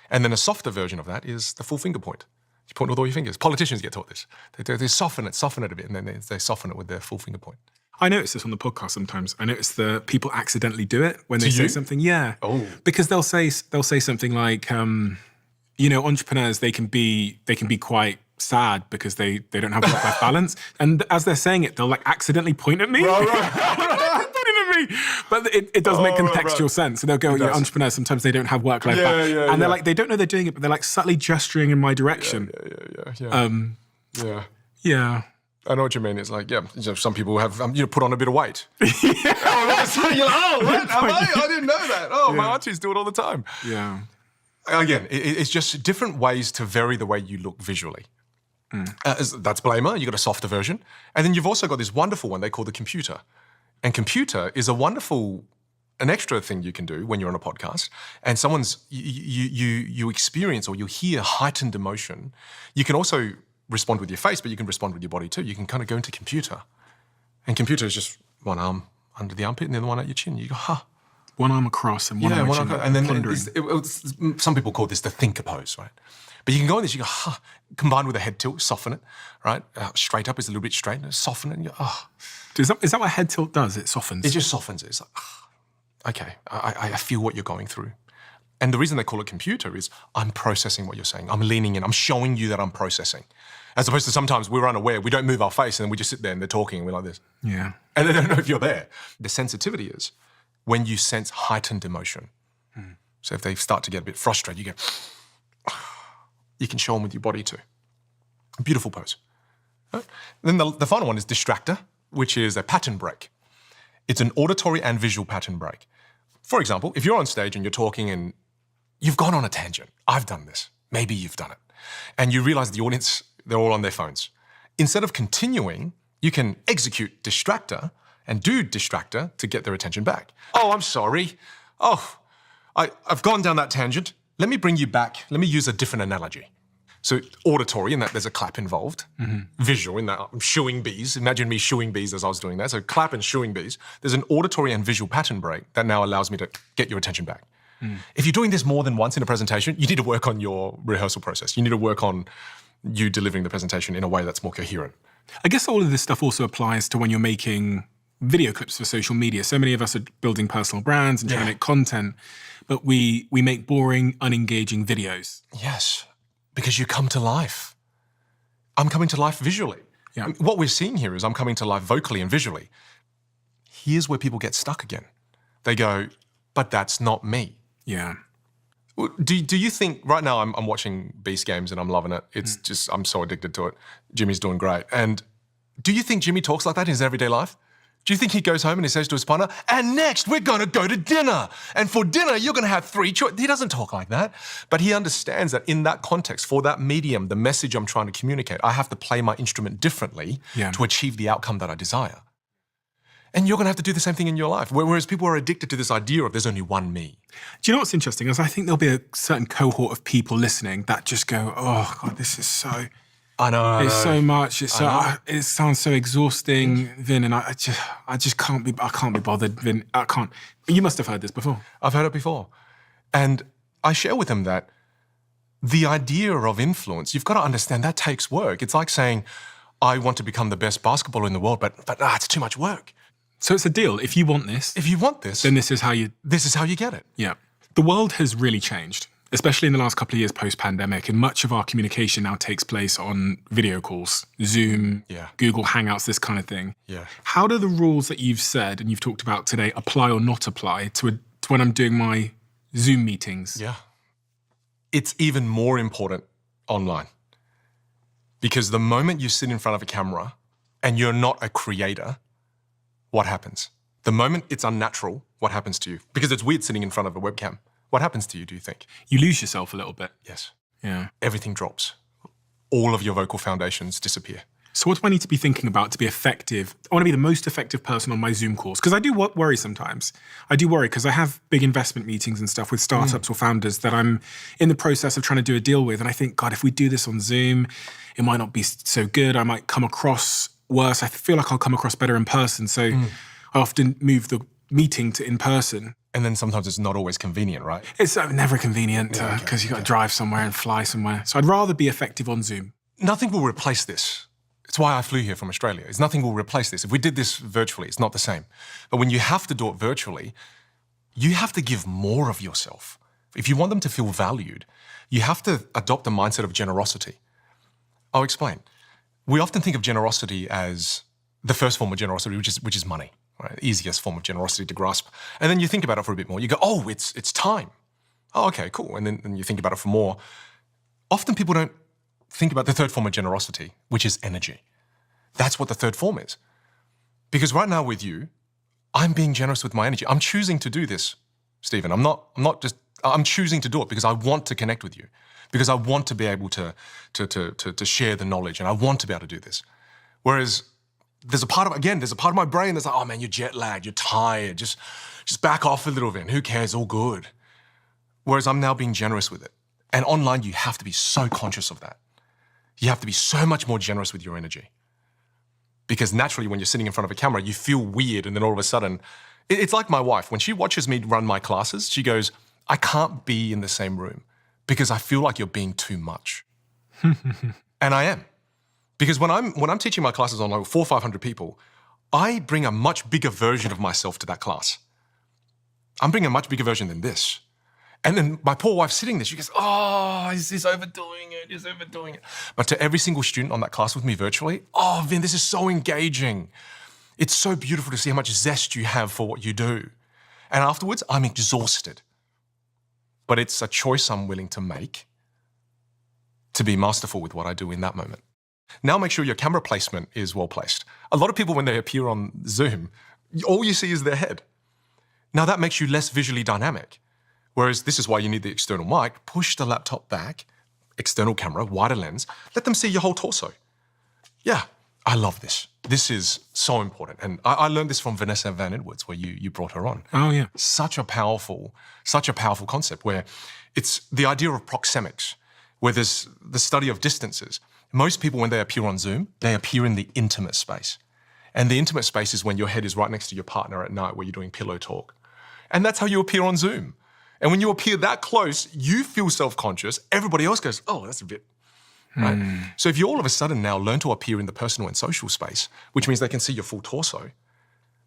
And then a softer version of that is the full finger point. You point with all your fingers. Politicians get taught this. They soften it a bit, and then they soften it with their full finger point.
I notice this on the podcast sometimes. I notice the people accidentally do it when they say something. Yeah.
Oh.
Because they'll say something like, entrepreneurs, they can be quite sad because they don't have work-life balance. And as they're saying it, they'll like accidentally point at me.
Right.
But it does make contextual sense. So they'll go, entrepreneurs, sometimes they don't have work-life balance. And they're like, they don't know they're doing it, but they're like subtly gesturing in my direction.
Yeah.
Yeah.
I know what you mean. It's like, some people have, put on a bit of weight. You're like, oh, what? Am I? I didn't know that. Oh, my aunties do it all the time.
Yeah.
Again, it's just different ways to vary the way you look visually. That's blamer. You've got a softer version. And then you've also got this wonderful one they call the computer. And computer is an extra thing you can do when you're on a podcast and you experience or you hear heightened emotion. You can also respond with your face, but you can respond with your body too. You can kind of go into computer. And computer is just one arm under the armpit and the other one at your chin. You go, huh.
One arm across and one arm chin.
And then some people call this the thinker pose, right? But you can go in this, you go, huh, combined with a head tilt, soften it, right? Straight up is a little bit straight, soften it, and you go, oh.
Is that what head tilt does? It softens?
It just softens it. It's like, okay, I feel what you're going through. And the reason they call it computer is I'm processing what you're saying. I'm leaning in. I'm showing you that I'm processing. As opposed to sometimes we're unaware. We don't move our face and then we just sit there and they're talking and we're like this.
Yeah.
And they don't know if you're there. The sensitivity is when you sense heightened emotion. So if they start to get a bit frustrated, you go, you can show them with your body too. A beautiful pose. Right? Then the final one is distractor, which is a pattern break. It's an auditory and visual pattern break. For example, if you're on stage and you're talking and you've gone on a tangent, I've done this, maybe you've done it, and you realize the audience, they're all on their phones. Instead of continuing, you can execute distractor and do distractor to get their attention back. Oh, I'm sorry. Oh, I've gone down that tangent. Let me bring you back. Let me use a different analogy. So auditory, in that there's a clap involved. Visual, in that I'm shooing bees. Imagine me shooing bees as I was doing that. So clap and shooing bees. There's an auditory and visual pattern break that now allows me to get your attention back. If you're doing this more than once in a presentation, you need to work on your rehearsal process. You need to work on you delivering the presentation in a way that's more coherent.
I guess all of this stuff also applies to when you're making video clips for social media. So many of us are building personal brands and trying to make content, but we make boring, unengaging videos.
Yes, because you come to life. I'm coming to life visually.
Yeah.
What we're seeing here is I'm coming to life vocally and visually. Here's where people get stuck again. They go, but that's not me.
Yeah.
Do you think, right now I'm watching Beast Games and I'm loving it. It's just, I'm so addicted to it. Jimmy's doing great. And do you think Jimmy talks like that in his everyday life? Do you think he goes home and he says to his partner, and next we're going to go to dinner. And for dinner, you're going to have 3 choices. He doesn't talk like that. But he understands that in that context, for that medium, the message I'm trying to communicate, I have to play my instrument differently to achieve the outcome that I desire. And you're going to have to do the same thing in your life. Whereas people are addicted to this idea of there's only one me.
Do you know what's interesting is I think there'll be a certain cohort of people listening that just go, oh God, this is so...
I know.
It's so much. It's so. It sounds so exhausting, Vin, and I just can't be. I can't be bothered, Vin. I can't. You must have heard this before.
I've heard it before, and I share with them that the idea of influence, you've got to understand that takes work. It's like saying, I want to become the best basketballer in the world, but it's too much work.
So it's a deal. If you want this, then this is how you
get it.
Yeah. The world has really changed, especially in the last couple of years post-pandemic, and much of our communication now takes place on video calls, Zoom, Google Hangouts, this kind of thing.
Yeah.
How do the rules that you've said and you've talked about today apply or not apply to when I'm doing my Zoom meetings?
Yeah. It's even more important online. Because the moment you sit in front of a camera and you're not a creator, what happens? The moment it's unnatural, what happens to you? Because it's weird sitting in front of a webcam. What happens to you, do you think?
You lose yourself a little bit.
Yes.
Yeah.
Everything drops. All of your vocal foundations disappear.
So what do I need to be thinking about to be effective? I want to be the most effective person on my Zoom calls. Because I do worry sometimes. I do worry because I have big investment meetings and stuff with startups or founders that I'm in the process of trying to do a deal with. And I think, God, if we do this on Zoom, it might not be so good. I might come across worse. I feel like I'll come across better in person. So I often move the meeting to in person.
And then sometimes it's not always convenient, right?
It's never convenient because you've got to drive somewhere and fly somewhere. So I'd rather be effective on Zoom.
Nothing will replace this. It's why I flew here from Australia. Nothing will replace this. If we did this virtually, it's not the same. But when you have to do it virtually, you have to give more of yourself. If you want them to feel valued, you have to adopt a mindset of generosity. I'll explain. We often think of generosity as the first form of generosity, which is money. Right, easiest form of generosity to grasp. And then you think about it for a bit more. You go, oh, it's time. Oh, okay, cool. And then you think about it for more. Often people don't think about the third form of generosity, which is energy. That's what the third form is. Because right now with you, I'm being generous with my energy. I'm choosing to do this, Stephen. I'm choosing to do it because I want to connect with you, because I want to be able to share the knowledge, and I want to be able to do this. Whereas there's a part of my brain that's like, oh man, you're jet lagged, you're tired, just back off a little bit. Who cares? All good. Whereas I'm now being generous with it. And online, you have to be so conscious of that. You have to be so much more generous with your energy. Because naturally, when you're sitting in front of a camera, you feel weird, and then all of a sudden, it's like my wife. When she watches me run my classes, she goes, I can't be in the same room because I feel like you're being too much. And I am. Because when I'm teaching my classes on like 400 or 500 people, I bring a much bigger version of myself to that class. I'm bringing a much bigger version than this. And then my poor wife sitting there, she goes, oh, he's overdoing it, he's overdoing it. But to every single student on that class with me virtually, oh, Vin, this is so engaging. It's so beautiful to see how much zest you have for what you do. And afterwards, I'm exhausted. But it's a choice I'm willing to make to be masterful with what I do in that moment. Now make sure your camera placement is well placed. A lot of people, when they appear on Zoom, all you see is their head. Now that makes you less visually dynamic. Whereas this is why you need the external mic. Push the laptop back, external camera, wider lens. Let them see your whole torso. Yeah, I love this. This is so important. And I learned this from Vanessa Van Edwards, where you brought her on.
Oh, yeah.
Such a powerful concept where it's the idea of proxemics, where there's the study of distances. Most people, when they appear on Zoom, they appear in the intimate space. And the intimate space is when your head is right next to your partner at night where you're doing pillow talk. And that's how you appear on Zoom. And when you appear that close, you feel self-conscious. Everybody else goes, oh, that's a bit, right? So if you all of a sudden now learn to appear in the personal and social space, which means they can see your full torso,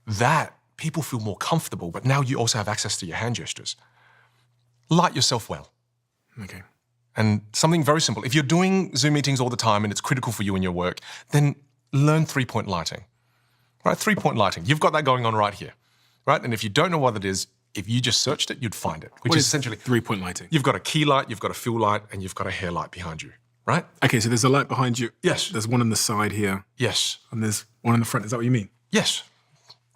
that people feel more comfortable, but now you also have access to your hand gestures. Light yourself well.
Okay.
And something very simple. If you're doing Zoom meetings all the time and it's critical for you in your work, then learn 3-point lighting. Right? 3-point lighting. You've got that going on right here. Right? And if you don't know what it is, if you just searched it, you'd find it. Which
What
is
is
essentially
3-point lighting?
you've got a key light, you've got a fill light, and you've got a hair light behind you. Right?
Okay, so there's a light behind you.
Yes.
There's one on the side here.
Yes.
And there's one on the front. Is that what you mean?
Yes.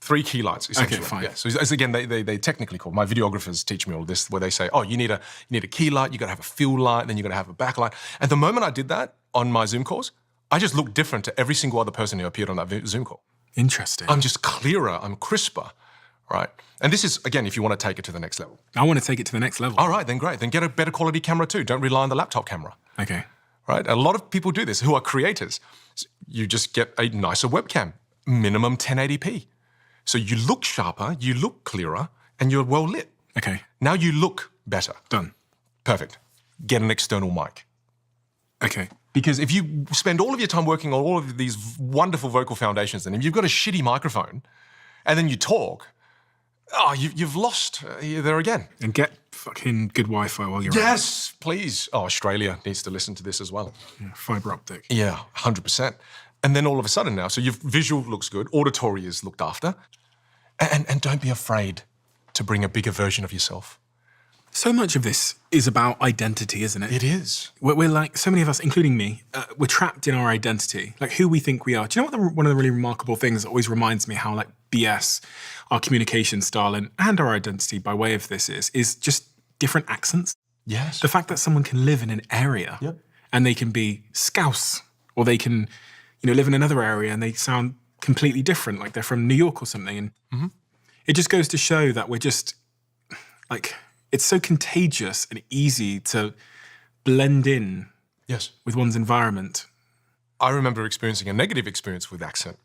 3 key lights, essentially.
Okay, fine.
Yeah. So it's, again, they technically call, my videographers teach me all this, where they say, oh, you need a key light, you got to have a fill light, then you got to have a backlight. And the moment I did that on my Zoom calls, I just looked different to every single other person who appeared on that Zoom call.
Interesting.
I'm just clearer, I'm crisper, right? And this is, again, if you want to take it to the next level.
I want to take it to the next level.
All right, then great. Then get a better quality camera too. Don't rely on the laptop camera.
Okay.
Right? A lot of people do this who are creators. You just get a nicer webcam, minimum 1080p. So you look sharper, you look clearer, and you're well lit.
Okay.
Now you look better.
Done.
Perfect. Get an external mic.
Okay.
Because if you spend all of your time working on all of these wonderful vocal foundations, and if you've got a shitty microphone, and then you talk, you've lost there again.
And get fucking good Wi-Fi while you're at
Yes, please. Oh, Australia needs to listen to this as well.
it. Yeah, fiber optic.
Yeah, 100%. And then all of a sudden now, so your visual looks good, auditory is looked after, and don't be afraid to bring a bigger version of yourself.
So much of this is about identity, isn't it?
It is.
We're like, so many of us, including me, we're trapped in our identity, like who we think we are. Do you know what one of the really remarkable things that always reminds me how like BS, our communication style and our identity by way of this is just different accents.
Yes.
The fact that someone can live in an area and they can be Scouse, or they can, live in another area and they sound completely different, like they're from New York or something. And it just goes to show that we're just like, it's so contagious and easy to blend in
Yes.
with one's environment.
I remember experiencing a negative experience with accent.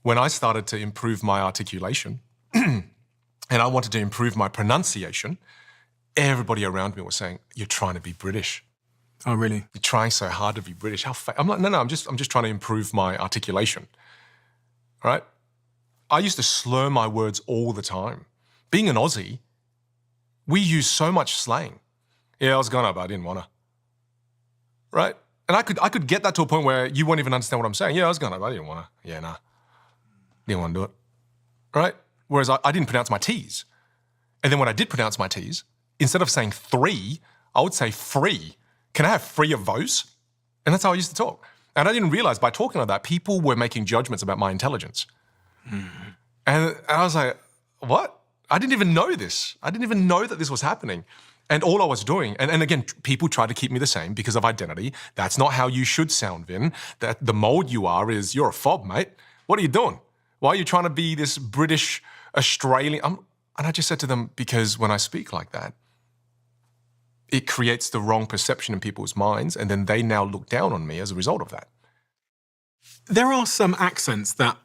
When I started to improve my articulation and I wanted to improve my pronunciation, everybody around me was saying, "You're trying to be British.
Oh, really?
You're trying so hard to be British. I'm like, no, I'm just trying to improve my articulation." Right? I used to slur my words all the time. Being an Aussie, we use so much slang. Yeah, I was gonna, but I didn't wanna. Right? And I could get that to a point where you won't even understand what I'm saying. Yeah, I was gonna, but I didn't wanna. Yeah, nah. Didn't wanna do it. Right? Whereas I didn't pronounce my T's. And then when I did pronounce my T's, instead of saying 3, I would say free. Can I have 3 of those? And that's how I used to talk. And I didn't realize by talking like that, people were making judgments about my intelligence. And I was like, what? I didn't even know this. I didn't even know that this was happening. And all I was doing, and again, people try to keep me the same because of identity. That's not how you should sound, Vin. That the mold you are is, you're a fob, mate. What are you doing? Why are you trying to be this British, Australian? And I just said to them, because when I speak like that, it creates the wrong perception in people's minds, and then they now look down on me as a result of that.
There are some accents that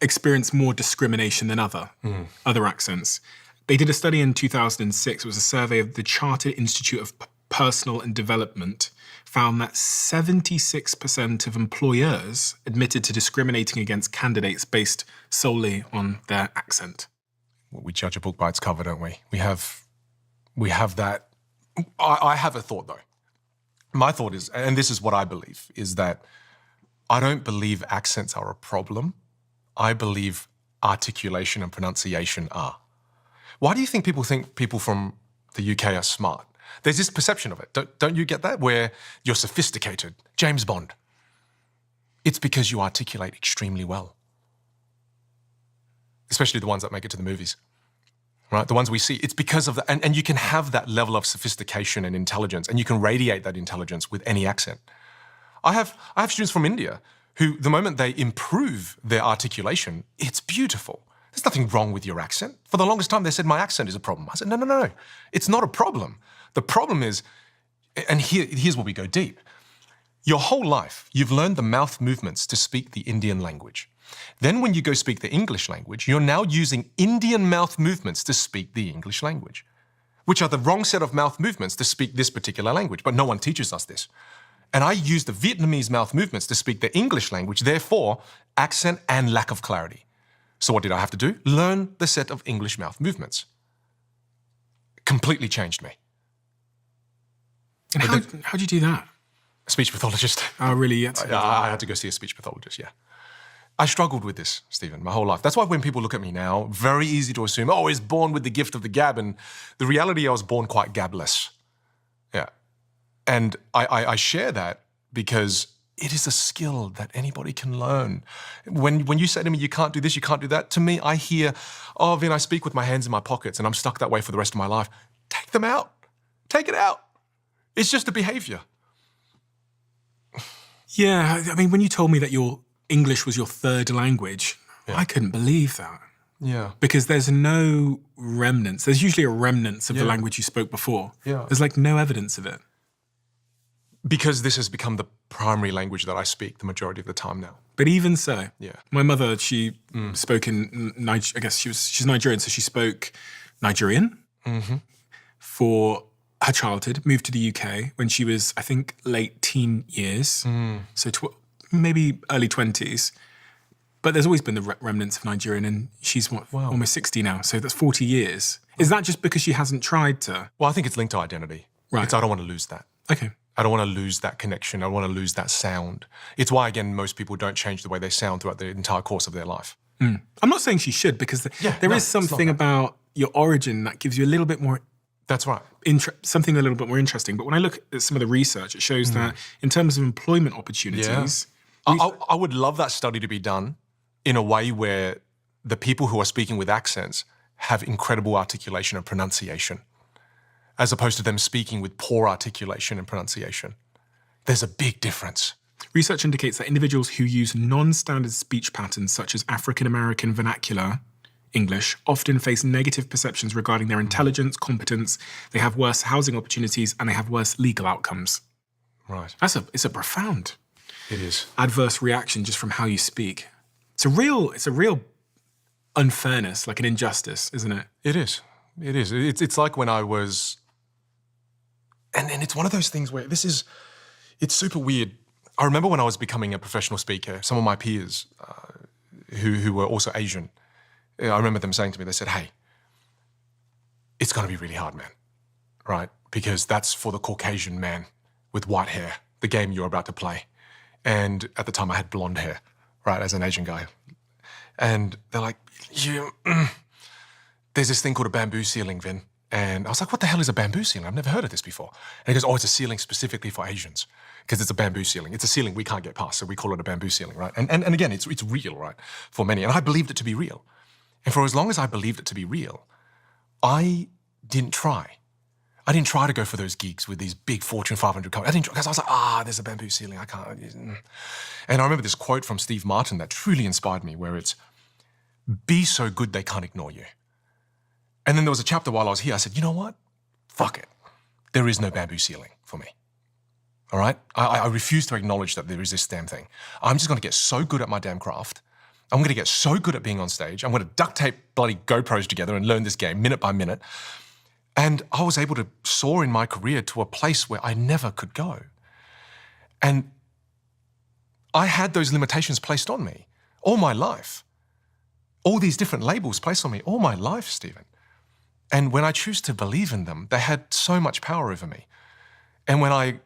experience more discrimination than other accents. They did a study in 2006. It was a survey of the Chartered Institute of Personal and Development, found that 76% of employers admitted to discriminating against candidates based solely on their accent.
We judge a book by its cover, don't we? We have that. I have a thought, though. My thought is, and this is what I believe, is that I don't believe accents are a problem. I believe articulation and pronunciation are. Why do you think people from the UK are smart? There's this perception of it. Don't you get that? Where you're sophisticated, James Bond. It's because you articulate extremely well. Especially the ones that make it to the movies, right? The ones we see. It's because of that. And you can have that level of sophistication and intelligence, and you can radiate that intelligence with any accent. I have students from India who, the moment they improve their articulation, it's beautiful. There's nothing wrong with your accent. For the longest time, they said my accent is a problem. I said, no. It's not a problem. The problem is, and here's where we go deep. Your whole life, you've learned the mouth movements to speak the Indian language. Then when you go speak the English language, you're now using Indian mouth movements to speak the English language, which are the wrong set of mouth movements to speak this particular language, but no one teaches us this. And I use the Vietnamese mouth movements to speak the English language, therefore, accent and lack of clarity. So what did I have to do? Learn the set of English mouth movements. Completely changed me.
And how'd you do that?
A speech pathologist.
Oh, really?
I had to go see a speech pathologist, yeah. I struggled with this, Stephen, my whole life. That's why when people look at me now, very easy to assume, oh, he's born with the gift of the gab. And the reality, I was born quite gabless. Yeah. And I share that because it is a skill that anybody can learn. When you say to me, you can't do this, you can't do that, to me, I hear, oh, Vin, I speak with my hands in my pockets and I'm stuck that way for the rest of my life. Take them out. Take it out. It's just a behavior.
Yeah, I mean, when you told me that your English was your third language, I couldn't believe that.
Yeah.
Because there's no remnants. There's usually a remnants of the language you spoke before.
Yeah.
There's like no evidence of it.
Because this has become the primary language that I speak the majority of the time now.
But even so,
Yeah.
my mother, she spoke in, I guess she's Nigerian, so she spoke Nigerian for her childhood, moved to the UK when she was, I think, late teen years, so maybe early 20s. But there's always been the remnants of Nigerian, and she's almost 60 now, so that's 40 years. Is that just because she hasn't tried to?
Well, I think it's linked to identity.
Right.
I don't want to lose that.
Okay.
I don't want to lose that connection. I don't want to lose that sound. It's why, again, most people don't change the way they sound throughout the entire course of their life.
I'm not saying she should, because there is something about your origin that gives you a little bit more...
That's right.
Something a little bit more interesting. But when I look at some of the research, it shows that in terms of employment opportunities...
I would love that study to be done in a way where the people who are speaking with accents have incredible articulation and pronunciation, as opposed to them speaking with poor articulation and pronunciation. There's a big difference.
Research indicates that individuals who use non-standard speech patterns such as African-American vernacular English often face negative perceptions regarding their intelligence, competence, they have worse housing opportunities, and they have worse legal outcomes.
Right.
It's a profound
It is.
adverse reaction just from how you speak. It's a real unfairness, like an injustice, isn't it?
It is. It is. It's like when I was... And it's one of those things where it's super weird. I remember when I was becoming a professional speaker, some of my peers who were also Asian, I remember them saying to me, they said, hey, it's going to be really hard, man, right? Because that's for the Caucasian man with white hair, the game you're about to play. And at the time I had blonde hair, right, as an Asian guy. And they're like, there's this thing called a bamboo ceiling, Vin. And I was like, what the hell is a bamboo ceiling? I've never heard of this before. And he goes, oh, it's a ceiling specifically for Asians because it's a bamboo ceiling. It's a ceiling we can't get past, so we call it a bamboo ceiling, right? And again, it's real, right, for many. And I believed it to be real. And for as long as I believed it to be real, I didn't try. I didn't try to go for those gigs with these big Fortune 500 companies. I didn't try, because I was like, there's a bamboo ceiling, I can't. And I remember this quote from Steve Martin that truly inspired me, where it's, be so good they can't ignore you. And then there was a chapter while I was here, I said, you know what? Fuck it. There is no bamboo ceiling for me. All right? I refuse to acknowledge that there is this damn thing. I'm just going to get so good at my damn craft. I'm going to get so good at being on stage. I'm going to duct tape bloody GoPros together and learn this game minute by minute. And I was able to soar in my career to a place where I never could go. And I had those limitations placed on me all my life. All these different labels placed on me all my life, Stephen. And when I choose to believe in them, they had so much power over me. And when I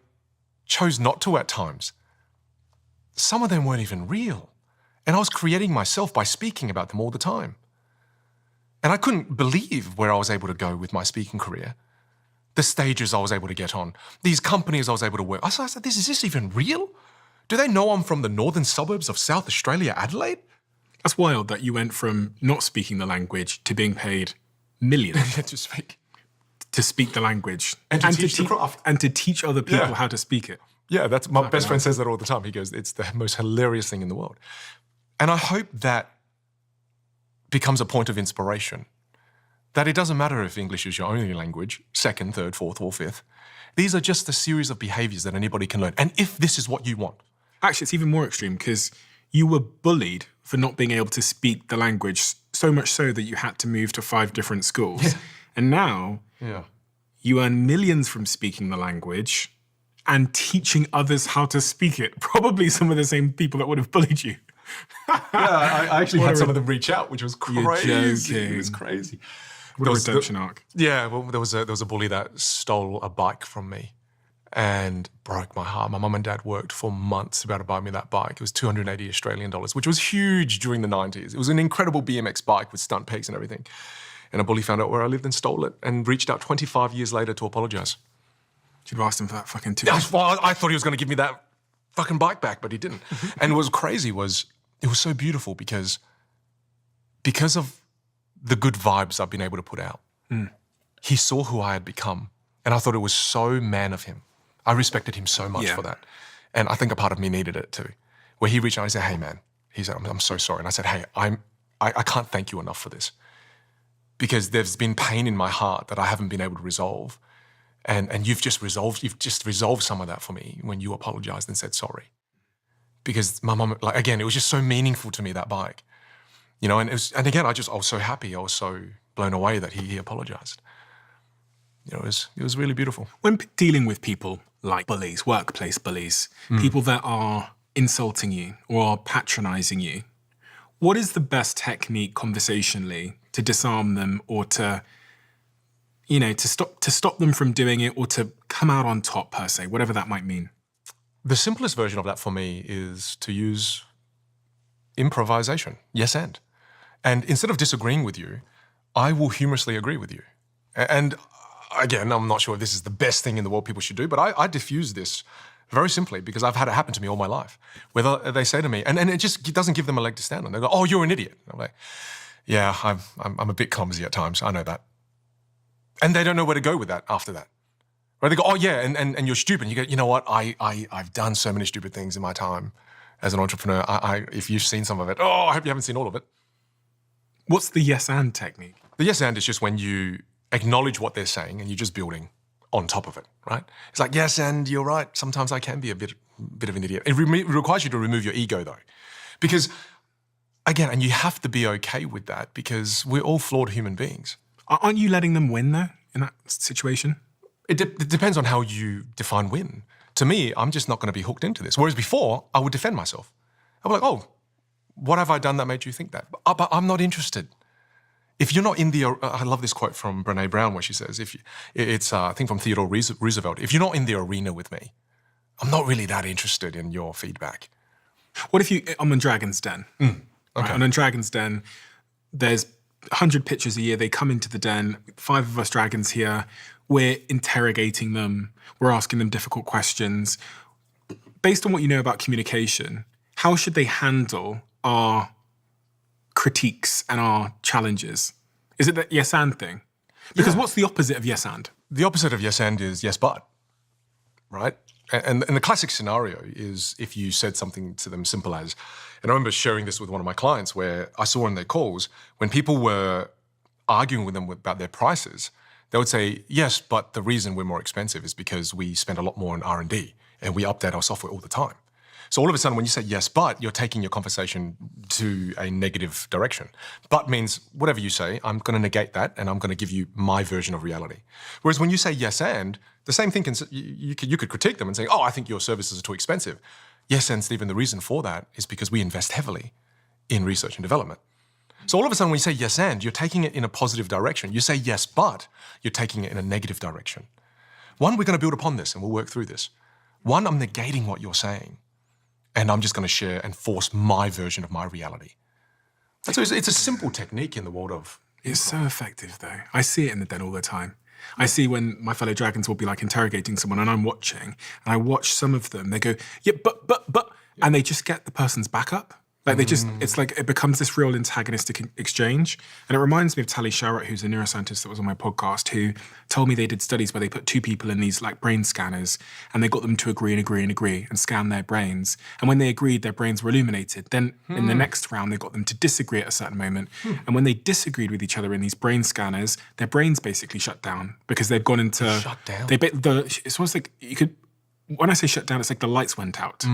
chose not to at times, some of them weren't even real. And I was creating myself by speaking about them all the time. And I couldn't believe where I was able to go with my speaking career. The stages I was able to get on, these companies I was able to work. I said, is this even real? Do they know I'm from the northern suburbs of South Australia, Adelaide?
That's wild that you went from not speaking the language to being paid millions to speak the language
and to teach the craft
and to teach other people how to speak it.
Yeah, that's my best friend says that all the time. He goes, it's the most hilarious thing in the world. And I hope that becomes a point of inspiration, that it doesn't matter if English is your only language, second, third, fourth, or fifth. These are just a series of behaviors that anybody can learn. And if this is what you want.
Actually, it's even more extreme because you were bullied for not being able to speak the language, so much so that you had to move to 5 different schools. Yeah. And now you earn millions from speaking the language and teaching others how to speak it. Probably some of the same people that would have bullied you.
I actually
What
had
a
some of them reach out, which was crazy.
joking.
It was crazy.
What a redemption arc.
Yeah, well, there was a bully that stole a bike from me and broke my heart. My mum and dad worked for months about to buy me that bike. It was 280 Australian dollars, which was huge during the 90s. It was an incredible BMX bike with stunt peaks and everything. And a bully found out where I lived and stole it and reached out 25 years later to apologize.
Should have asked him for that fucking 2.
That's why I thought he was going to give me that fucking bike back, but he didn't. And what was crazy was it was so beautiful because of the good vibes I've been able to put out. He saw who I had become, and I thought it was so man of him. I respected him so much for that. And I think a part of me needed it too, where he reached out and said, hey man, he said, I'm so sorry. And I said, hey, I can't thank you enough for this because there's been pain in my heart that I haven't been able to resolve. And you've just resolved some of that for me when you apologized and said sorry. Because my mom, like, again, it was just so meaningful to me, that bike. You know, and again, I was so happy. I was so blown away that he apologized. You know, it was really beautiful.
When dealing with people like bullies, workplace bullies, people that are insulting you or patronizing you, what is the best technique conversationally to disarm them or to, you know, to stop them from doing it or to come out on top per se, whatever that might mean?
The simplest version of that for me is to use improvisation, yes and. And instead of disagreeing with you, I will humorously agree with you. And again, I'm not sure if this is the best thing in the world people should do, but I diffuse this very simply because I've had it happen to me all my life. Whether they say to me, and it doesn't give them a leg to stand on. They go, oh, you're an idiot. And I'm like, yeah, I'm a bit clumsy at times. I know that. And they don't know where to go with that after that. Right? They go, oh yeah, and you're stupid. And you go, you know what? I've done so many stupid things in my time as an entrepreneur. If you've seen some of it, I hope you haven't seen all of it.
What's the yes and technique?
The yes and is just when you acknowledge what they're saying and you're just building on top of it, right? It's like, yes, and you're right. Sometimes I can be a bit of an idiot. It requires you to remove your ego though. Because again, and you have to be okay with that because we're all flawed human beings.
Aren't you letting them win though in that situation?
It depends on how you define win. To me, I'm just not going to be hooked into this. Whereas before, I would defend myself. I'd be like, oh, what have I done that made you think that? But I'm not interested. If you're not in the, I love this quote from Brene Brown where she says, it's I think from Theodore Roosevelt, if you're not in the arena with me, I'm not really that interested in your feedback.
What if I'm on Dragon's Den?
Okay.
Right? And on Dragon's Den, there's 100 pitchers a year. They come into the den, 5 of us dragons here. We're interrogating them. We're asking them difficult questions. Based on what you know about communication, how should they handle our critiques and our challenges? Is it that yes and thing? Because what's the opposite of yes and?
The opposite of yes and is yes but, right? And the classic scenario is if you said something to them simple as, and I remember sharing this with one of my clients where I saw in their calls, when people were arguing with them about their prices, they would say, yes, but the reason we're more expensive is because we spend a lot more on R&D and we update our software all the time. So all of a sudden, when you say yes, but, you're taking your conversation to a negative direction. But means whatever you say, I'm going to negate that and I'm going to give you my version of reality. Whereas when you say yes and, the same thing, you could critique them and say, oh, I think your services are too expensive. Yes, and Stephen, the reason for that is because we invest heavily in research and development. So all of a sudden, when you say yes and, you're taking it in a positive direction. You say yes, but, you're taking it in a negative direction. One, we're going to build upon this and we'll work through this. One, I'm negating what you're saying. And I'm just going to share and force my version of my reality. And so it's a simple technique in the world of...
It's so effective, though. I see it in the den all the time. I see when my fellow dragons will be like interrogating someone and I'm watching, and I watch some of them, they go, yeah, but, and they just get the person's back up. Like they just, it's like it becomes this real antagonistic exchange. And it reminds me of Tali Sharot, who's a neuroscientist that was on my podcast, who told me they did studies where they put 2 people in these like brain scanners and they got them to agree and scan their brains. And when they agreed, their brains were illuminated. Then in the next round, they got them to disagree at a certain moment. And when they disagreed with each other in these brain scanners, their brains basically shut down because they've gone into...
Shut down?
It's almost like you could... When I say shut down, it's like the lights went out.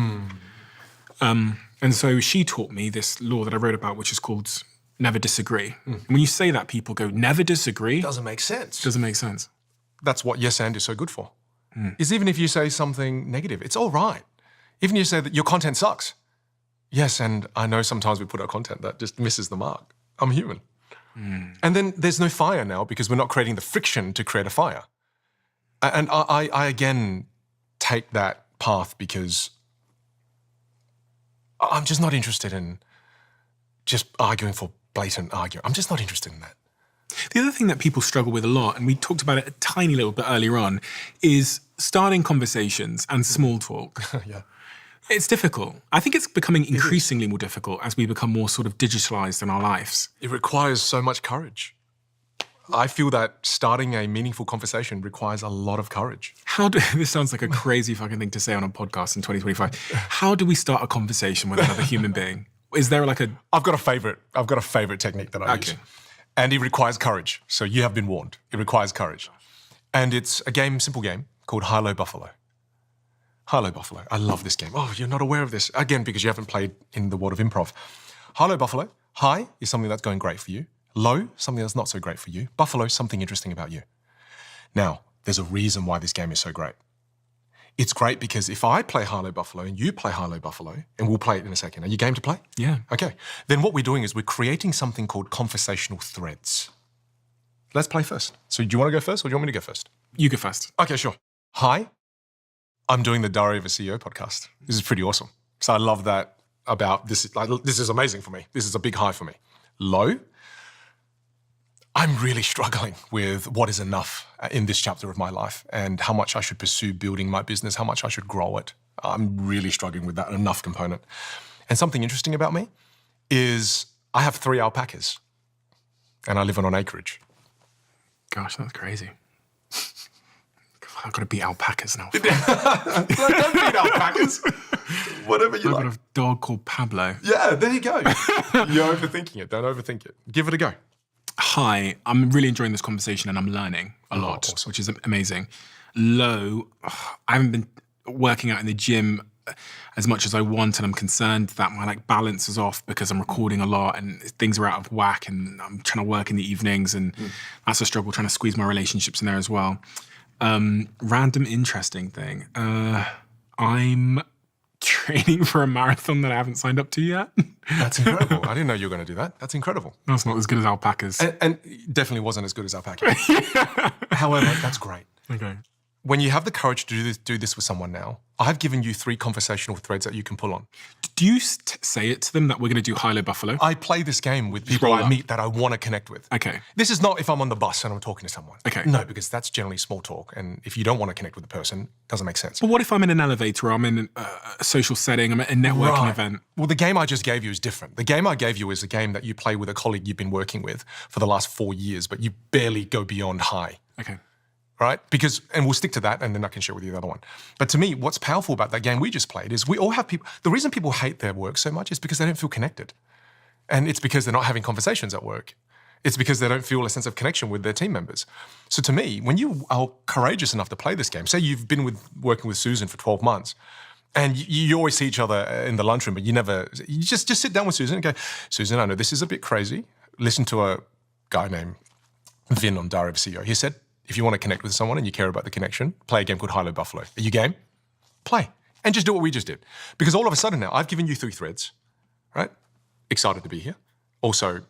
And so she taught me this law that I wrote about, which is called never disagree. And when you say that, people go, never disagree?
Doesn't make sense.
Doesn't make sense.
That's what yes and is so good for. Is even if you say something negative, it's all right. Even if you say that your content sucks, Yes, and I know sometimes we put out content that just misses the mark. I'm human. And then there's no fire now because we're not creating the friction to create a fire. And I again take that path because I'm just not interested in just arguing for blatant arguing. I'm just not interested in that.
The other thing that people struggle with a lot, and we talked about it a tiny little bit earlier on, is starting conversations and small talk.
Yeah.
It's difficult. I think it's becoming increasingly more difficult as we become more sort of digitalized in our lives.
It requires so much courage. I feel that starting a meaningful conversation requires a lot of courage.
This sounds like a crazy fucking thing to say on a podcast in 2025. How do we start a conversation with another human being? Is there like a...
I've got a favorite technique that I use. And it requires courage. So you have been warned. It requires courage. And it's a simple game called High-Low Buffalo. High-Low Buffalo. I love this game. Oh, you're not aware of this. Again, because you haven't played in the world of improv. High-Low Buffalo. High is something that's going great for you. Low, something that's not so great for you. Buffalo, something interesting about you. Now, there's a reason why this game is so great. It's great because if I play High-Low Buffalo and you play High-Low Buffalo, and we'll play it in a second. Are you game to play?
Yeah.
Okay. Then what we're doing is we're creating something called conversational threads. Let's play first. So do you want to go first or do you want me to go first?
You go first.
Okay, sure. Hi, I'm doing the Diary of a CEO podcast. This is pretty awesome. So I love that about this. This is amazing for me. This is a big high for me. Low, I'm really struggling with what is enough in this chapter of my life and how much I should pursue building my business, how much I should grow it. I'm really struggling with that enough component. And something interesting about me is I have 3 alpacas and I live on an acreage.
Gosh, that's crazy. I've got to beat alpacas now.
Don't beat alpacas. Whatever you like.
I've got a dog called Pablo.
Yeah, there you go. You're overthinking it. Don't overthink it. Give it a go.
Hi, I'm really enjoying this conversation and I'm learning a lot,
awesome.
which is amazing. Low, I haven't been working out in the gym as much as I want, and I'm concerned that my balance is off because I'm recording a lot and things are out of whack, and I'm trying to work in the evenings, and that's a struggle trying to squeeze my relationships in there as well. Random interesting thing. I'm training for a marathon that I haven't signed up to yet.
That's incredible. I didn't know you were going to do that. That's incredible.
That's not as good as alpacas.
And definitely wasn't as good as alpaca. However, that's great.
Okay.
When you have the courage to do this with someone now, I've given you 3 conversational threads that you can pull on.
Do you say it to them that we're going to do High-Low Buffalo?
I play this game with people I meet that I want to connect with.
Okay.
This is not if I'm on the bus and I'm talking to someone.
Okay.
No, because that's generally small talk. And if you don't want to connect with the person, it doesn't make sense.
But what if I'm in an elevator or I'm in a social setting, I'm at a networking event?
Well, the game I just gave you is different. The game I gave you is a game that you play with a colleague you've been working with for the last 4 years, but you barely go beyond high.
Okay.
Right? And we'll stick to that and then I can share with you the other one. But to me, what's powerful about that game we just played is we all have people, the reason people hate their work so much is because they don't feel connected. And it's because they're not having conversations at work. It's because they don't feel a sense of connection with their team members. So to me, when you are courageous enough to play this game, say you've been working with Susan for 12 months, and you always see each other in the lunchroom, but you just sit down with Susan and go, Susan, I know this is a bit crazy. Listen to a guy named Vin on Diary of a CEO. He said, if you want to connect with someone and you care about the connection, play a game called High-Low Buffalo. Are you game? Play. And just do what we just did. Because all of a sudden now, I've given you 3 threads, right? Excited to be here. Also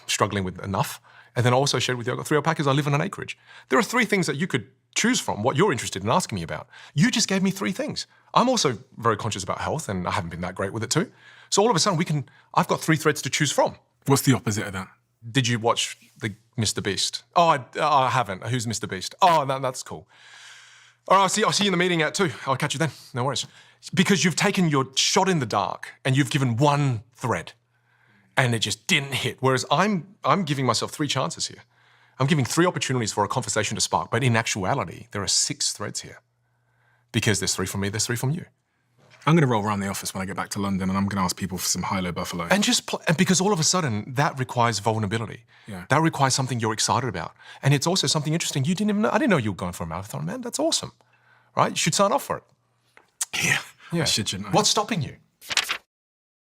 struggling with enough. And then I also shared with you, I've got 3 alpacas, I live on an acreage. There are 3 things that you could choose from, what you're interested in asking me about. You just gave me 3 things. I'm also very conscious about health and I haven't been that great with it too. So all of a sudden I've got 3 threads to choose from.
What's the opposite of that?
Did you watch the Mr. Beast? Oh, I haven't. Who's Mr. Beast? Oh, that's cool. All right, I'll see you in the meeting at 2. I'll catch you then. No worries. Because you've taken your shot in the dark and you've given 1 thread and it just didn't hit. Whereas I'm giving myself 3 chances here. I'm giving 3 opportunities for a conversation to spark. But in actuality, there are 6 threads here. Because there's 3 from me, there's 3 from you.
I'm going to roll around the office when I get back to London and I'm going to ask people for some High-Low Buffalo.
And and because all of a sudden, that requires vulnerability.
Yeah.
That requires something you're excited about. And it's also something interesting you didn't even know. I didn't know you were going for a marathon, man. That's awesome. Right? You should sign up for it.
Yeah. I should, shouldn't I?
What's stopping you?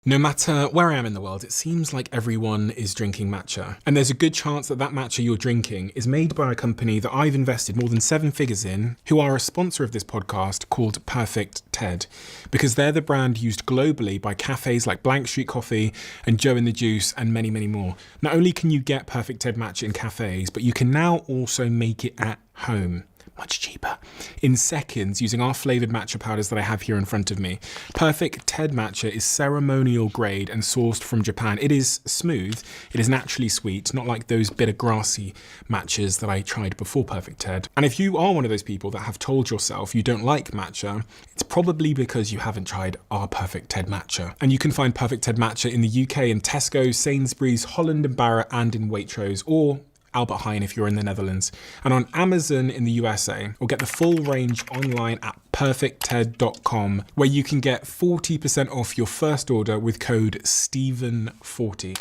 No matter where I am in the world, it seems like everyone is drinking matcha. And there's a good chance that that matcha you're drinking is made by a company that I've invested more than 7 figures in, who are a sponsor of this podcast called Perfect TED, because they're the brand used globally by cafes like Blank Street Coffee and Joe and the Juice and many, many more. Not only can you get Perfect TED matcha in cafes, but you can now also make it at home. Much cheaper, in seconds, using our flavoured matcha powders that I have here in front of me. Perfect TED matcha is ceremonial grade and sourced from Japan. It is smooth, it is naturally sweet, not like those bitter grassy matchas that I tried before Perfect TED. And if you are one of those people that have told yourself you don't like matcha, it's probably because you haven't tried our Perfect TED matcha. And you can find Perfect TED matcha in the UK in Tesco, Sainsbury's, Holland and Barrett, and in Waitrose, or Albert Heijn if you're in the Netherlands, and on Amazon in the USA, or get the full range online at perfectted.com, where you can get 40% off your first order with code Stephen40.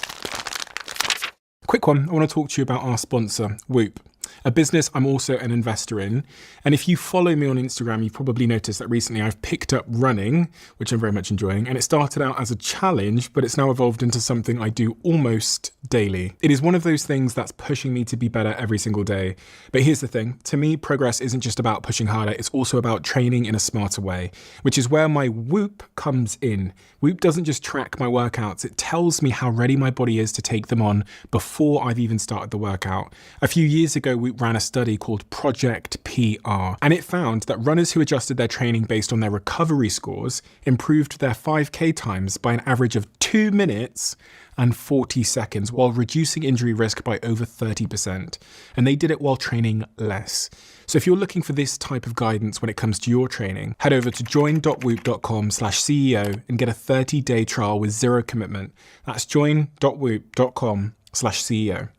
Quick one, I want to talk to you about our sponsor, Whoop, a business I'm also an investor in. And if you follow me on Instagram, you've probably noticed that recently I've picked up running, which I'm very much enjoying. And it started out as a challenge, but it's now evolved into something I do almost daily. It is one of those things that's pushing me to be better every single day. But here's the thing, to me, progress isn't just about pushing harder, it's also about training in a smarter way, which is where my Whoop comes in. Whoop doesn't just track my workouts, it tells me how ready my body is to take them on before I've even started the workout. A few years ago, Whoop ran a study called Project PR, and it found that runners who adjusted their training based on their recovery scores improved their 5K times by an average of 2 minutes and 40 seconds, while reducing injury risk by over 30%. And they did it while training less. So if you're looking for this type of guidance when it comes to your training, head over to join.whoop.com/CEO and get a 30-day trial with zero commitment. That's join.whoop.com/CEO.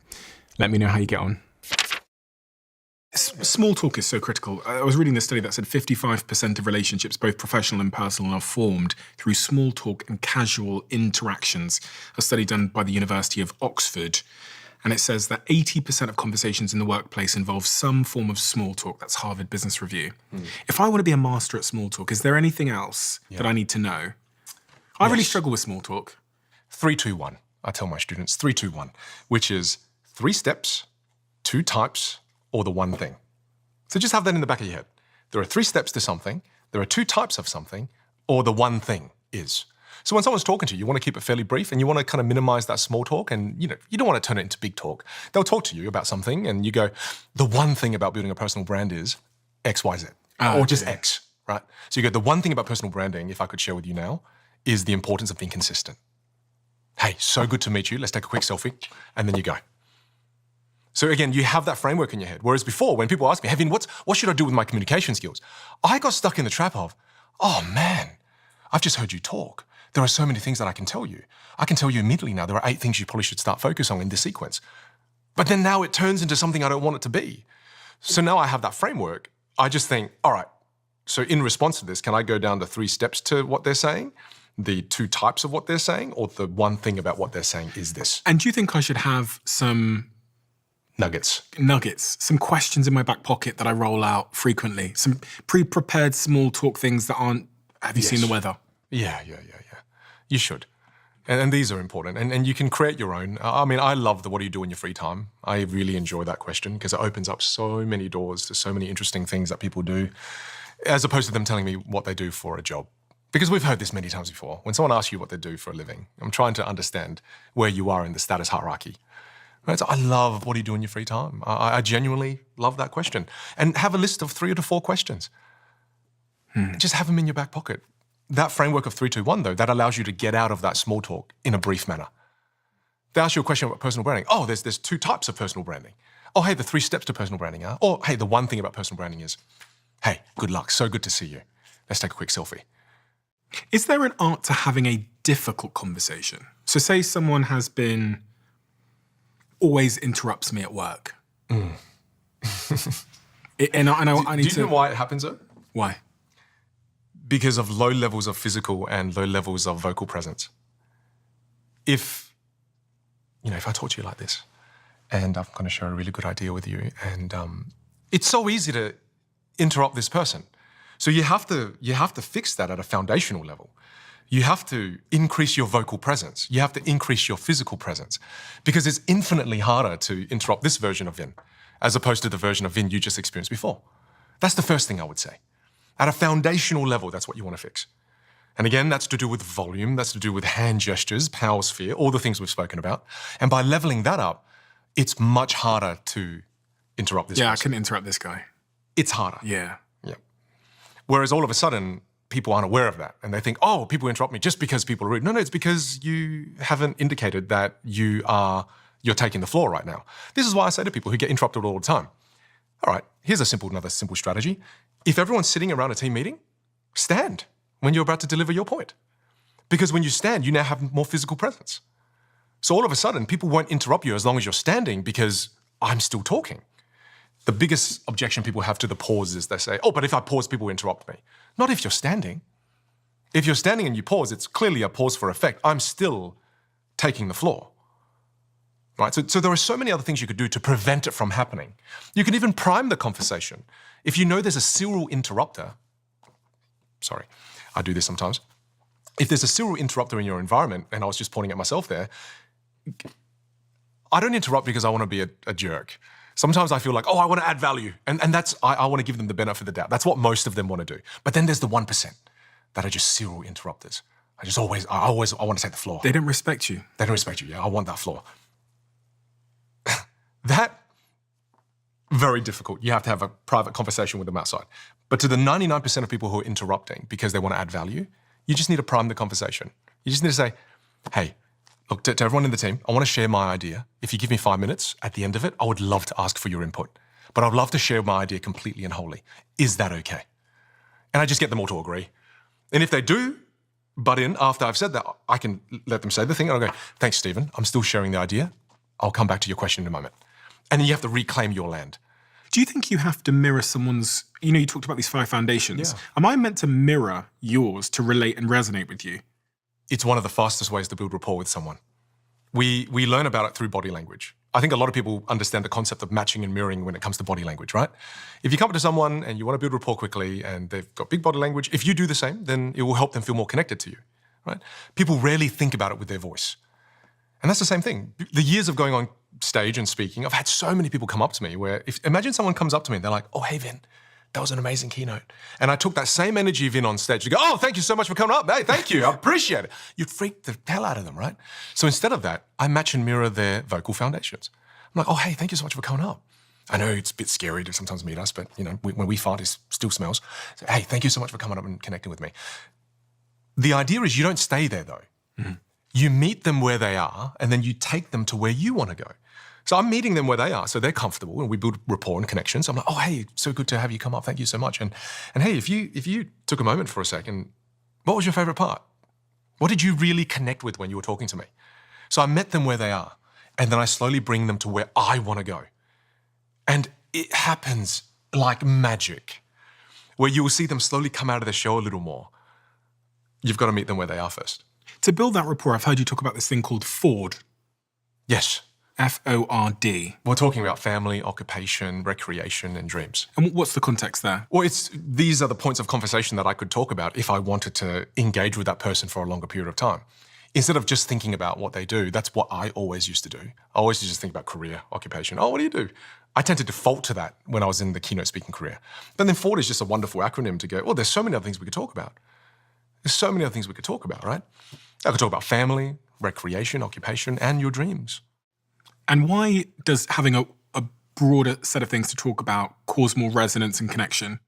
Let me know how you get on. Small talk is so critical. I was reading this study that said 55% of relationships, both professional and personal, are formed through small talk and casual interactions. A study done by the University of Oxford. And it says that 80% of conversations in the workplace involve some form of small talk. That's Harvard Business Review. If I want to be a master at small talk, is there anything else that I need to know? I really struggle with small talk.
3-2-1. I tell my students 3-2-1, which is 3 steps, 2 types, or the one thing. So just have that in the back of your head. There are 3 steps to something, there are 2 types of something, or the one thing is. So when someone's talking to you, you want to keep it fairly brief and you want to kind of minimize that small talk, and you don't want to turn it into big talk. They'll talk to you about something and you go, the one thing about building a personal brand is X, Y, Z, or just X, right? So you go, the one thing about personal branding, if I could share with you now, is the importance of being consistent. Hey, so good to meet you. Let's take a quick selfie. And then you go. So again, you have that framework in your head. Whereas before, when people ask me, Havin, what should I do with my communication skills? I got stuck in the trap of, oh man, I've just heard you talk. There are so many things that I can tell you. I can tell you immediately now, there are 8 things you probably should start focusing on in this sequence. But then now it turns into something I don't want it to be. So now I have that framework. I just think, all right, so in response to this, can I go down to 3 steps to what they're saying? The 2 types of what they're saying, or the one thing about what they're saying is this?
And do you think I should have some
Nuggets,
some questions in my back pocket that I roll out frequently? Some pre-prepared small talk things that aren't, have you seen the weather?
Yeah. You should. And these are important. And you can create your own. I mean, I love the what do you do in your free time? I really enjoy that question because it opens up so many doors to so many interesting things that people do, as opposed to them telling me what they do for a job. Because we've heard this many times before. When someone asks you what they do for a living, I'm trying to understand where you are in the status hierarchy. Right? So I love what do you do in your free time? I genuinely love that question. And have a list of 3 to 4 questions. Just have them in your back pocket. That framework of 3-2-1, though, that allows you to get out of that small talk in a brief manner. They ask you a question about personal branding. Oh, there's 2 types of personal branding. Oh, hey, the 3 steps to personal branding are. Or, hey, the one thing about personal branding is, hey, good luck. So good to see you. Let's take a quick selfie.
Is there an art to having a difficult conversation? So say someone has been, always interrupts me at work. I need
do you
to...
know why it happens, though?
Why?
Because of low levels of physical and low levels of vocal presence. If I talk to you like this, and I'm going to share a really good idea with you, and it's so easy to interrupt this person. So you have to fix that at a foundational level. You have to increase your vocal presence. You have to increase your physical presence because it's infinitely harder to interrupt this version of Vin as opposed to the version of Vin you just experienced before. That's the first thing I would say. At a foundational level, that's what you want to fix. And again, that's to do with volume, that's to do with hand gestures, power sphere, all the things we've spoken about. And by leveling that up, it's much harder to interrupt this person.
I couldn't interrupt this guy.
It's harder.
Yeah.
Yeah. Whereas all of a sudden, people aren't aware of that. And they think, oh, people interrupt me just because people are rude. No, it's because you haven't indicated that you're taking the floor right now. This is why I say to people who get interrupted all the time, all right, here's another simple strategy. If everyone's sitting around a team meeting, stand when you're about to deliver your point. Because when you stand, you now have more physical presence. So all of a sudden, people won't interrupt you as long as you're standing because I'm still talking. The biggest objection people have to the pause is they say, oh, but if I pause, people interrupt me. Not if you're standing. If you're standing and you pause, it's clearly a pause for effect. I'm still taking the floor. Right? So there are so many other things you could do to prevent it from happening. You can even prime the conversation. If you know there's a serial interrupter, sorry, I do this sometimes. If there's a serial interrupter in your environment, and I was just pointing at myself there, I don't interrupt because I want to be a jerk. Sometimes I feel like, oh, I want to add value. And that's, I want to give them the benefit of the doubt. That's what most of them want to do. But then there's the 1% that are just serial interrupters. I want to take the floor.
They don't respect you.
They don't respect you. Yeah, I want that floor. That, very difficult. You have to have a private conversation with them outside. But to the 99% of people who are interrupting because they want to add value, you just need to prime the conversation. You just need to say, hey, look, to everyone in the team, I want to share my idea. If you give me 5 minutes at the end of it, I would love to ask for your input. But I'd love to share my idea completely and wholly. Is that okay? And I just get them all to agree. And if they do butt in after I've said that, I can let them say the thing and I'll go, thanks, Stephen. I'm still sharing the idea. I'll come back to your question in a moment. And then you have to reclaim your land.
Do you think you have to mirror someone's, you talked about these 5 foundations.
Yeah.
Am I meant to mirror yours to relate and resonate with you?
It's one of the fastest ways to build rapport with someone. We learn about it through body language. I think a lot of people understand the concept of matching and mirroring when it comes to body language, right? If you come up to someone and you want to build rapport quickly and they've got big body language, if you do the same, then it will help them feel more connected to you, right? People rarely think about it with their voice. And that's the same thing. The years of going on stage and speaking, I've had so many people come up to me where, imagine someone comes up to me and they're like, oh, hey, Vin, that was an amazing keynote. And I took that same energy of Vin on stage to go, oh, thank you so much for coming up. Hey, thank you, I appreciate it. You'd freak the hell out of them, right? So instead of that, I match and mirror their vocal foundations. I'm like, oh, hey, thank you so much for coming up. I know it's a bit scary to sometimes meet us, but when we fart, it still smells. So, hey, thank you so much for coming up and connecting with me. The idea is you don't stay there though. Mm-hmm. You meet them where they are, and then you take them to where you want to go. So I'm meeting them where they are, so they're comfortable, and we build rapport and connection. So I'm like, oh, hey, so good to have you come up. Thank you so much. And hey, if you took a moment for a second, what was your favorite part? What did you really connect with when you were talking to me? So I met them where they are, and then I slowly bring them to where I want to go. And it happens like magic, where you will see them slowly come out of their shell a little more. You've got to meet them where they are first.
To build that rapport, I've heard you talk about this thing called FORD.
Yes.
F-O-R-D.
We're talking about family, occupation, recreation, and dreams.
And what's the context there?
Well, these are the points of conversation that I could talk about if I wanted to engage with that person for a longer period of time. Instead of just thinking about what they do, that's what I always used to do. I always used to think about career, occupation. Oh, what do you do? I tend to default to that when I was in the keynote speaking career. But then FORD is just a wonderful acronym to go, well, there's so many other things we could talk about. There's so many other things we could talk about, right? I could talk about family, recreation, occupation, and your dreams.
And why does having a broader set of things to talk about cause more resonance and connection?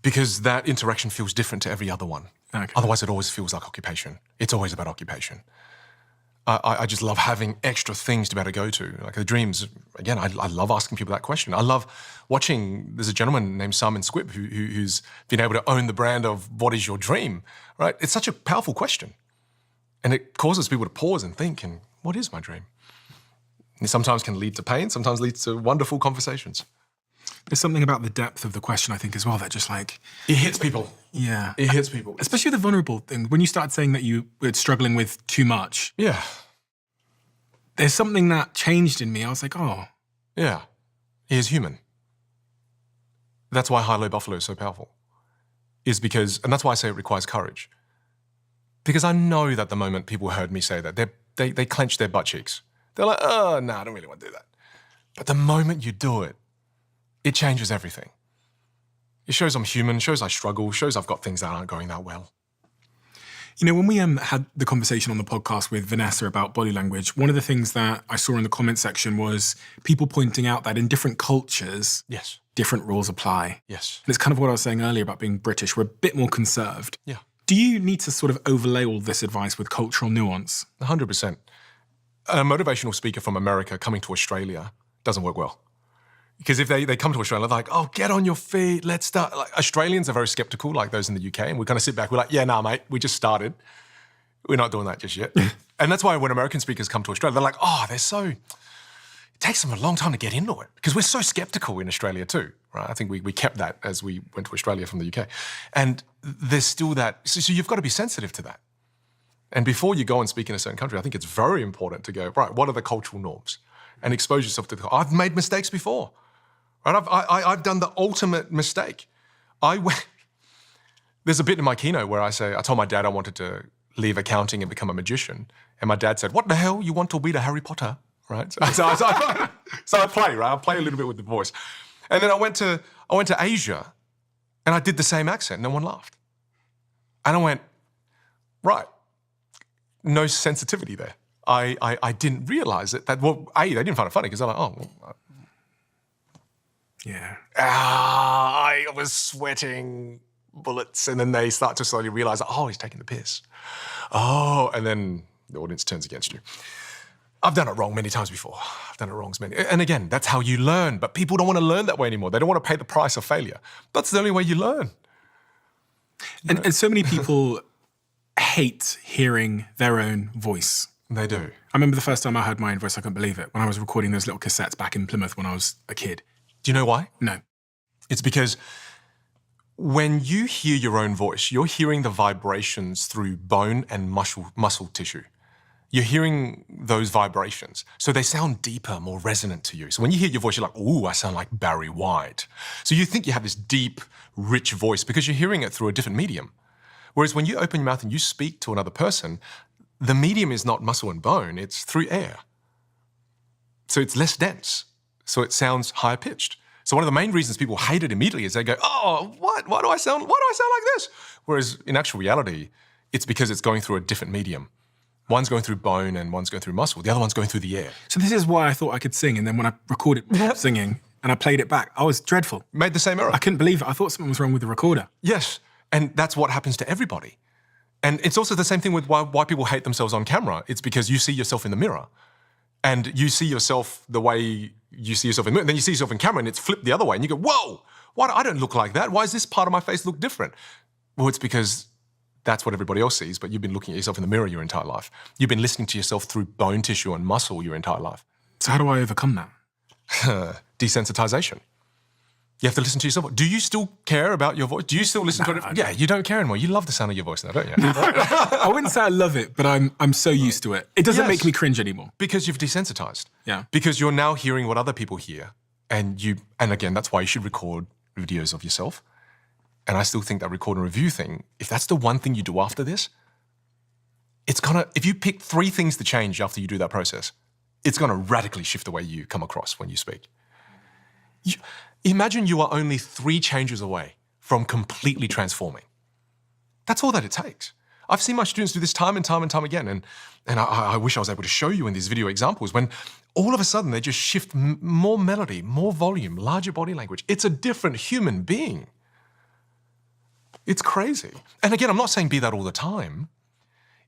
Because that interaction feels different to every other one.
Okay.
Otherwise, it always feels like occupation. It's always about occupation. I just love having extra things to be able to go to. Like the dreams, again, I love asking people that question. I love watching, there's a gentleman named Simon Squibb who's been able to own the brand of what is your dream, right? It's such a powerful question. And it causes people to pause and think, and what is my dream? It sometimes can lead to pain, sometimes leads to wonderful conversations.
There's something about the depth of the question, I think, as well, that just like...
It hits people.
Yeah.
It hits people.
Especially the vulnerable thing. When you started saying that you were struggling with too much.
Yeah.
There's something that changed in me. I was like, oh.
Yeah. He is human. That's why high-low buffalo is so powerful. Is because, and that's why I say it requires courage. Because I know that the moment people heard me say that, they clench their butt cheeks. They're like, oh, no, I don't really want to do that. But the moment you do it, it changes everything. It shows I'm human, shows I struggle, shows I've got things that aren't going that well.
You know, when we had the conversation on the podcast with Vanessa about body language, one of the things that I saw in the comment section was people pointing out that in different cultures,
Yes.
different rules apply.
Yes.
And it's kind of what I was saying earlier about being British. We're a bit more conserved.
Yeah.
Do you need to sort of overlay all this advice with cultural nuance?
100%. A motivational speaker from America coming to Australia doesn't work well. Because if they come to Australia, they're like, oh, get on your feet, let's start. Like, Australians are very skeptical, like those in the UK, and we kind of sit back, we're like, yeah, nah, mate, we just started. We're not doing that just yet. And that's why when American speakers come to Australia, they're like, oh, it takes them a long time to get into it. Because we're so skeptical in Australia too, right? I think we kept that as we went to Australia from the UK. And there's still that, so you've got to be sensitive to that. And before you go and speak in a certain country, I think it's very important to go, right, what are the cultural norms? And expose yourself to I've made mistakes before. Right? I've done the ultimate mistake. There's a bit in my keynote where I told my dad I wanted to leave accounting and become a magician. And my dad said, what the hell, you want to be the Harry Potter? Right? So I play, right? I play a little bit with the voice. And then I went to Asia and I did the same accent. No one laughed. And I went, right, no sensitivity there. I didn't realize it. They didn't find it funny because they're like, oh, well,
yeah.
I was sweating bullets. And then they start to slowly realize, oh, he's taking the piss. Oh, and then the audience turns against you. I've done it wrong many times before. And again, that's how you learn. But people don't want to learn that way anymore. They don't want to pay the price of failure. That's the only way you learn.
And so many people hate hearing their own voice.
They do.
I remember the first time I heard my own voice, I couldn't believe it, when I was recording those little cassettes back in Plymouth when I was a kid.
Do you know why?
No.
It's because when you hear your own voice, you're hearing the vibrations through bone and muscle tissue. You're hearing those vibrations. So they sound deeper, more resonant to you. So when you hear your voice, you're like, ooh, I sound like Barry White. So you think you have this deep, rich voice because you're hearing it through a different medium. Whereas when you open your mouth and you speak to another person, the medium is not muscle and bone, it's through air. So it's less dense. So it sounds higher pitched. So one of the main reasons people hate it immediately is they go, oh, what? Why do I sound like this? Whereas in actual reality, it's because it's going through a different medium. One's going through bone and one's going through muscle. The other one's going through the air.
So this is why I thought I could sing. And then when I recorded singing and I played it back, I was dreadful.
Made the same error.
I couldn't believe it. I thought something was wrong with the recorder.
Yes. And that's what happens to everybody. And it's also the same thing with why people hate themselves on camera. It's because you see yourself in the mirror. And you see yourself the way you see yourself in the mirror. And then you see yourself in camera and it's flipped the other way. And you go, whoa, why I don't look like that? Why does this part of my face look different? Well, it's because that's what everybody else sees, but you've been looking at yourself in the mirror your entire life. You've been listening to yourself through bone tissue and muscle your entire life.
So how do I overcome that?
Desensitization. You have to listen to yourself. Do you still care about your voice? Do you still listen to it? Yeah, you don't care anymore. You love the sound of your voice now, don't you?
I wouldn't say I love it, but I'm so used to it. It doesn't make me cringe anymore.
Because you've desensitized.
Yeah.
Because you're now hearing what other people hear. And again, that's why you should record videos of yourself. And I still think that record and review thing, if that's the one thing you do after this, if you pick 3 things to change after you do that process, it's gonna radically shift the way you come across when you speak. Imagine you are only 3 changes away from completely transforming. That's all that it takes. I've seen my students do this time and time and time again, and I wish I was able to show you in these video examples when all of a sudden they just shift more melody, more volume, larger body language. It's a different human being. It's crazy. And again, I'm not saying be that all the time.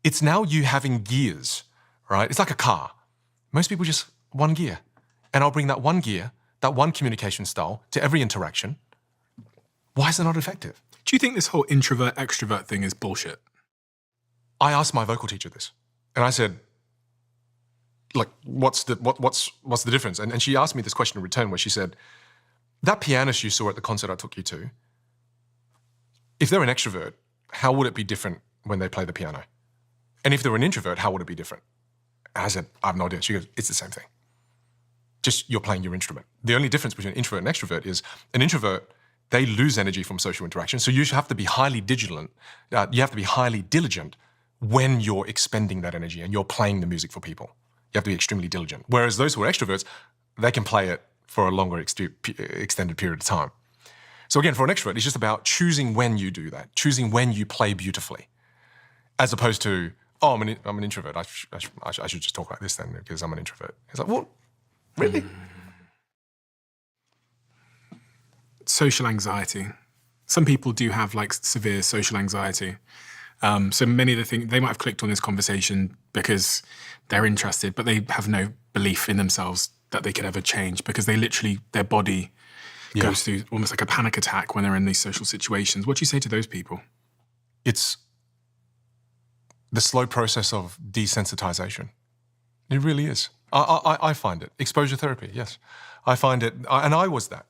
It's now you having gears, right? It's like a car. Most people just one gear. And I'll bring that one gear, that one communication style to every interaction. Why is it not effective?
Do you think this whole introvert-extrovert thing is bullshit?
I asked my vocal teacher this. And I said, like, what's the difference? And she asked me this question in return where she said, that pianist you saw at the concert I took you to, if they're an extrovert, how would it be different when they play the piano? And if they're an introvert, how would it be different? And I said, I have no idea. She goes, it's the same thing. Just you're playing your instrument. The only difference between an introvert and extrovert is an introvert, they lose energy from social interaction. So you have to be highly vigilant. You have to be highly diligent when you're expending that energy and you're playing the music for people. You have to be extremely diligent. Whereas those who are extroverts, they can play it for a longer extended period of time. So again, for an extrovert, it's just about choosing when you do that, choosing when you play beautifully, as opposed to, oh, I'm an introvert. I should just talk like this then because I'm an introvert. It's like, what? Really?
Social anxiety. Some people do have like severe social anxiety. So many of the things, they might have clicked on this conversation because they're interested, but they have no belief in themselves that they could ever change because they literally, their body goes through almost like a panic attack when they're in these social situations. What do you say to those people?
It's the slow process of desensitization. It really is. I find it. Exposure therapy, yes. I find it, and I was that.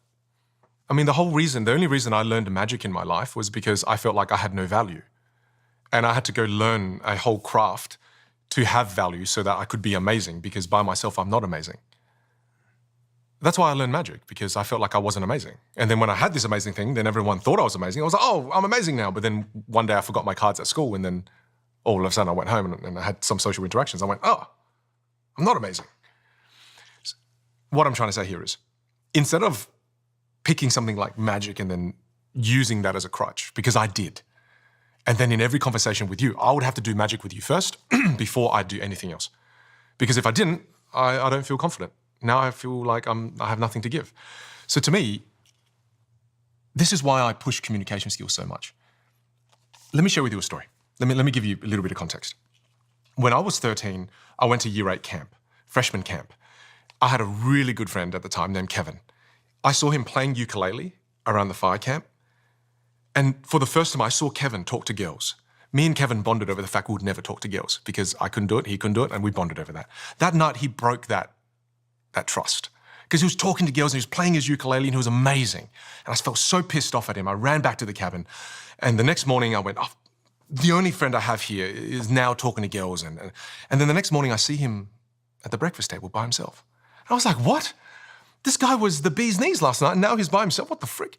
I mean, the only reason I learned magic in my life was because I felt like I had no value. And I had to go learn a whole craft to have value so that I could be amazing, because by myself, I'm not amazing. That's why I learned magic, because I felt like I wasn't amazing. And then when I had this amazing thing, then everyone thought I was amazing. I was like, oh, I'm amazing now. But then one day I forgot my cards at school, and then all of a sudden I went home and I had some social interactions. I went, oh, I'm not amazing. What I'm trying to say here is, instead of picking something like magic and then using that as a crutch, because I did, and then in every conversation with you, I would have to do magic with you first before I do anything else. Because if I didn't, I don't feel confident. Now I feel like I have nothing to give. So to me, this is why I push communication skills so much. Let me share with you a story. Let me give you a little bit of context. When I was 13, I went to year 8 camp, freshman camp. I had a really good friend at the time named Kevin. I saw him playing ukulele around the fire camp. And for the first time, I saw Kevin talk to girls. Me and Kevin bonded over the fact we would never talk to girls because I couldn't do it, he couldn't do it, and we bonded over that. That night, he broke that trust because he was talking to girls and he was playing his ukulele and he was amazing. And I felt so pissed off at him. I ran back to the cabin. And the next morning, I went, oh, the only friend I have here is now talking to girls. And then the next morning, I see him at the breakfast table by himself. And I was like, what? This guy was the bee's knees last night and now he's by himself. What the frick?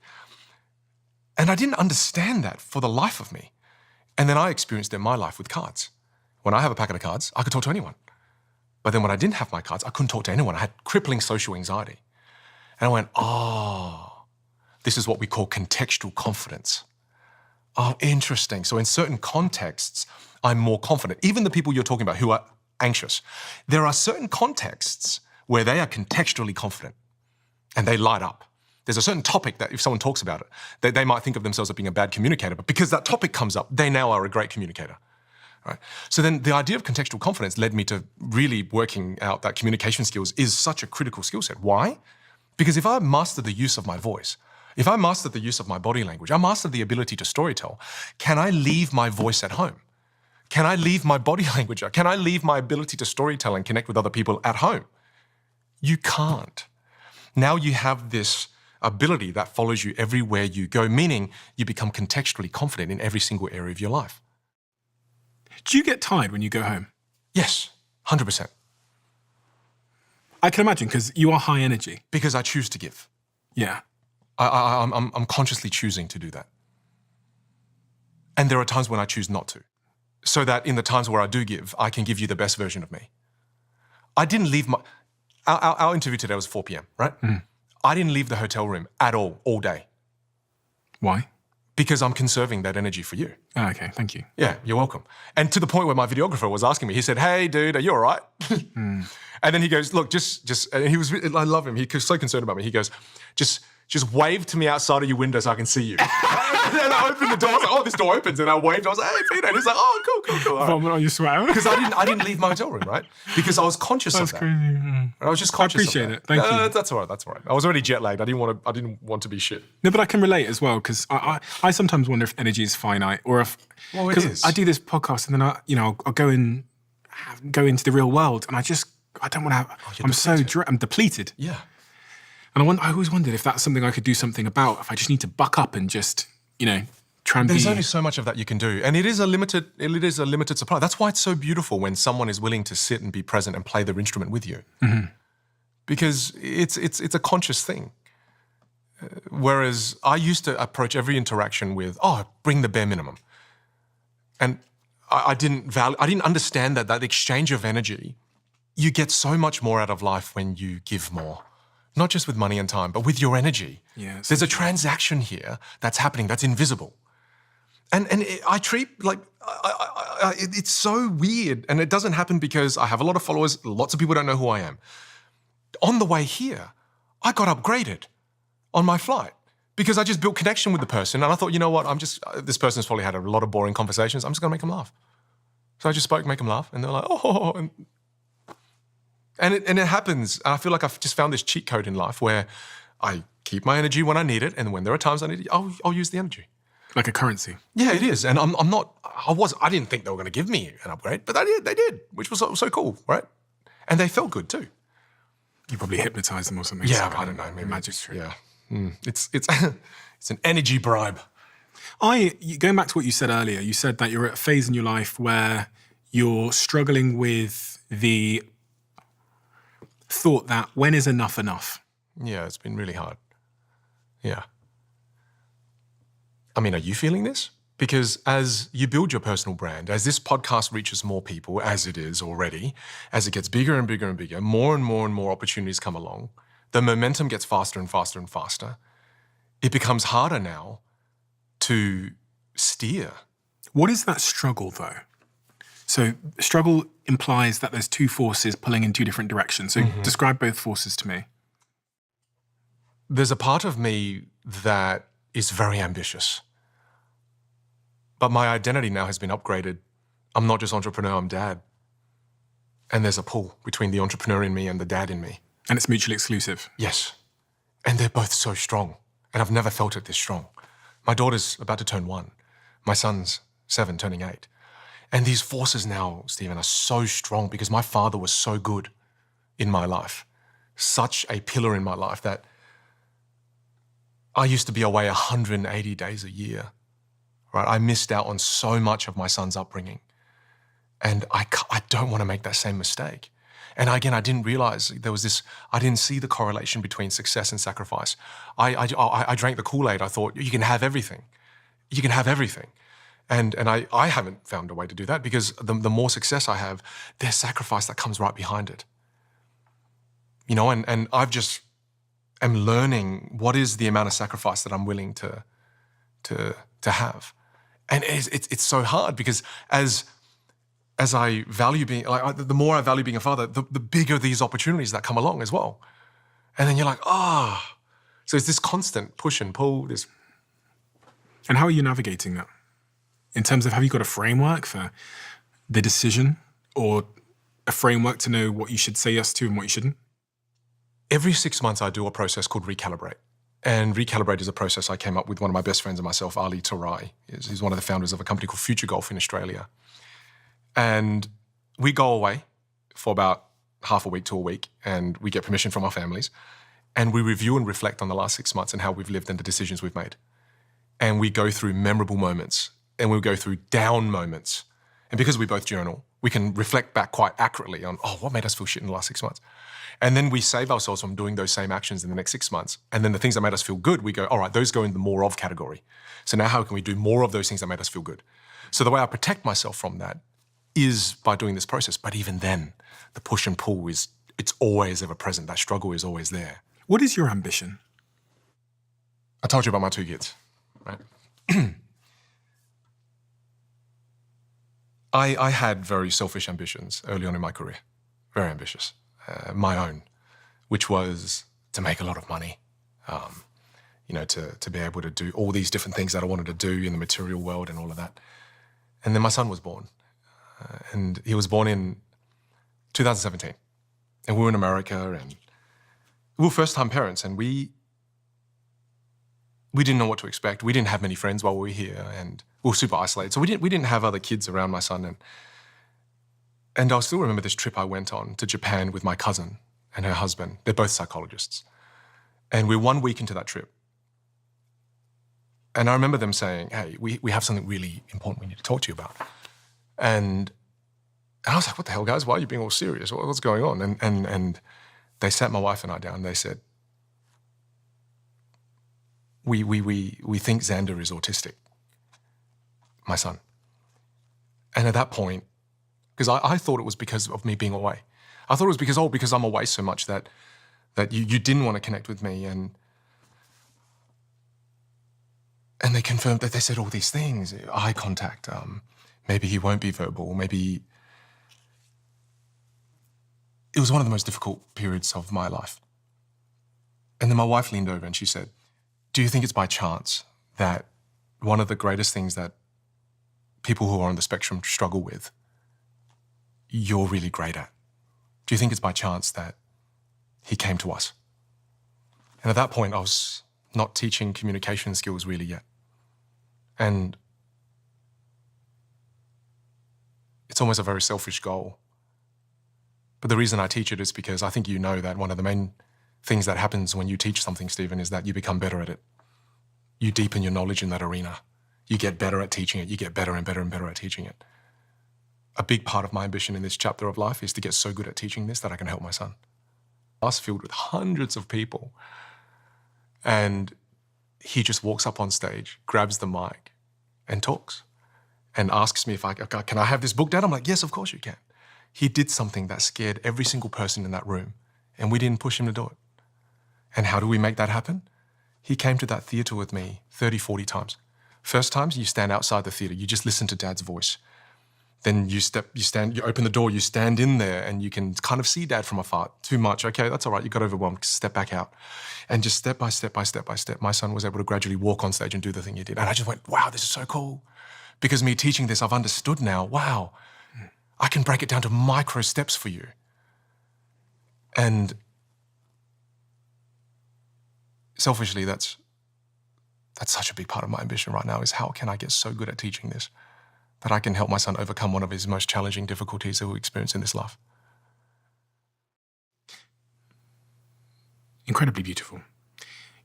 And I didn't understand that for the life of me. And then I experienced it in my life with cards. When I have a packet of cards, I could talk to anyone. But then when I didn't have my cards, I couldn't talk to anyone. I had crippling social anxiety. And I went, oh, this is what we call contextual confidence. Oh, interesting. So in certain contexts, I'm more confident. Even the people you're talking about who are anxious, there are certain contexts where they are contextually confident and they light up. There's a certain topic that if someone talks about it, they might think of themselves as being a bad communicator, but because that topic comes up, they now are a great communicator. Right? So then the idea of contextual confidence led me to really working out that communication skills is such a critical skill set. Why? Because if I master the use of my voice, if I master the use of my body language, I master the ability to storytell, can I leave my voice at home? Can I leave my body language? Can I leave my ability to storytell and connect with other people at home? You can't. Now you have this ability that follows you everywhere you go, meaning you become contextually confident in every single area of your life.
Do you get tired when you go home?
Yes, 100%.
I can imagine, because you are high energy.
Because I choose to give.
Yeah.
I'm consciously choosing to do that. And there are times when I choose not to. So that in the times where I do give, I can give you the best version of me. I didn't leave my... Our interview today was 4 p.m., right? Mm. I didn't leave the hotel room at all day.
Why?
Because I'm conserving that energy for you.
Oh, okay, thank you.
Yeah, you're welcome. And to the point where my videographer was asking me, he said, hey, dude, are you all right? And then he goes, look, just, and he was, I love him. He was so concerned about me. He goes, just wave to me outside of your window so I can see you. And I opened the door. I was like, oh, this door opens. And I waved. I was like, hey, Peter. And he's like, oh, cool.
Vomit on your sweater.
Because I didn't leave my hotel room, right? Because I was conscious of that. That's crazy. I was just conscious of that.
I appreciate it. Thank you.
That's all right. I was already jet lagged. I didn't want to be shit.
No, but I can relate as well, because I sometimes wonder if energy is finite or if...
Well, it is.
I do this podcast and then I'll go into the real world and I don't want to have... I'm depleted.
Yeah.
And I always wondered if that's something I could do something about, if I just need to buck up and just, try and
There's only so much of that you can do. And it is a limited supply. That's why it's so beautiful when someone is willing to sit and be present and play their instrument with you. Mm-hmm. Because it's a conscious thing. Whereas I used to approach every interaction with, bring the bare minimum. And I didn't understand that exchange of energy, you get so much more out of life when you give more. Not just with money and time, but with your energy.
Yeah,
there's a transaction here that's happening that's invisible. And I treat, like, it's so weird. And it doesn't happen because I have a lot of followers. Lots of people don't know who I am. On the way here, I got upgraded on my flight because I just built connection with the person. And I thought, you know what, this person's probably had a lot of boring conversations. I'm just going to make them laugh. So I just spoke, make them laugh. And they're like, oh. And it happens. I feel like I've just found this cheat code in life where I keep my energy when I need it. And when there are times I need it, I'll use the energy.
Like a currency.
Yeah, it is. And I didn't think they were going to give me an upgrade, but they did, which was so cool, right? And they felt good too.
You probably hypnotized them or something.
Yeah, I don't know. Maybe
magic trick.
Yeah. It's it's an energy bribe.
Going back to what you said earlier, you said that you're at a phase in your life where you're struggling with the thought that when is enough enough?
Yeah, it's been really hard. Yeah. I mean, are you feeling this? Because as you build your personal brand, as this podcast reaches more people, as it is already, as it gets bigger and bigger and bigger, more and more and more opportunities come along, the momentum gets faster and faster and faster. It becomes harder now to steer.
What is that struggle, though? So struggle implies that there's two forces pulling in two different directions. So describe both forces to me.
There's a part of me that is very ambitious. But my identity now has been upgraded. I'm not just entrepreneur, I'm dad. And there's a pull between the entrepreneur in me and the dad in me.
And it's mutually exclusive.
Yes. And they're both so strong. And I've never felt it this strong. My daughter's about to turn 1. My son's 7, turning 8. And these forces now, Stephen, are so strong because my father was so good in my life. Such a pillar in my life that I used to be away 180 days a year. Right? I missed out on so much of my son's upbringing. And I don't want to make that same mistake. And again, I didn't realize I didn't see the correlation between success and sacrifice. I drank the Kool-Aid. I thought, you can have everything. You can have everything. And I haven't found a way to do that because the more success I have, there's sacrifice that comes right behind it. You know, and I've just am learning what is the amount of sacrifice that I'm willing to have. And it's so hard because as I value being, like, the more I value being a father, the bigger these opportunities that come along as well. And then you're like, so it's this constant push and pull.
And how are you navigating that? In terms of, have you got a framework for the decision or a framework to know what you should say yes to and what you shouldn't?
Every 6 months, I do a process called Recalibrate. And Recalibrate is a process I came up with one of my best friends and myself, Ali Tarai. He's one of the founders of a company called Future Golf in Australia. And we go away for about half a week to a week, and we get permission from our families. And we review and reflect on the last 6 months and how we've lived and the decisions we've made. And we go through memorable moments, and we'll go through down moments. And because we both journal, we can reflect back quite accurately on, what made us feel shit in the last 6 months? And then we save ourselves from doing those same actions in the next 6 months. And then the things that made us feel good, we go, all right, those go in the more of category. So now how can we do more of those things that made us feel good? So the way I protect myself from that is by doing this process. But even then, the push and pull it's always ever present. That struggle is always there.
What is your ambition?
I told you about my 2 kids, right? I had very selfish ambitions early on in my career, very ambitious. My own, which was to make a lot of money, to be able to do all these different things that I wanted to do in the material world and all of that. And then my son was born, and he was born in 2017. And we were in America, and we were first-time parents, and we didn't know what to expect. We didn't have many friends while we were here, and we were super isolated. So we didn't have other kids around my son, and I'll still remember this trip I went on to Japan with my cousin and her husband. They're both psychologists. And we're 1 week into that trip. And I remember them saying, hey, we have something really important we need to talk to you about. And I was like, what the hell, guys? Why are you being all serious? What's going on? And they sat my wife and I down and they said, we think Xander is autistic, my son. And at that point, because I thought it was because of me being away. I thought it was because I'm away so much that you didn't want to connect with me. And they confirmed that they said all these things, eye contact, maybe he won't be verbal, maybe. It was one of the most difficult periods of my life. And then my wife leaned over and she said, do you think it's by chance that one of the greatest things that people who are on the spectrum struggle with, you're really great at? Do you think it's by chance that he came to us? And at that point, I was not teaching communication skills really yet. And it's almost a very selfish goal. But the reason I teach it is because I think you know that one of the main things that happens when you teach something, Stephen, is that you become better at it. You deepen your knowledge in that arena. You get better at teaching it. You get better and better and better at teaching it. A big part of my ambition in this chapter of life is to get so good at teaching this that I can help my son. Class filled with hundreds of people. And he just walks up on stage, grabs the mic and talks and asks me if can I have this book, Dad? I'm like, yes, of course you can. He did something that scared every single person in that room, and we didn't push him to do it. And how do we make that happen? He came to that theatre with me 30, 40 times. First times, you stand outside the theatre, you just listen to Dad's voice. Then you open the door, you stand in there, and you can kind of see Dad from afar. Too much, okay, that's all right, you got overwhelmed, step back out. And just step by step by step by step, my son was able to gradually walk on stage and do the thing he did. And I just went, wow, this is so cool. Because me teaching this, I've understood now, wow, I can break it down to micro steps for you. And selfishly, that's such a big part of my ambition right now, is how can I get so good at teaching this that I can help my son overcome one of his most challenging difficulties that he'll experience in this life.
Incredibly beautiful.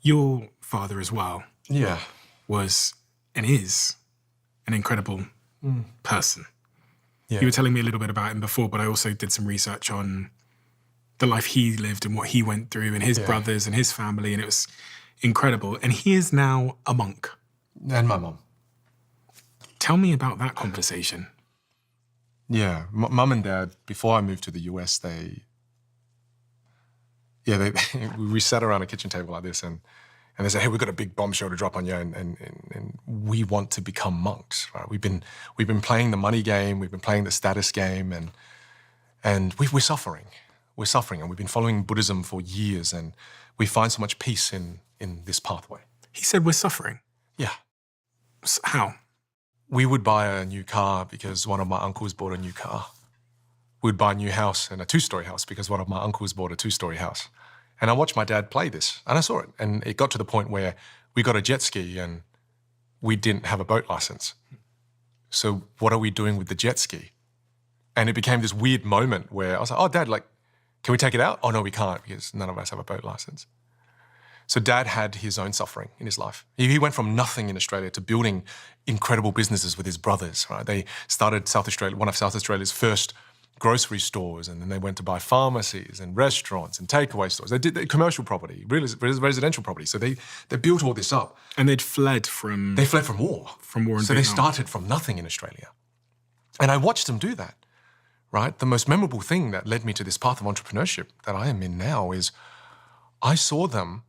Your father as well was and is an incredible person.
Yeah.
You were telling me a little bit about him before, but I also did some research on the life he lived and what he went through and his brothers and his family, and it was incredible. And he is now a monk.
And my mum.
Tell me about that conversation.
Yeah, Mum and Dad, before I moved to the US, we sat around a kitchen table like this and they said, hey, we've got a big bombshell to drop on you and we want to become monks, right? We've been playing the money game, we've been playing the status game and we're suffering. We're suffering and we've been following Buddhism for years and we find so much peace in this pathway.
He said we're suffering?
Yeah.
How?
We would buy a new car because one of my uncles bought a new car. We'd buy a new house and a two-story house because one of my uncles bought a two-story house. And I watched my dad play this and I saw it. And it got to the point where we got a jet ski and we didn't have a boat license. So what are we doing with the jet ski? And it became this weird moment where I was like, oh, Dad, can we take it out? Oh, no, we can't because none of us have a boat license. So Dad had his own suffering in his life. He went from nothing in Australia to building incredible businesses with his brothers, right? They started one of South Australia's first grocery stores, and then they went to buy pharmacies and restaurants and takeaway stores. They did commercial property, residential property. So they built all this up.
And they'd fled from...
They fled from war.
From war in
So
Vietnam.
they started from nothing in Australia. And I watched them do that, right? The most memorable thing that led me to this path of entrepreneurship that I am in now is I saw them.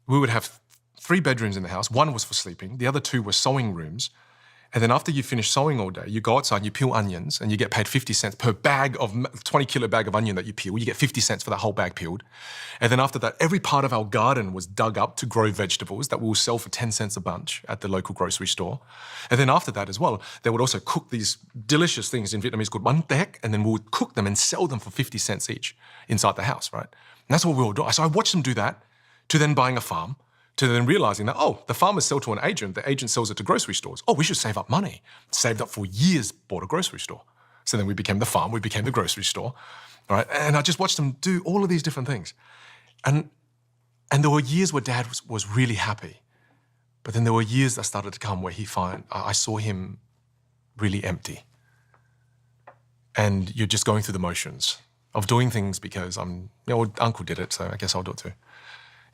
We would have 3 bedrooms in the house. 1 was for sleeping. The other 2 were sewing rooms. And then after you finish sewing all day, you go outside and you peel onions and you get paid 50 cents per 20-kilo bag of onion that you peel. You get 50 cents for that whole bag peeled. And then after that, every part of our garden was dug up to grow vegetables that we will sell for 10 cents a bunch at the local grocery store. And then after that as well, they would also cook these delicious things in Vietnamese called bánh tét, and then we would cook them and sell them for 50 cents each inside the house, right? And that's what we were doing. So I watched them do that, to then buying a farm, to then realizing that, oh, the farmers sell to an agent, the agent sells it to grocery stores. Oh, we should save up money. Saved up for years, bought a grocery store. So then we became the farm, we became the grocery store, all right? And I just watched them do all of these different things. And there were years where Dad was really happy, but then there were years that started to come where I saw him really empty. And you're just going through the motions of doing things because Uncle did it, so I guess I'll do it too.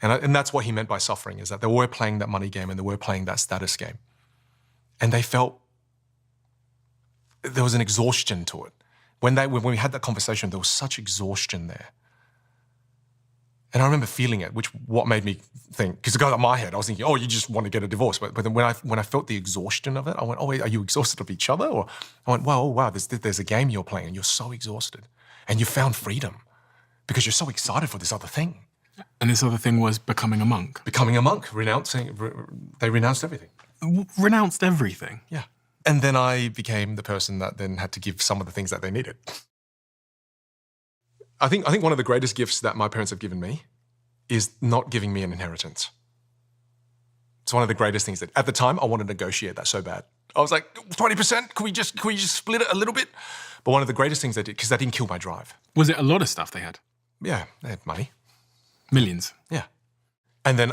And that's what he meant by suffering, is that they were playing that money game and they were playing that status game. And they felt there was an exhaustion to it. When we had that conversation, there was such exhaustion there. And I remember feeling it, what made me think, because it got in my head, I was thinking, oh, you just want to get a divorce. But then when I felt the exhaustion of it, I went, oh, wait, are you exhausted of each other? Or I went, wow, there's a game you're playing and you're so exhausted. And you found freedom because you're so excited for this other thing.
And this other thing was becoming a monk.
Becoming a monk, they renounced everything.
Renounced everything?
Yeah. And then I became the person that then had to give some of the things that they needed. I think one of the greatest gifts that my parents have given me is not giving me an inheritance. It's one of the greatest things that, at the time, I wanted to negotiate that so bad. I was like, 20%, can we just split it a little bit? But one of the greatest things they did, because that didn't kill my drive.
Was it a lot of stuff they had?
Yeah, they had money.
Millions?
Yeah. And then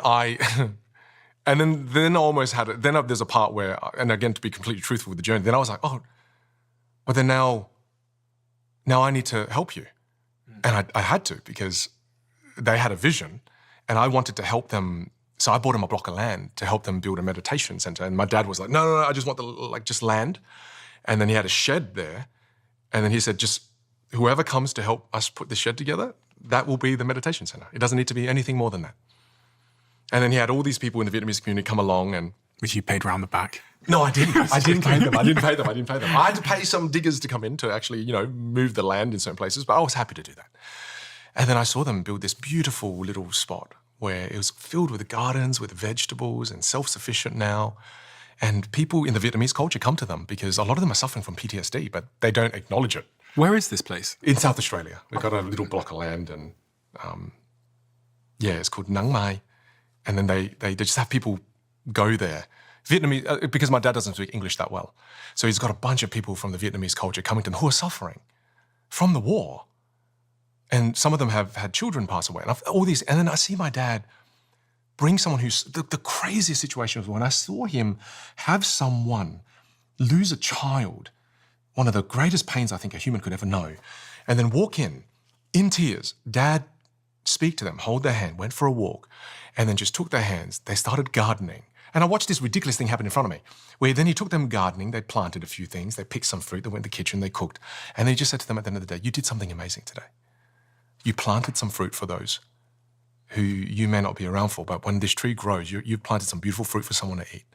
and then I almost had it. Then there's a part where, and again, to be completely truthful with the journey, then I was like, oh, but then now I need to help you. And I had to, because they had a vision and I wanted to help them. So I bought them a block of land to help them build a meditation center. And my dad was like, no, I just want just land. And then he had a shed there. And then he said, just whoever comes to help us put the shed together, that will be the meditation center. It doesn't need to be anything more than that. And then he had all these people in the Vietnamese community come along and...
Which you paid round the back?
No, I didn't. I didn't pay them. I had to pay some diggers to come in to actually, move the land in certain places, but I was happy to do that. And then I saw them build this beautiful little spot where it was filled with gardens, with vegetables and self-sufficient now. And people in the Vietnamese culture come to them because a lot of them are suffering from PTSD, but they don't acknowledge it.
Where is this place?
In South Australia. We've got a little block of land and, it's called Nang Mai. And then they just have people go there. Vietnamese, because my dad doesn't speak English that well. So he's got a bunch of people from the Vietnamese culture coming to him who are suffering from the war. And some of them have had children pass away. And then I see my dad bring someone who's, the craziest situation was when I saw him have someone lose a child, one of the greatest pains I think a human could ever know, and then walk in tears, dad speak to them, hold their hand, went for a walk, and then just took their hands, they started gardening. And I watched this ridiculous thing happen in front of me, where then he took them gardening, they planted a few things, they picked some fruit, they went in the kitchen, they cooked, and they just said to them at the end of the day, you did something amazing today. You planted some fruit for those who you may not be around for, but when this tree grows, you've planted some beautiful fruit for someone to eat.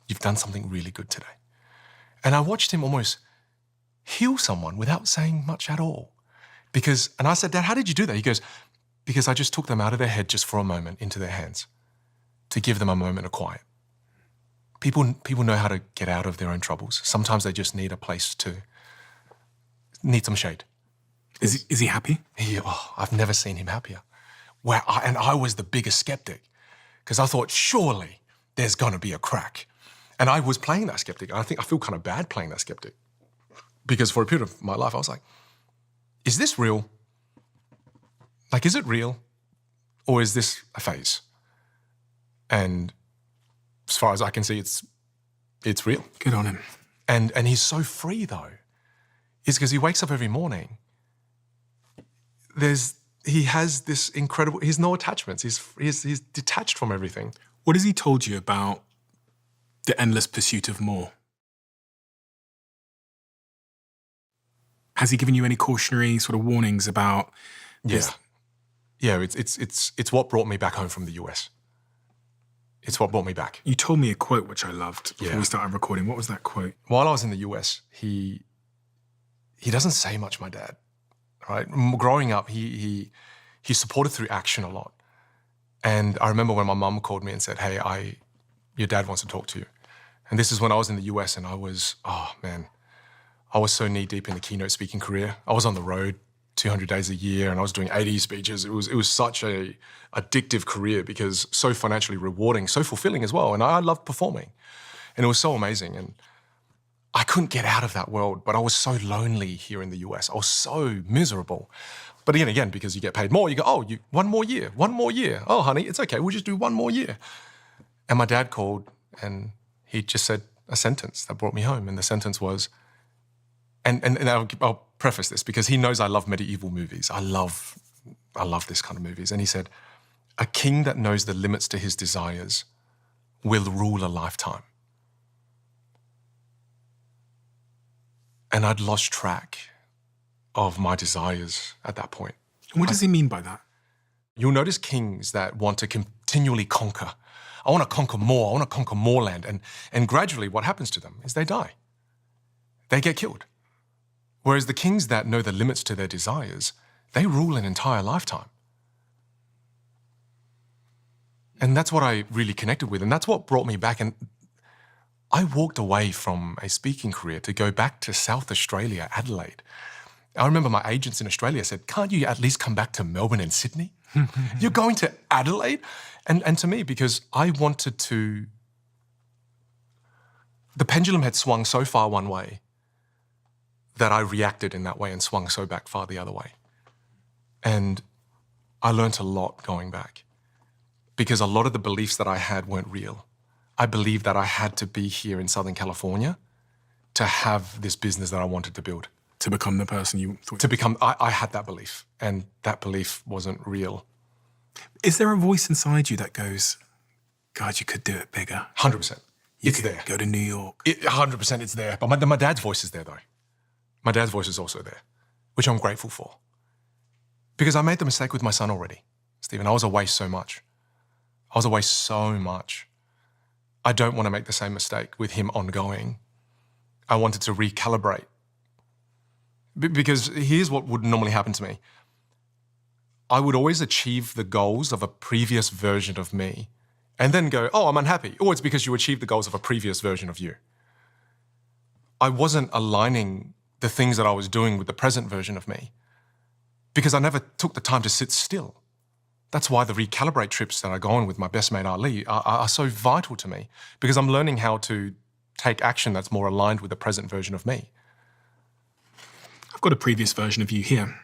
You've done something really good today. And I watched him almost heal someone without saying much at all. And I said, Dad, how did you do that? He goes, because I just took them out of their head just for a moment into their hands to give them a moment of quiet. People know how to get out of their own troubles. Sometimes they just need a place need some shade.
Is he happy?
I've never seen him happier. And I was the biggest skeptic because I thought, surely there's going to be a crack. And I was playing that skeptic. I think I feel kind of bad playing that skeptic because for a period of my life, I was like, is this real? Like, is it real? Or is this a phase? And as far as I can see, it's real.
Good on him.
And he's so free, though. It's because he wakes up every morning. He has this incredible, he's no attachments. He's detached from everything.
What has he told you about the endless pursuit of more? Has he given you any cautionary sort of warnings about this?
Yeah, it's what brought me back home from the US. It's what brought me back.
You told me a quote which I loved before we started recording. What was that quote?
While I was in the US, he doesn't say much, my dad. Right? Growing up, he supported through action a lot. And I remember when my mum called me and said, hey, your dad wants to talk to you. And this is when I was in the US and I was so knee deep in the keynote speaking career. I was on the road 200 days a year and I was doing 80 speeches. It was such a addictive career because so financially rewarding, so fulfilling as well. And I loved performing and it was so amazing. And I couldn't get out of that world, but I was so lonely here in the US. I was so miserable. But again, because you get paid more, you go, one more year. Oh, honey, it's okay. We'll just do one more year. And my dad called and he just said a sentence that brought me home. And the sentence was, and I'll preface this because he knows I love medieval movies. I love this kind of movies. And he said, a king that knows the limits to his desires will rule a lifetime. And I'd lost track of my desires at that point.
What does he mean by that?
You'll notice kings that want to continually conquer. I want to conquer more. I want to conquer more land. And gradually what happens to them is they die. They get killed. Whereas the kings that know the limits to their desires, they rule an entire lifetime. And that's what I really connected with. And that's what brought me back. And I walked away from a speaking career to go back to South Australia, Adelaide. I remember my agents in Australia said, can't you at least come back to Melbourne and Sydney? You're going to Adelaide? And to me, because I wanted to, the pendulum had swung so far one way that I reacted in that way and swung so back far the other way. And I learned a lot going back because a lot of the beliefs that I had weren't real. I believed that I had to be here in Southern California to have this business that I wanted to build.
To become the person you thought?
I had that belief, and that belief wasn't real.
Is there a voice inside you that goes, God, you could do it bigger?
100%. It's
could
there.
Go to New York.
100% it's there. But my dad's voice is there, though. My dad's voice is also there, which I'm grateful for. Because I made the mistake with my son already, Stephen. I was away so much. I don't want to make the same mistake with him ongoing. I wanted to recalibrate. Because here's what would normally happen to me. I would always achieve the goals of a previous version of me and then go, oh, I'm unhappy. Oh, it's because you achieved the goals of a previous version of you. I wasn't aligning the things that I was doing with the present version of me because I never took the time to sit still. That's why the recalibrate trips that I go on with my best mate Ali are so vital to me because I'm learning how to take action that's more aligned with the present version of me.
I've got a previous version of you here.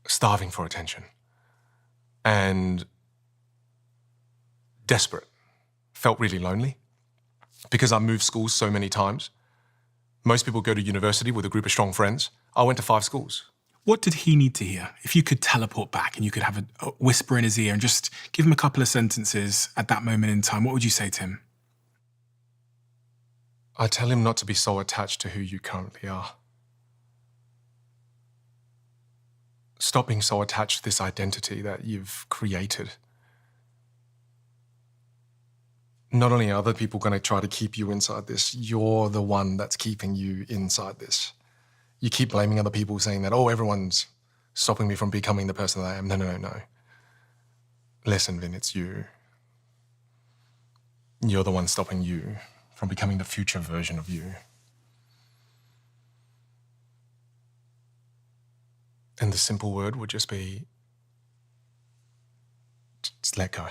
Starving for attention and desperate. Felt really lonely because I moved schools so many times. Most people go to university with a group of strong friends. I went to 5 schools.
What did he need to hear? If you could teleport back and you could have a whisper in his ear and just give him a couple of sentences at that moment in time, what would you say to him?
I tell him not to be so attached to who you currently are. Stop being so attached to this identity that you've created. Not only are other people going to try to keep you inside this, you're the one that's keeping you inside this. You keep blaming other people, saying that, oh, everyone's stopping me from becoming the person that I am. No. Listen, Vin, it's you. You're the one stopping you from becoming the future version of you. And the simple word would just be, just let go.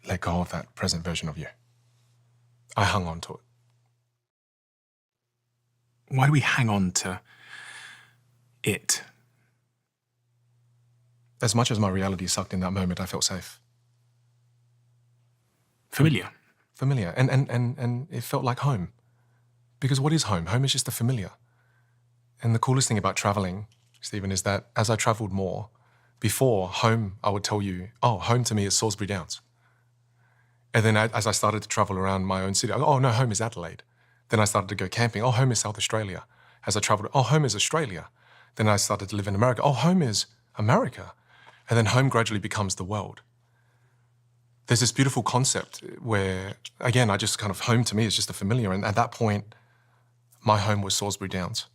Let go of that present version of you. I hung on to it.
Why do we hang on to it?
As much as my reality sucked in that moment, I felt safe.
Familiar.
Familiar. And it felt like home. Because what is home? Home is just the familiar. And the coolest thing about traveling, Stephen, is that as I traveled more, before home, I would tell you, oh, home to me is Salisbury Downs. And then as I started to travel around my own city, I go, oh, no, home is Adelaide. Then I started to go camping. Oh, home is South Australia. As I traveled, oh, home is Australia. Then I started to live in America. Oh, home is America. And then home gradually becomes the world. There's this beautiful concept where, again, I just kind of, home to me is just a familiar. And at that point, my home was Salisbury Downs.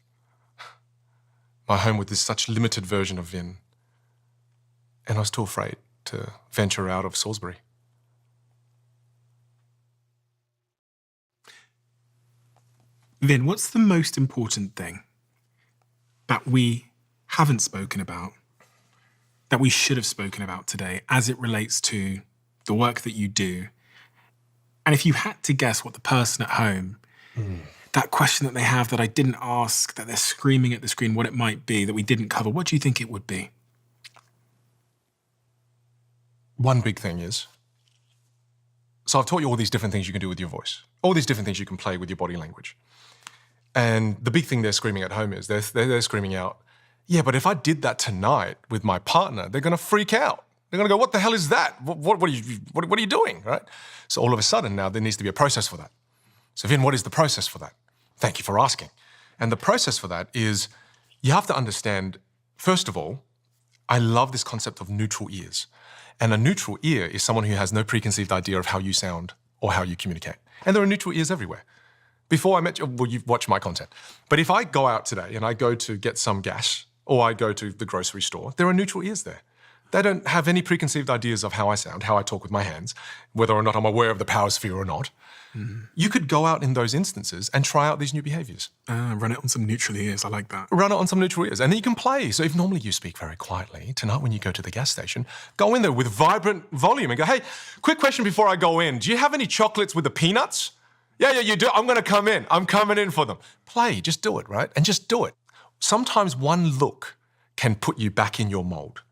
My home with this such limited version of Vin. And I was too afraid to venture out of Salisbury.
Vin, what's the most important thing that we haven't spoken about, that we should have spoken about today as it relates to the work that you do? And if you had to guess what the person at home, that question that they have that I didn't ask, that they're screaming at the screen, what it might be that we didn't cover, what do you think it would be?
One big thing is, so I've taught you all these different things you can do with your voice, all these different things you can play with your body language. And the big thing they're screaming at home is they're screaming out, yeah, but if I did that tonight with my partner, they're going to freak out. They're going to go, what the hell is that? What are you doing, right? So all of a sudden now there needs to be a process for that. So Vin, what is the process for that? Thank you for asking. And the process for that is you have to understand, first of all, I love this concept of neutral ears. And a neutral ear is someone who has no preconceived idea of how you sound or how you communicate. And there are neutral ears everywhere. Before I met you, well, you've watched my content. But if I go out today and I go to get some gas or I go to the grocery store, there are neutral ears there. They don't have any preconceived ideas of how I sound, how I talk with my hands, whether or not I'm aware of the power sphere or not. You could go out in those instances and try out these new behaviors.
Run it on some neutral ears. I like that.
Run it on some neutral ears. And then you can play. So if normally you speak very quietly, tonight when you go to the gas station, go in there with vibrant volume and go, hey, quick question before I go in. Do you have any chocolates with the peanuts? Yeah, you do. I'm going to come in. I'm coming in for them. Play. Just do it, right? And just do it. Sometimes one look can put you back in your mold.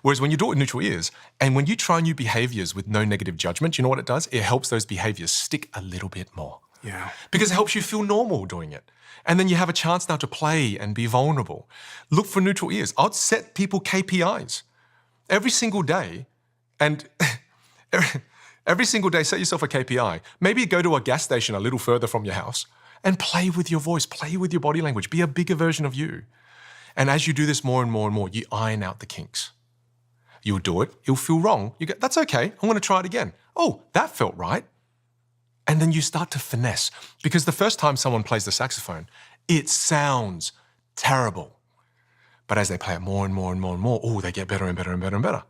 Whereas when you do it with neutral ears, and when you try new behaviors with no negative judgment, you know what it does? It helps those behaviors stick a little bit more.
Yeah.
Because it helps you feel normal doing it. And then you have a chance now to play and be vulnerable. Look for neutral ears. I'd set people KPIs every single day. And every single day, set yourself a KPI. Maybe go to a gas station a little further from your house and play with your voice, play with your body language, be a bigger version of you. And as you do this more and more and more, you iron out the kinks. You'll do it, it'll feel wrong. You go, that's okay, I'm gonna try it again. Oh, that felt right. And then you start to finesse. Because the first time someone plays the saxophone, it sounds terrible. But as they play it more and more and more and more, oh, they get better and better and better and better.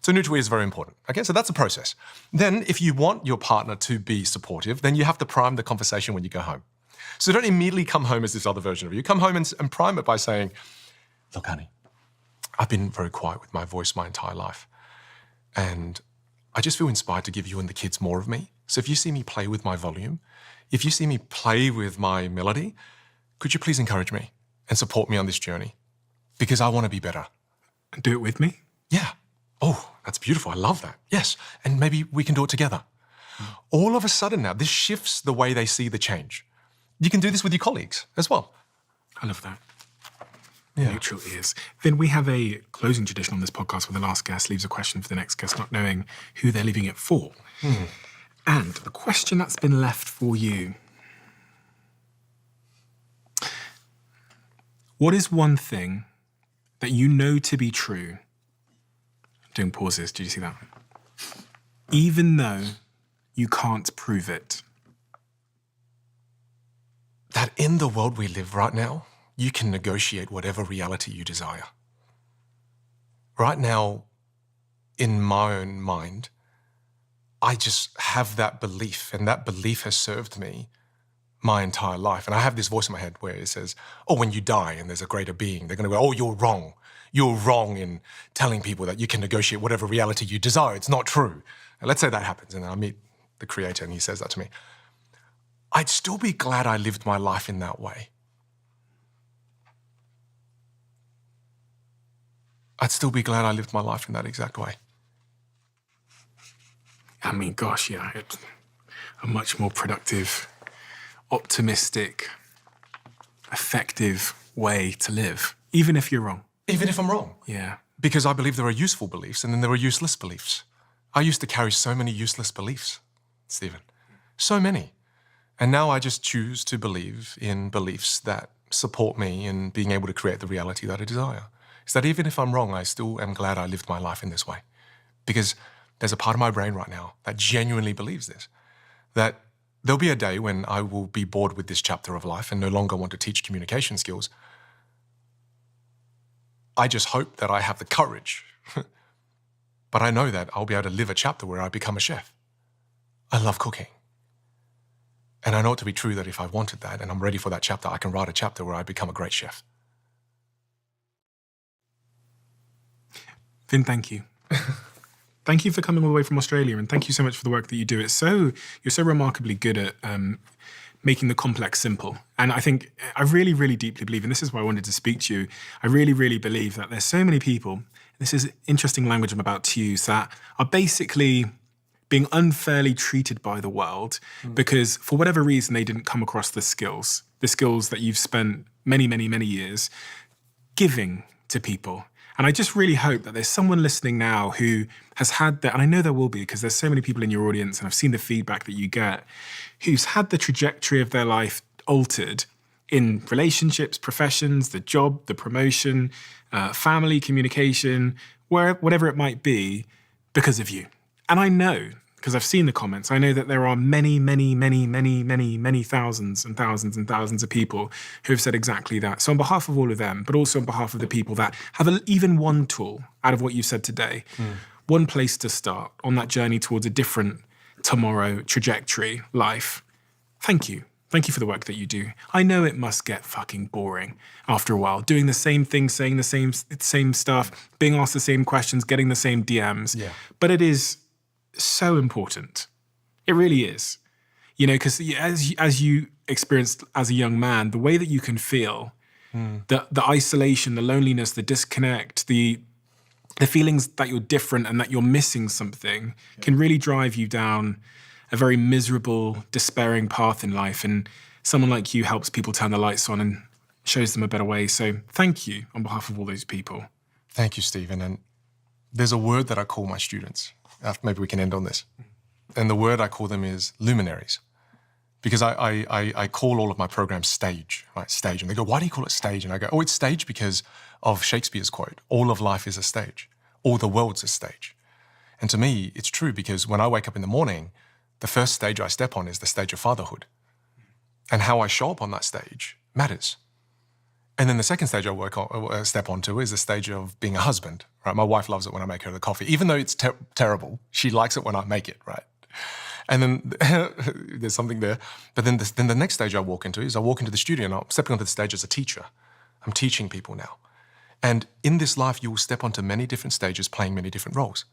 So neutral ear is very important. Okay, so that's a process. Then if you want your partner to be supportive, then you have to prime the conversation when you go home. So don't immediately come home as this other version of you. Come home and prime it by saying, look, honey, I've been very quiet with my voice my entire life. And I just feel inspired to give you and the kids more of me. So if you see me play with my volume, if you see me play with my melody, could you please encourage me and support me on this journey? Because I want to be better.
And do it with me?
Yeah. Oh, that's beautiful. I love that. Yes. And maybe we can do it together. All of a sudden now, this shifts the way they see the change. You can do this with your colleagues as well.
I love that.
Yeah.
Neutral ears. Then we have a closing tradition on this podcast where the last guest leaves a question for the next guest, not knowing who they're leaving it for. And the question that's been left for you: what is one thing that you know to be true? I'm doing pauses, did you see that? Even though you can't prove it.
That in the world we live right now, you can negotiate whatever reality you desire. Right now, in my own mind, I just have that belief, and that belief has served me my entire life. And I have this voice in my head where it says, oh, when you die and there's a greater being, they're going to go, oh, you're wrong. You're wrong in telling people that you can negotiate whatever reality you desire. It's not true. And let's say that happens, and I meet the creator and he says that to me. I'd still be glad I lived my life in that way. I'd still be glad I lived my life in that exact way.
I mean, gosh, yeah, it's a much more productive, optimistic, effective way to live, even if you're wrong.
Even if I'm wrong.
Yeah.
Because I believe there are useful beliefs and then there are useless beliefs. I used to carry so many useless beliefs, Stephen. So many. And now I just choose to believe in beliefs that support me in being able to create the reality that I desire. Is that even if I'm wrong, I still am glad I lived my life in this way. Because there's a part of my brain right now that genuinely believes this, that there'll be a day when I will be bored with this chapter of life and no longer want to teach communication skills. I just hope that I have the courage. But I know that I'll be able to live a chapter where I become a chef. I love cooking. And I know it to be true that if I wanted that and I'm ready for that chapter, I can write a chapter where I become a great chef.
Vin, thank you. Thank you for coming all the way from Australia, and thank you so much for the work that you do. You're so remarkably good at making the complex simple. And I think I really, really deeply believe, and this is why I wanted to speak to you, I really, really believe that there's so many people, this is interesting language I'm about to use, that are basically being unfairly treated by the world because for whatever reason they didn't come across the skills that you've spent many, many, many years giving to people. And I just really hope that there's someone listening now who has had that, and I know there will be because there's so many people in your audience and I've seen the feedback that you get, who's had the trajectory of their life altered in relationships, professions, the job, the promotion, family, communication, whatever it might be, because of you. And I know, because I've seen the comments, I know that there are many, many, many, many, many, many thousands and thousands and thousands of people who have said exactly that. So on behalf of all of them, but also on behalf of the people that have even one tool out of what you've said today, one place to start on that journey towards a different tomorrow trajectory, life, thank you. Thank you for the work that you do. I know it must get fucking boring after a while, doing the same thing, saying the same stuff, being asked the same questions, getting the same DMs.
Yeah.
But it is so important. It really is. You know, because as you experienced as a young man, the way that you can feel, the isolation, the loneliness, the disconnect, the feelings that you're different and that you're missing something can really drive you down a very miserable, despairing path in life. And someone like you helps people turn the lights on and shows them a better way. So thank you on behalf of all those people.
Thank you, Stephen. And there's a word that I call my students. Maybe we can end on this. And the word I call them is luminaries. Because I call all of my programs stage, right? Stage. And they go, why do you call it stage? And I go, oh, it's stage because of Shakespeare's quote, all of life is a stage. All the world's a stage. And to me, it's true because when I wake up in the morning, the first stage I step on is the stage of fatherhood. And how I show up on that stage matters. And then the second stage I step onto is the stage of being a husband, right? My wife loves it when I make her the coffee. Even though it's terrible, she likes it when I make it, right? And then there's something there. But then the next stage I walk into is I walk into the studio and I'm stepping onto the stage as a teacher. I'm teaching people now. And in this life, you will step onto many different stages playing many different roles.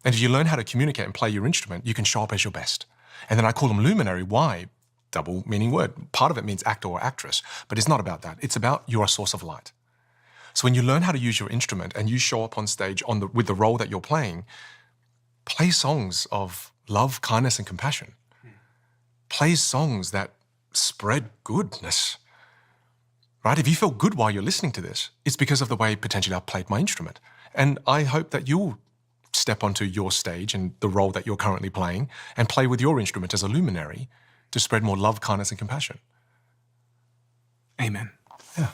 And if you learn how to communicate and play your instrument, you can show up as your best. And then I call them luminary. Why? Double meaning word. Part of it means actor or actress, but it's not about that. It's about you're a source of light. So when you learn how to use your instrument and you show up on stage with the role that you're playing, play songs of love, kindness, and compassion. Play songs that spread goodness. Right? If you feel good while you're listening to this, it's because of the way potentially I've played my instrument. And I hope that you'll step onto your stage and the role that you're currently playing and play with your instrument as a luminary to spread more love, kindness, and compassion.
Amen.
Yeah.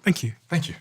Thank you.
Thank you.